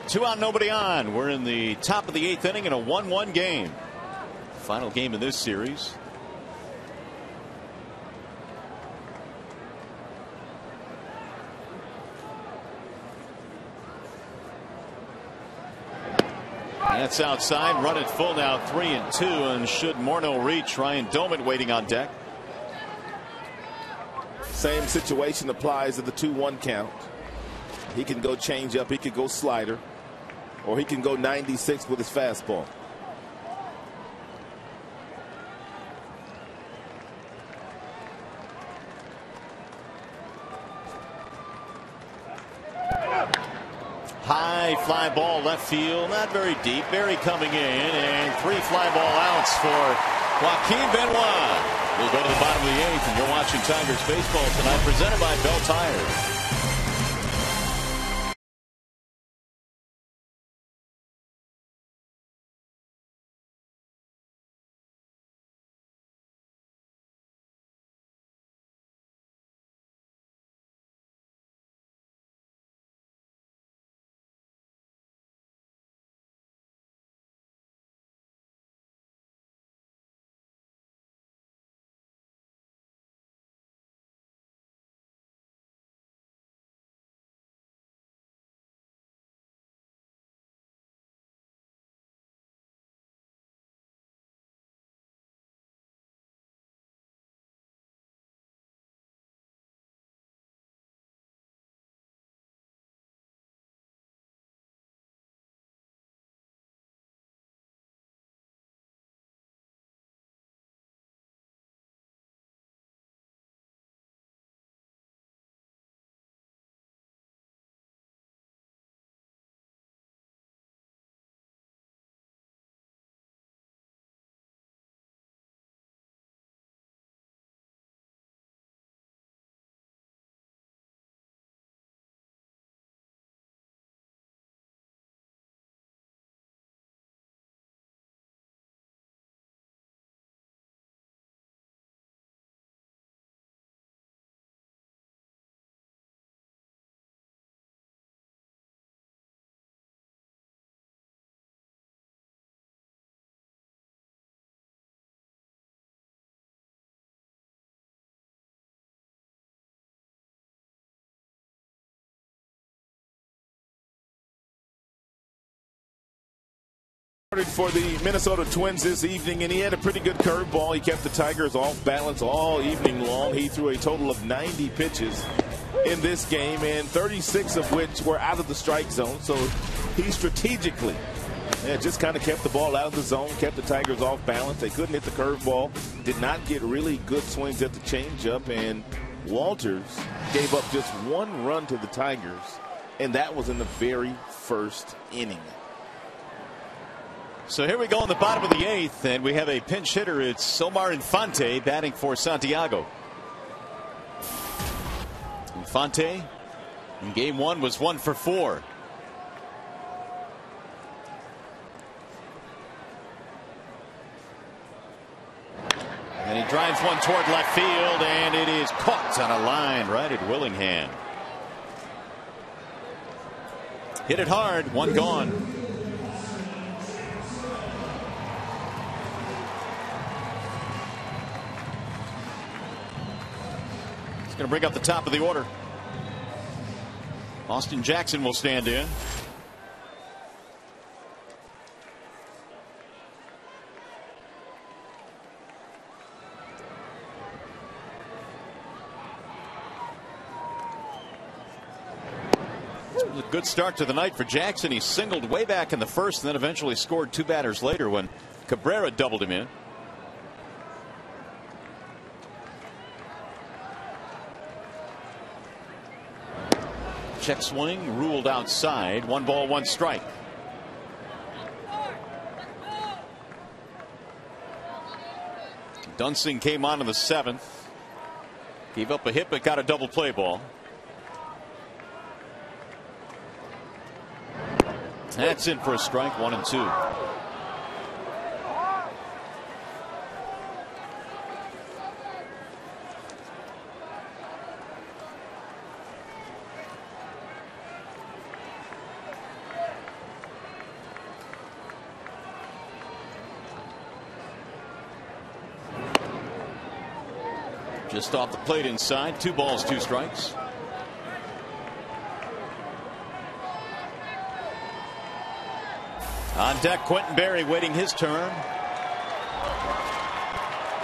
Two out, nobody on. We're in the top of the 8th inning in a 1-1 game. Final game in this series. That's outside. Run it full now, 3-2. And should Morneau reach, Ryan Doman waiting on deck. Same situation applies to the 2-1 count. He can go change up, he could go slider, or he can go 96 with his fastball. High fly ball left field, not very deep. Barry coming in, and 3 fly ball outs for Joaquin Benoit. We'll go to the bottom of the 8th, and you're watching Tigers baseball tonight, presented by Bell Tire. For the Minnesota Twins this evening, and he had a pretty good curveball. He kept the Tigers off balance all evening long. He threw a total of 90 pitches in this game, and 36 of which were out of the strike zone. So he strategically just kind of kept the ball out of the zone, kept the Tigers off balance. They couldn't hit the curveball, did not get really good swings at the changeup, and Walters gave up just 1 run to the Tigers, and that was in the very first inning. So here we go in the bottom of the 8th, and we have a pinch hitter. It's Omar Infante batting for Santiago. Infante in game 1 was 1 for 4. And he drives one toward left field, and it is caught on a line right at Willingham. Hit it hard, 1 gone. Going to bring up the top of the order. Austin Jackson will stand in. It was a good start to the night for Jackson. He singled way back in the first and then eventually scored 2 batters later when Cabrera doubled him in. Check swing ruled outside. 1 ball, 1 strike. Dunsing came on in the 7th. Gave up a hit but got a double play ball. That's in for a strike, 1-2. Just off the plate inside. 2 balls, 2 strikes. On deck, Quentin Berry waiting his turn.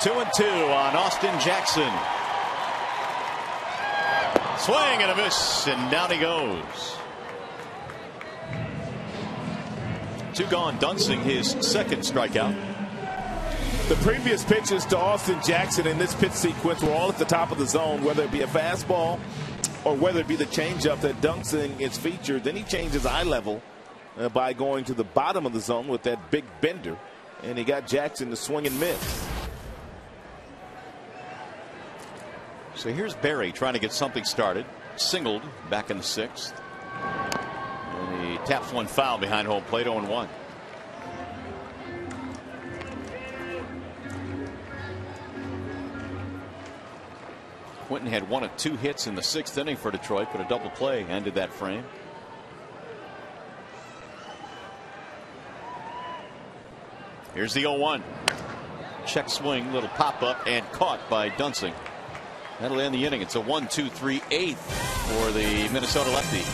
2-2 on Austin Jackson. Swing and a miss, and down he goes. 2 gone. Dunsing, his 2nd strikeout. The previous pitches to Austin Jackson in this pitch sequence were all at the top of the zone, whether it be a fastball or whether it be the changeup that Dunsing is featured. Then he changes eye level by going to the bottom of the zone with that big bender, and he got Jackson to swing and miss. So here's Berry trying to get something started. Singled back in the 6th. And he taps one foul behind home plate, 0-1. Quentin had 1 of 2 hits in the 6th inning for Detroit, but a double play ended that frame. Here's the 0-1. Check swing, little pop up, and caught by Dunsing. That'll end the inning. It's a 1-2-3 8th for the Minnesota lefty.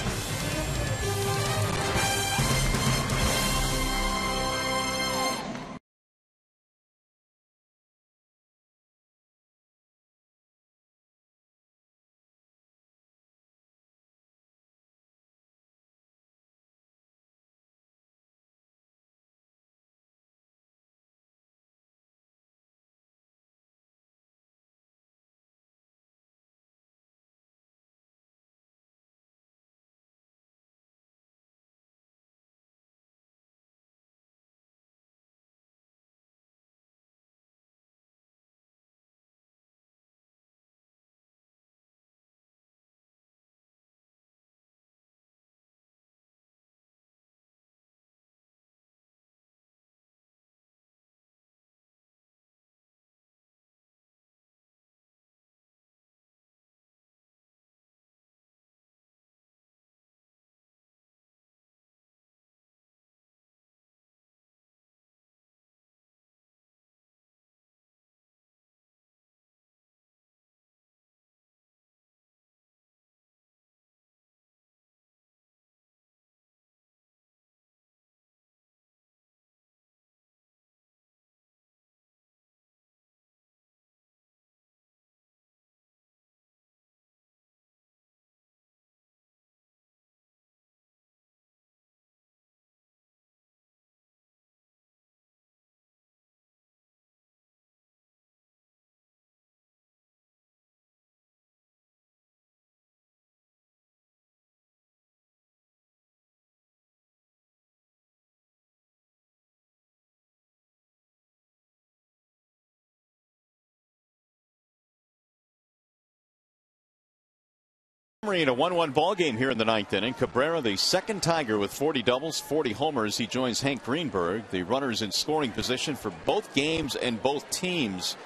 In a 1-1 ball game here in the 9th inning. Cabrera, the 2nd Tiger with 40 doubles, 40 homers. He joins Hank Greenberg, the runners in scoring position for both games and both teams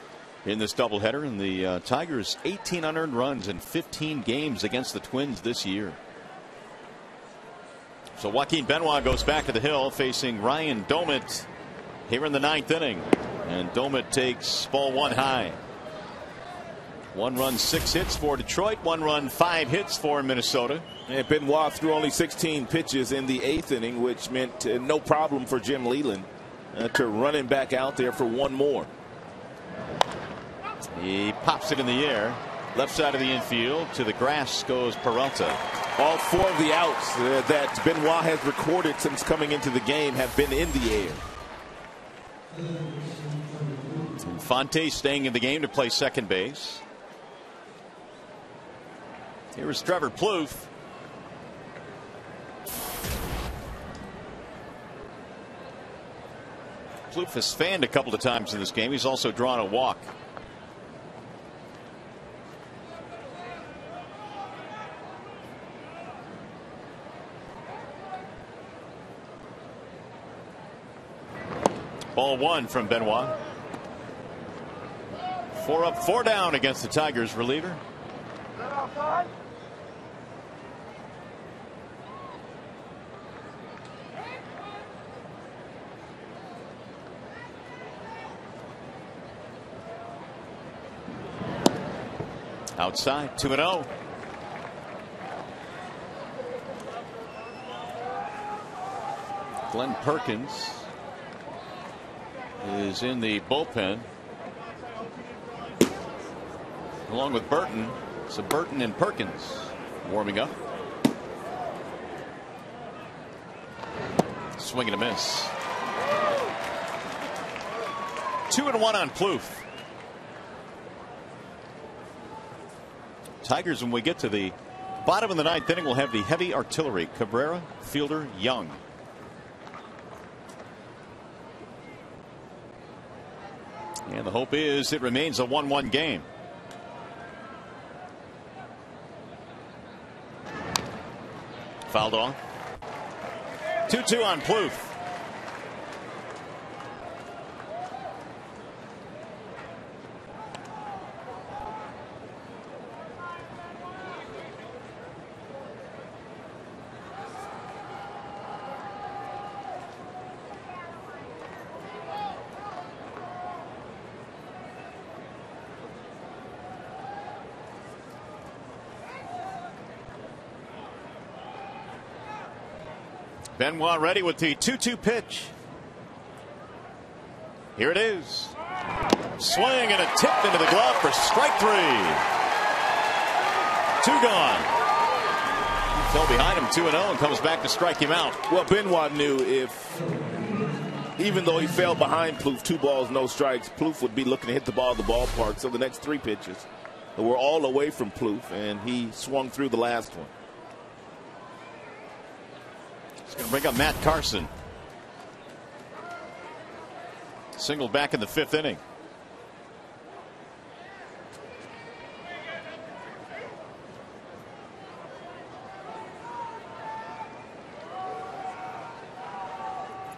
in this doubleheader. And the Tigers 18 unearned runs in 15 games against the Twins this year. So Joaquin Benoit goes back to the hill facing Ryan Domit here in the 9th inning. And Domit takes ball 1 high. 1 run, 6 hits for Detroit. 1 run, 5 hits for Minnesota. And Benoit threw only 16 pitches in the 8th inning, which meant no problem for Jim Leyland to run him back out there for 1 more. He pops it in the air. Left side of the infield. To the grass goes Peralta. All 4 of the outs that Benoit has recorded since coming into the game have been in the air. Infante staying in the game to play second base. Here's Trevor Plouffe. Plouffe has fanned a couple of times in this game. He's also drawn a walk. Ball one from Benoit. 4 up, 4 down against the Tigers reliever. Outside, 2-0. Glenn Perkins is in the bullpen along with Burton. So Burton and Perkins warming up. Swing and a miss. 2-1 on Plouffe. Tigers, when we get to the bottom of the ninth inning, will have the heavy artillery: Cabrera, Fielder, Young. And the hope is it remains a 1-1 game. Fouled off. 2-2 on Plouffe. Benoit ready with the 2-2 pitch. Here it is. Swing and a tip into the glove for strike 3. 2 gone. He fell behind him 2-0 and comes back to strike him out. Well, Benoit knew if, even though he fell behind Plouffe, 2 balls, no strikes, Plouffe would be looking to hit the ball at the ballpark. So the next 3 pitches were all away from Plouffe, and he swung through the last one. He's going to bring up Matt Carson. Single back in the 5th inning.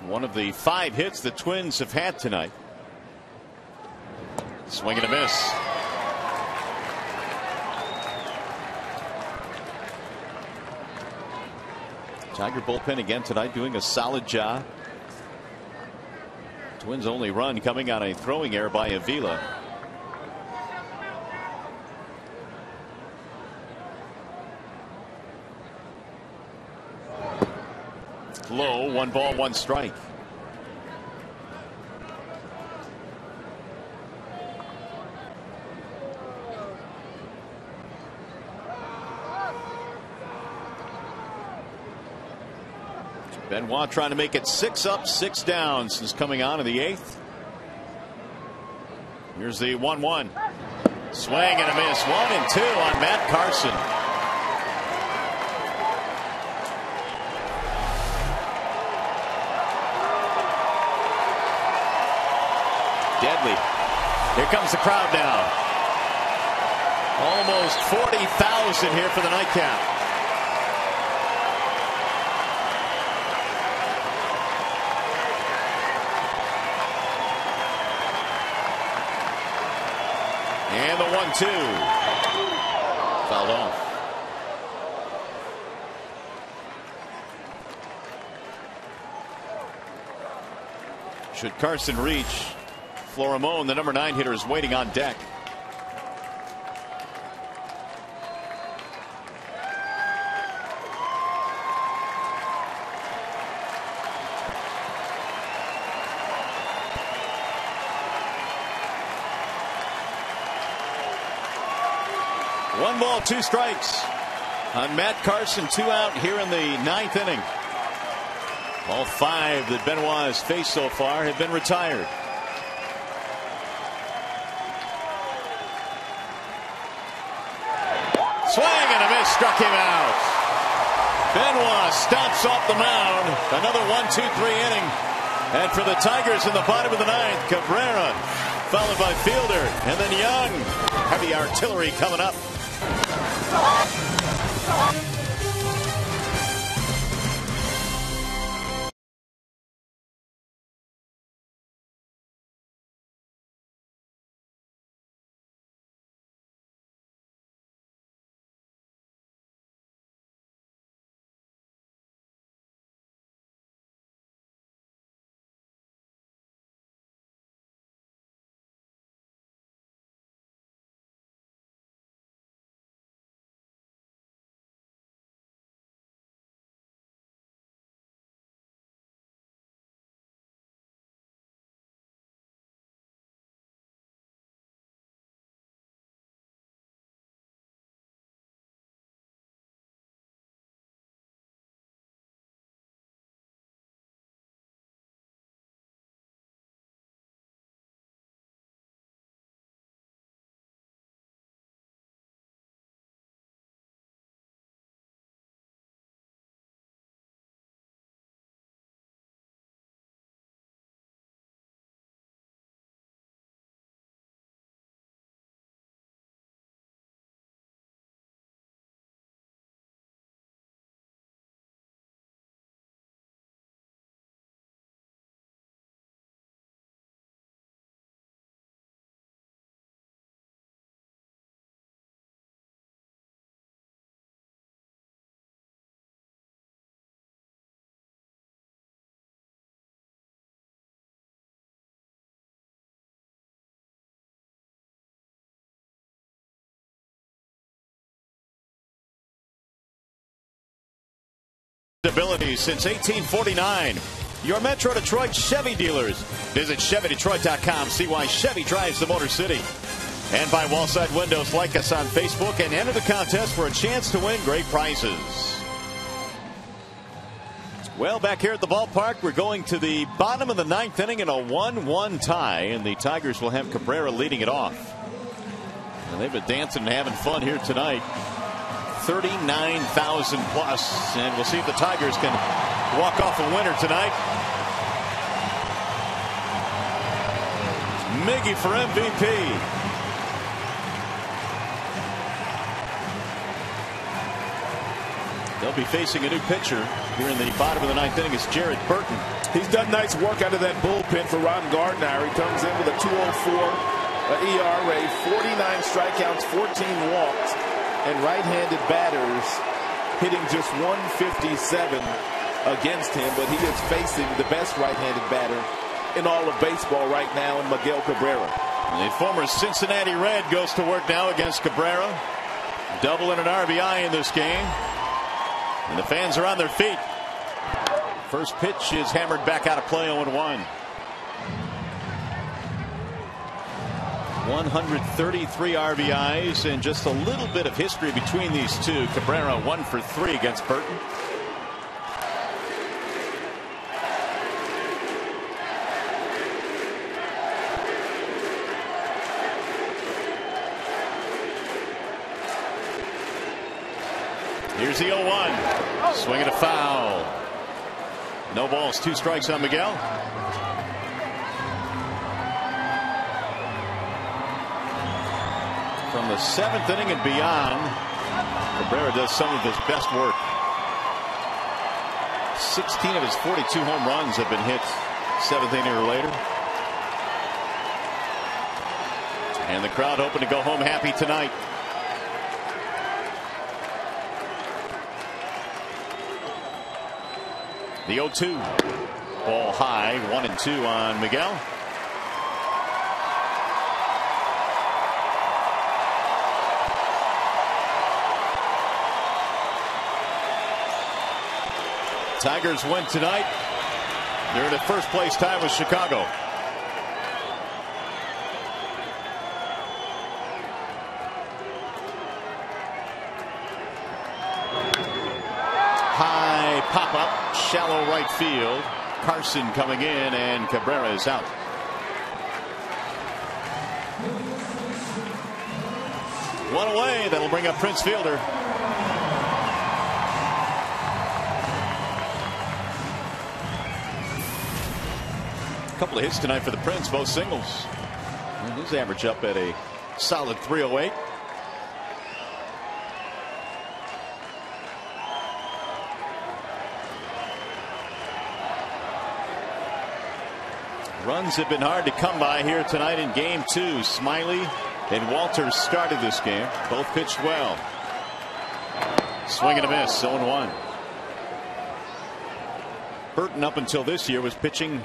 One of the 5 hits the Twins have had tonight. Swing and a miss. Tiger bullpen again tonight doing a solid job. Twins only run coming on a throwing error by Avila. Low, 1 ball, 1 strike. Benoit trying to make it 6 up, 6 down since coming on in the 8th. Here's the 1-1. Swing and a miss. 1-2 on Matt Carson. Deadly. Here comes the crowd now. Almost 40,000 here for the nightcap. And the 1-2. Fouled off. Should Carson reach, Florimone, the number 9 hitter, is waiting on deck. One ball, 2 strikes on Matt Carson. 2 out here in the 9th inning. All 5 that Benoit has faced so far have been retired. Swing and a miss, struck him out. Benoit stomps off the mound. Another 1-2-3 inning. And for the Tigers in the bottom of the 9th, Cabrera, followed by Fielder, and then Young. Heavy artillery coming up. Ability since 1849. Your Metro Detroit Chevy dealers. Visit ChevyDetroit.com. See why Chevy drives the Motor City. And by Wallside Windows. Like us on Facebook and enter the contest for a chance to win great prizes. Well, back here at the ballpark, we're going to the bottom of the ninth inning in a 1-1 tie, and the Tigers will have Cabrera leading it off. And they've been dancing and having fun here tonight. 39,000 plus, and we'll see if the Tigers can walk off a winner tonight. Miggy for MVP. They'll be facing a new pitcher here in the bottom of the ninth inning. It's Jared Burton. He's done nice work out of that bullpen for Ron Gardner. He comes in with a 2.04 ERA, 49 strikeouts, 14 walks. And right-handed batters hitting just 157 against him, but he is facing the best right-handed batter in all of baseball right now in Miguel Cabrera. The former Cincinnati Red goes to work now against Cabrera. Double and an RBI in this game. And the fans are on their feet. First pitch is hammered back out of play, 0-1. 133 RBIs and just a little bit of history between these two. Cabrera 1 for 3 against Burton. Here's the 0-1. Swing and a foul. No balls, 2 strikes on Miguel. From the 7th inning and beyond, Cabrera does some of his best work. 16 of his 42 home runs have been hit 7th inning or later. And the crowd hoping to go home happy tonight. The 0-2. Ball high, 1-2 on Miguel. Tigers win tonight. They're in a first place tie with Chicago. High pop up, shallow right field. Carson coming in, and Cabrera is out. One away. That'll bring up Prince Fielder. Couple of hits tonight for the Prince, both singles. And his average up at a solid 308. Runs have been hard to come by here tonight in game 2. Smiley and Walters started this game. Both pitched well. Swing and a miss, 0-1. Burton up until this year was pitching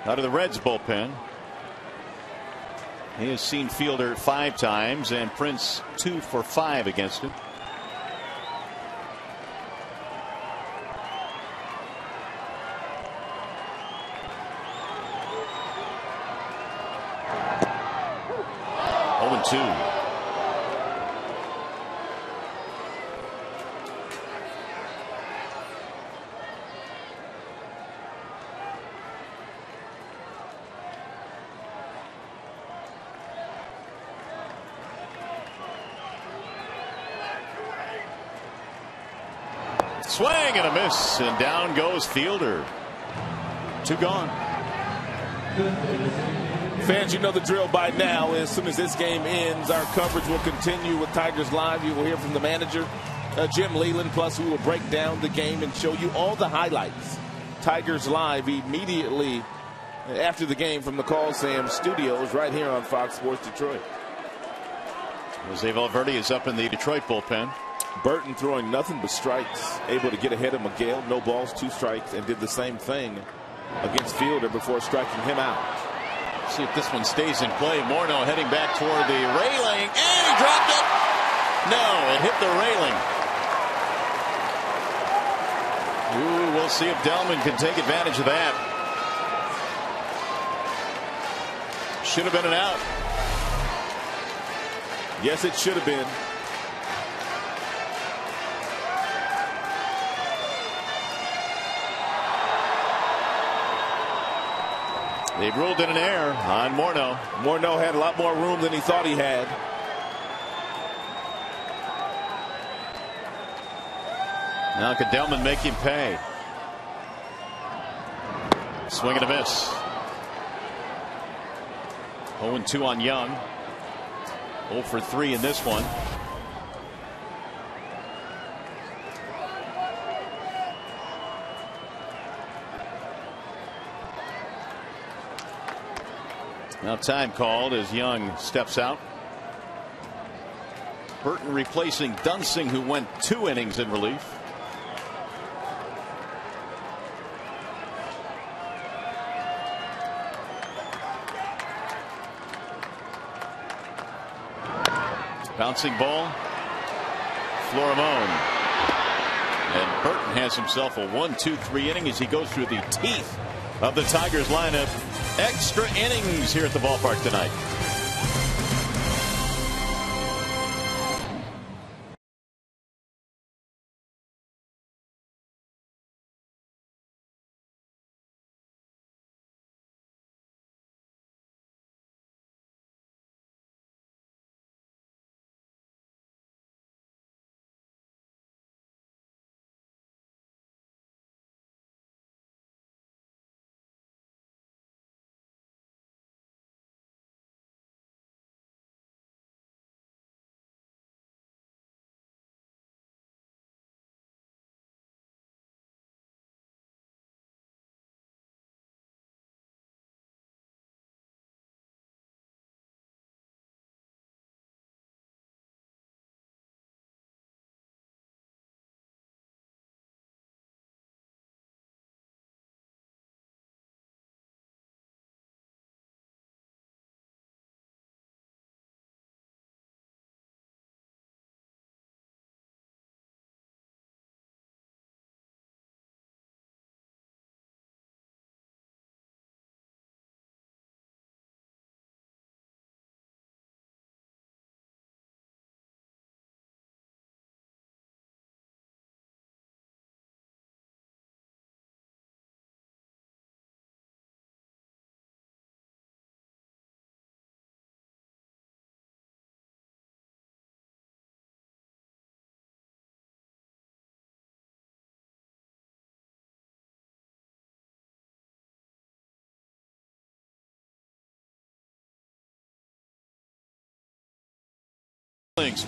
out of the Reds bullpen. He has seen Fielder 5 times and Prince 2 for 5 against him. Two. Swing and a miss, and down goes Fielder. 2 gone. Fans, you know the drill by now. As soon as this game ends, our coverage will continue with Tigers Live. You will hear from the manager, Jim Leland. Plus, we will break down the game and show you all the highlights. Tigers Live immediately after the game from the Call Sam Studios right here on Fox Sports Detroit. Jose Valverde is up in the Detroit bullpen. Burton throwing nothing but strikes, able to get ahead of Miguel. No balls, 2 strikes, and did the same thing against Fielder before striking him out. See if this one stays in play. Morneau heading back toward the railing, and he dropped it. No, it hit the railing. We'll see if Delman can take advantage of that. Should have been an out. Yes, it should have been. They've ruled it an error on Morneau. Morneau had a lot more room than he thought he had. Now can Delman make him pay? Swing and a miss. 0-2 on Young. 0 for 3 in this one. Now time called as Young steps out. Burton replacing Dunsing, who went 2 innings in relief. Bouncing ball. Florimone. And Burton has himself a 1-2-3 inning as he goes through the teeth of the Tigers lineup. Extra innings here at the ballpark tonight.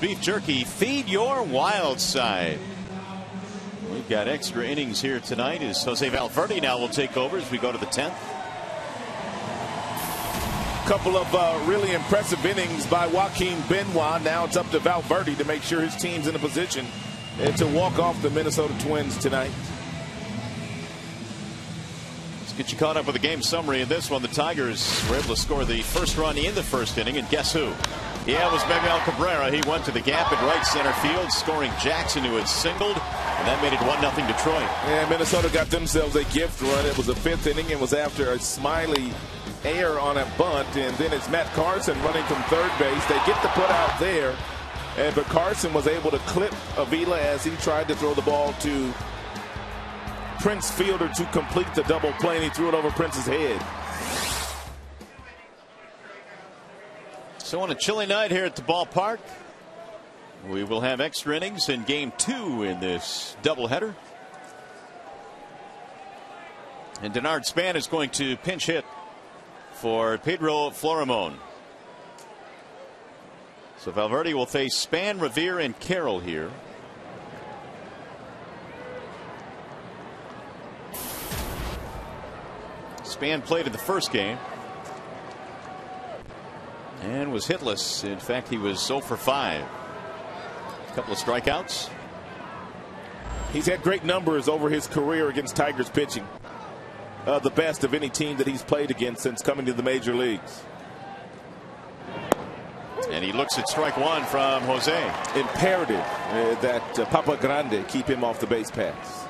Beef jerky, feed your wild side. We've got extra innings here tonight as Jose Valverde now will take over as we go to the 10th. Couple of really impressive innings by Joaquin Benoit. Now it's up to Valverde to make sure his team's in a position to walk off the Minnesota Twins tonight. Let's get you caught up with the game summary in this one. The Tigers were able to score the first run in the first inning, and guess who? Yeah, it was Miguel Cabrera. He went to the gap in right center field, scoring Jackson, who had singled, and that made it 1-0 Detroit. Yeah, Minnesota got themselves a gift run. It was a 5th inning. It was after a Smiley error on a bunt, and then it's Matt Carson running from third base. They get the put out there, but Carson was able to clip Avila as he tried to throw the ball to Prince Fielder to complete the double play, and he threw it over Prince's head. So on a chilly night here at the ballpark, we will have extra innings in game 2 in this doubleheader. And Denard Span is going to pinch hit for Pedro Florimone. So Valverde will face Span, Revere, and Carroll here. Span played in the first game and was hitless. In fact, he was 0 for 5. A couple of strikeouts. He's had great numbers over his career against Tigers pitching. The best of any team that he's played against since coming to the major leagues. And he looks at strike 1 from Jose. Imperative that Papa Grande keep him off the base paths.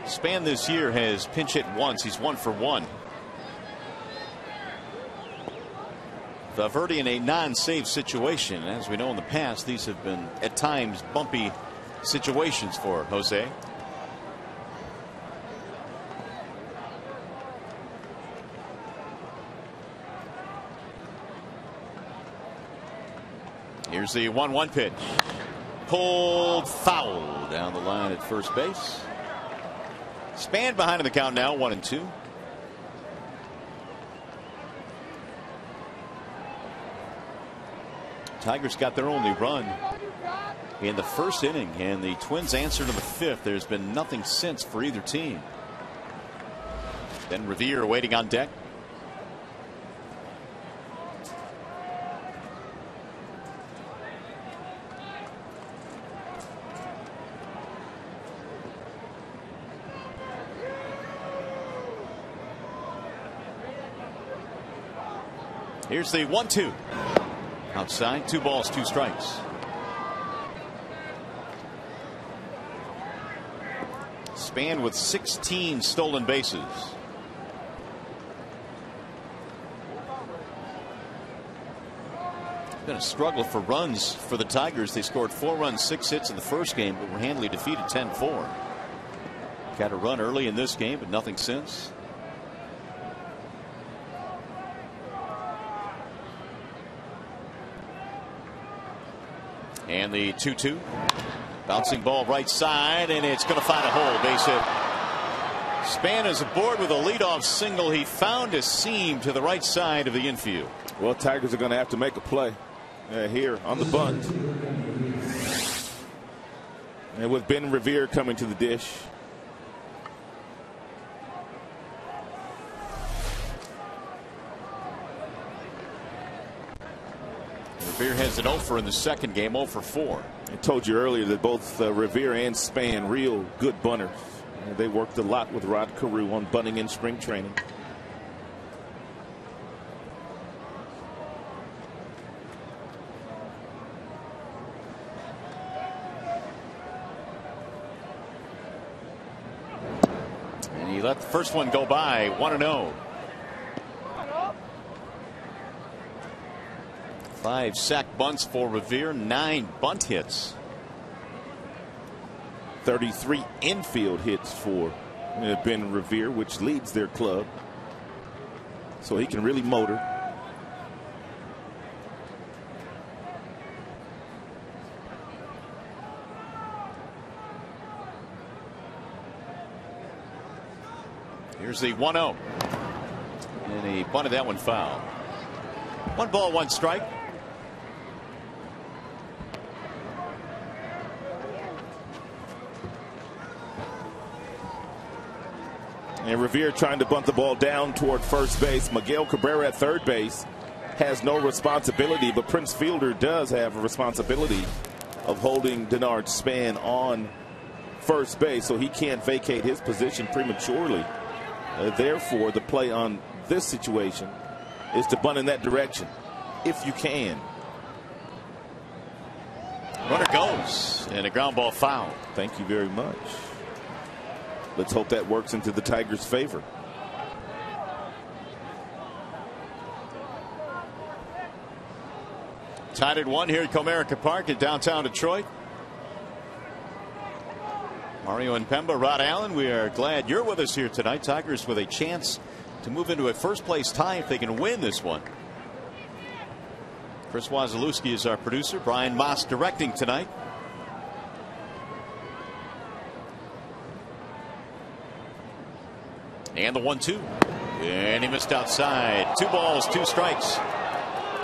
Span this year has pinch hit once. He's 1 for 1. Valverde in a non-save situation. As we know in the past, these have been at times bumpy situations for Jose. Here's the 1-1 pitch. Pulled foul down the line at first base. Span behind in the count now, 1-2. Tigers got their only run in the first inning, and the Twins answered in the fifth. There's been nothing since for either team. Then Revere waiting on deck. Here's the 1-2. Outside, 2 balls, 2 strikes. Span with 16 stolen bases. It's been a struggle for runs for the Tigers. They scored 4 runs, 6 hits in the first game, but were handily defeated 10-4. Got a run early in this game, but nothing since. And the 2-2. Bouncing ball right side, and it's going to find a hole. Base hit. Span is aboard with a leadoff single. He found a seam to the right side of the infield. Well, Tigers are going to have to make a play here on the bunt. And with Ben Revere coming to the dish. Revere has an 0 in the second game, 0 for 4. I told you earlier that both Revere and Span, real good bunters. They worked a lot with Rod Carew on bunting in spring training. And he let the first one go by, 1-0. 5 sack bunts for Revere, 9 bunt hits. 33 infield hits for Ben Revere, which leads their club. So he can really motor. Here's the 1-0. And he bunted that one foul. 1 ball, 1 strike. And Revere trying to bunt the ball down toward first base. Miguel Cabrera at third base has no responsibility, but Prince Fielder does have a responsibility of holding Denard Span on first base, so he can't vacate his position prematurely. Therefore, the play on this situation is to bunt in that direction, if you can. Runner goes, and a ground ball foul. Thank you very much. Let's hope that works into the Tigers' favor. Tied at 1 here at Comerica Park in downtown Detroit. Mario and Pemba, Rod Allen, we are glad you're with us here tonight. Tigers with a chance to move into a first place tie if they can win this one. Chris Wazalewski is our producer. Brian Moss directing tonight. And the 1-2. And he missed outside. 2 balls, 2 strikes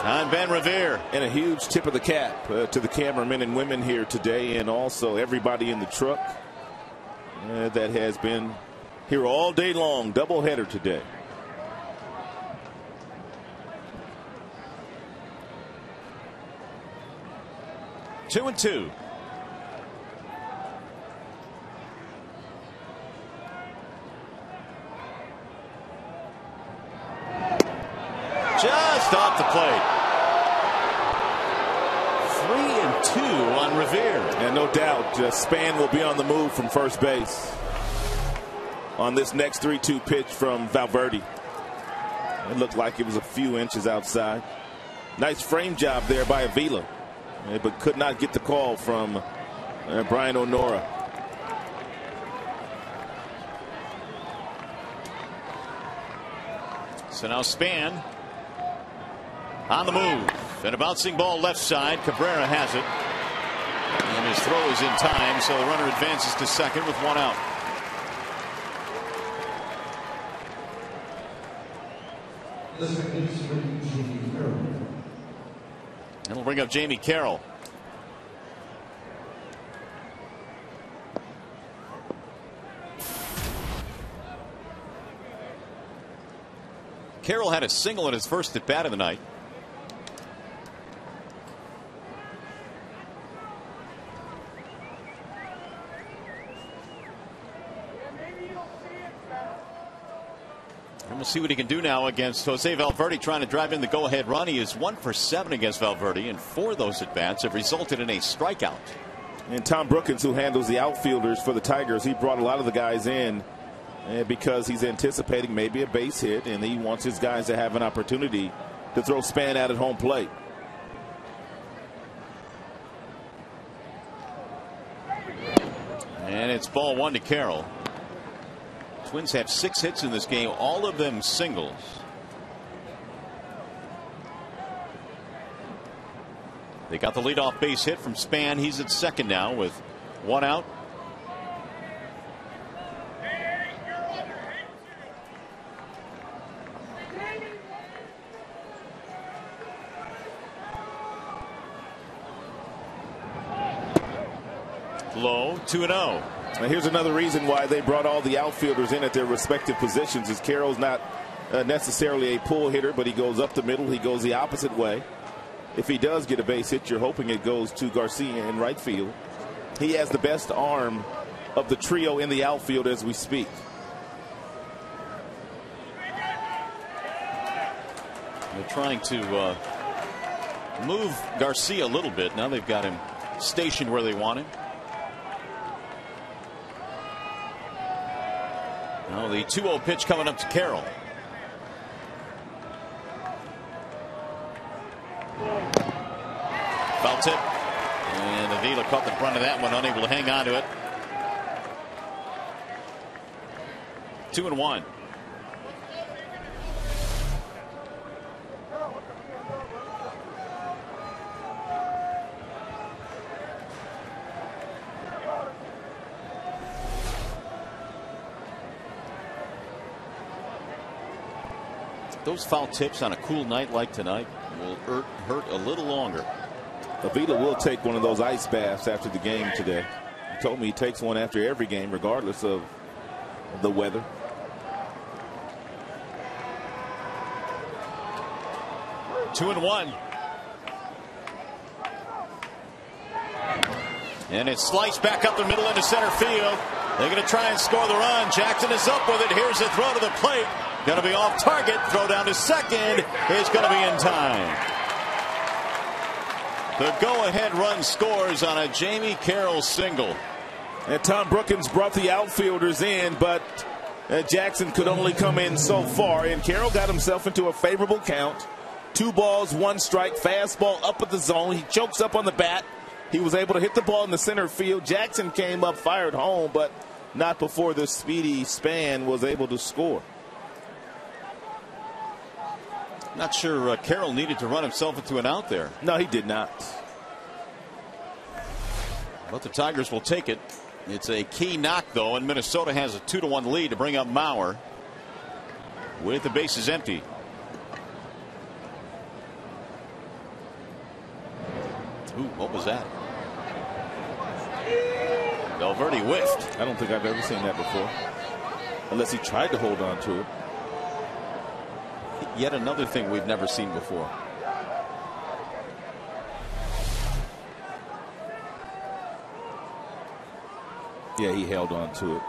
on Ben Revere. And a huge tip of the cap to the cameramen and women here today, and also everybody in the truck that has been here all day long. Doubleheader today. Two and 2. Just off the plate. 3-2 on Revere. And no doubt Span will be on the move from first base. on this next 3-2 pitch from Valverde. It looked like it was a few inches outside. Nice frame job there by Avila, but could not get the call from Brian O'Nora. So now Span on the move, and a bouncing ball left side. Cabrera has it, and his throw is in time, so the runner advances to second with one out. And we'll bring up Jamie Carroll. Carroll had a single in his first at bat of the night. And we'll see what he can do now against Jose Valverde, trying to drive in the go-ahead run. He is 1 for 7 against Valverde, and 4 of those at-bats have resulted in a strikeout. And Tom Brookins, who handles the outfielders for the Tigers, he brought a lot of the guys in because he's anticipating maybe a base hit, and he wants his guys to have an opportunity to throw Span out at home plate. And it's ball 1 to Carroll. Twins have 6 hits in this game, all of them singles. They got the leadoff base hit from Span. He's at second now with 1 out. Low, 2-0. Now here's another reason why they brought all the outfielders in at their respective positions. Is Carroll's not necessarily a pull hitter, but he goes up the middle. He goes the opposite way. If he does get a base hit, you're hoping it goes to Garcia in right field. He has the best arm of the trio in the outfield as we speak. They're trying to move Garcia a little bit. Now they've got him stationed where they want him. Now the 2-0 pitch coming up to Carroll. Foul tip, and Avila caught the front of that one, unable to hang on to it. 2-1. Those foul tips on a cool night like tonight will hurt a little longer. Avila will take one of those ice baths after the game today. He told me he takes one after every game, regardless of the weather. Two and one. And it's sliced back up the middle into center field. They're going to try and score the run. Jackson is up with it. Here's a throw to the plate. Going to be off target. Throw down to second. It's going to be in time. The go-ahead run scores on a Jamie Carroll single. And Tom Brookins brought the outfielders in, but Jackson could only come in so far. And Carroll got himself into a favorable count. 2 balls, 1 strike. Fastball up at the zone. He chokes up on the bat. He was able to hit the ball in the center field. Jackson came up, fired home, but not before the speedy Span was able to score. Not sure Carroll needed to run himself into an out there. No, he did not. But the Tigers will take it. It's a key knock, though, and Minnesota has a 2-1 lead to bring up Mauer with the bases empty. Ooh, what was that? Valverde whiffed. I don't think I've ever seen that before, unless he tried to hold on to it. Yet another thing we've never seen before. Yeah, he held on to it.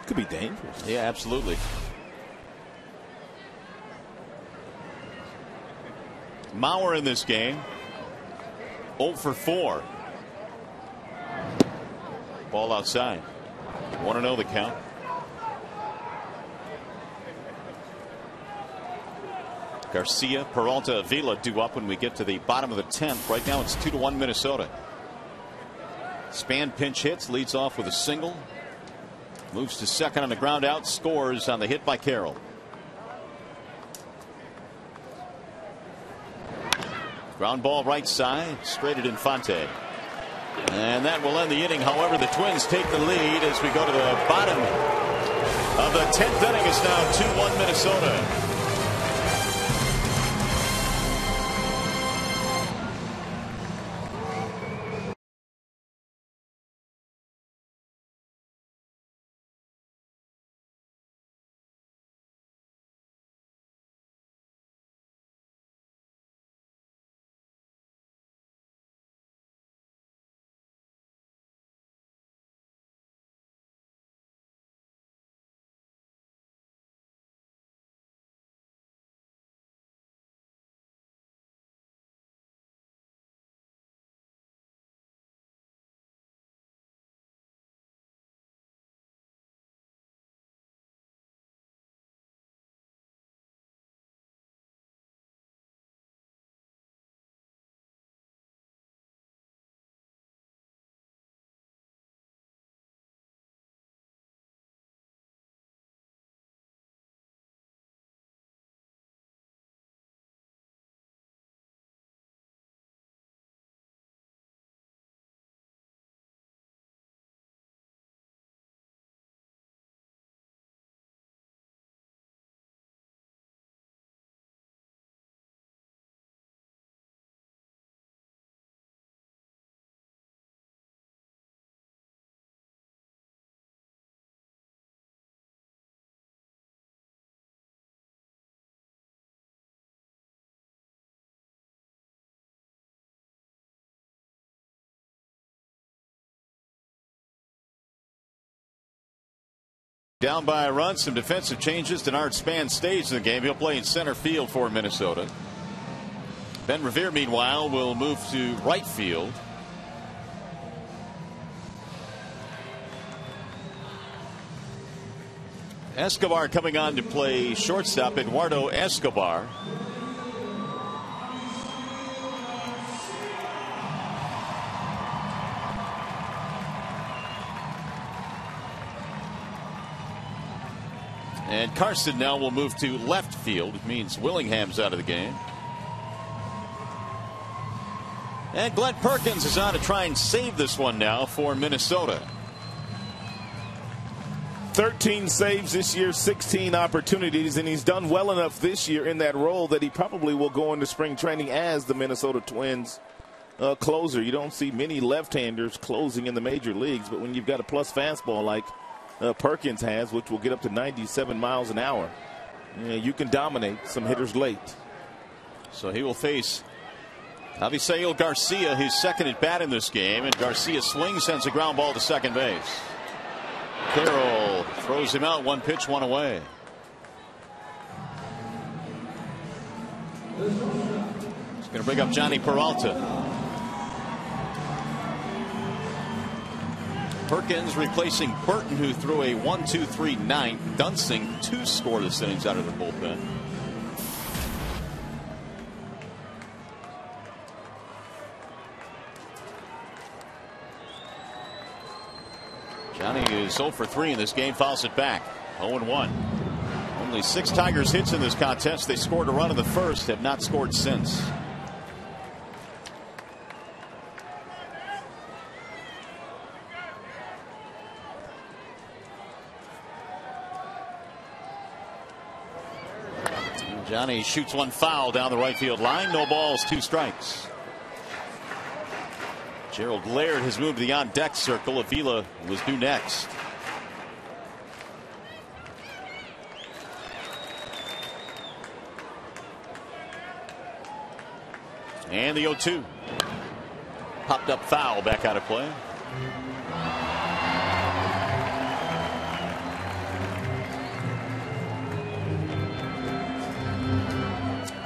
Could be dangerous. Yeah, absolutely. Mauer in this game 0 for 4. Ball outside. 1-0 the count. Garcia, Peralta, Avila due up when we get to the bottom of the 10th. Right now it's 2-1 Minnesota. Span pinch hits, leads off with a single. Moves to second on the ground out, scores on the hit by Carroll. Ground ball right side, straight at Infante. And that will end the inning. However, the Twins take the lead as we go to the bottom of the 10th inning. It's now 2-1 Minnesota. Down by a run, some defensive changes. Denard Span stays in the game. He'll play in center field for Minnesota. Ben Revere, meanwhile, will move to right field. Escobar coming on to play shortstop. Eduardo Escobar. And Carson now will move to left field. It means Willingham's out of the game. And Glenn Perkins is on to try and save this one now for Minnesota. 13 saves this year, 16 opportunities, and he's done well enough this year in that role that he probably will go into spring training as the Minnesota Twins closer. You don't see many left-handers closing in the major leagues, but when you've got a plus fastball like Perkins has, which will get up to 97 miles an hour, you can dominate some hitters late. So he will face Avisail Garcia, his second at bat in this game, and Garcia swings, sends a ground ball to second base. Carroll throws him out. 1 pitch, 1 away. He's going to bring up Johnny Peralta. Perkins replacing Burton, who threw a 1-2-3 ninth. Dunsing 2 scoreless innings out of the bullpen. Johnny is 0 for 3 in this game, fouls it back. 0-1. Only 6 Tigers hits in this contest. They scored a run in the first, have not scored since. Johnny shoots one foul down the right field line. No balls, 2 strikes. Gerald Laird has moved to the on-deck circle. Avila was due next. And the 0-2. Popped up foul, back out of play.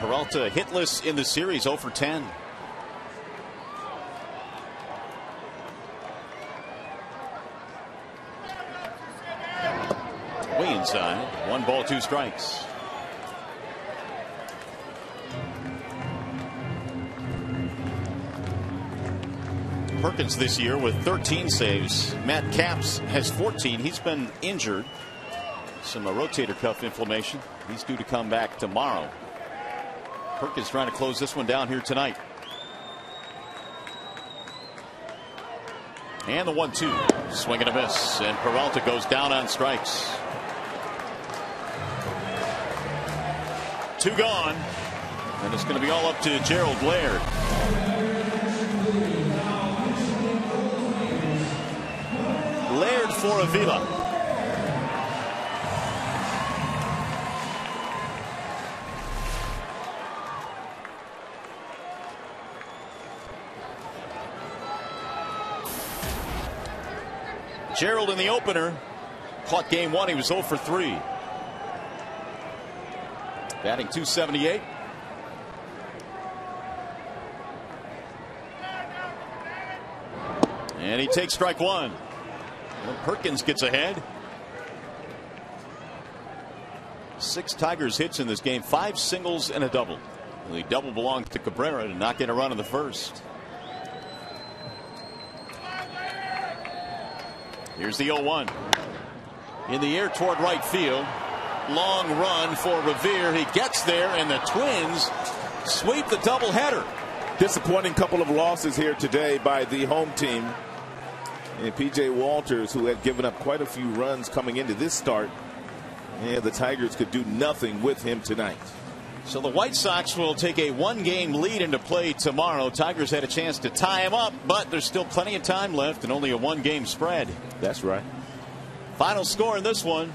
Peralta hitless in the series, 0 for 10. inside. 1 ball, 2 strikes. Perkins this year with 13 saves. Matt Capps has 14. He's been injured. Some rotator cuff inflammation. He's due to come back tomorrow. Perkins trying to close this one down here tonight. And the 1-2. Swing and a miss. And Peralta goes down on strikes. 2 gone. And it's going to be all up to Gerald Laird. Laird for Avila. Gerald in the opener caught game 1. He was 0 for 3. Batting .278. And he takes strike 1. Well, Perkins gets ahead. 6 Tigers hits in this game, 5 singles and a double. The double belonged to Cabrera to not get a run in the first. Here's the 0-1. In the air toward right field. Long run for Revere. He gets there, and the Twins sweep the doubleheader. Disappointing couple of losses here today by the home team. And P.J. Walters, who had given up quite a few runs coming into this start. And the Tigers could do nothing with him tonight. So the White Sox will take a 1-game lead into play tomorrow. Tigers had a chance to tie him up, but there's still plenty of time left and only a 1-game spread. That's right. Final score in this one,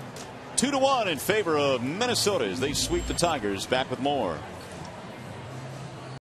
2-1 in favor of Minnesota as they sweep the Tigers. Back with more.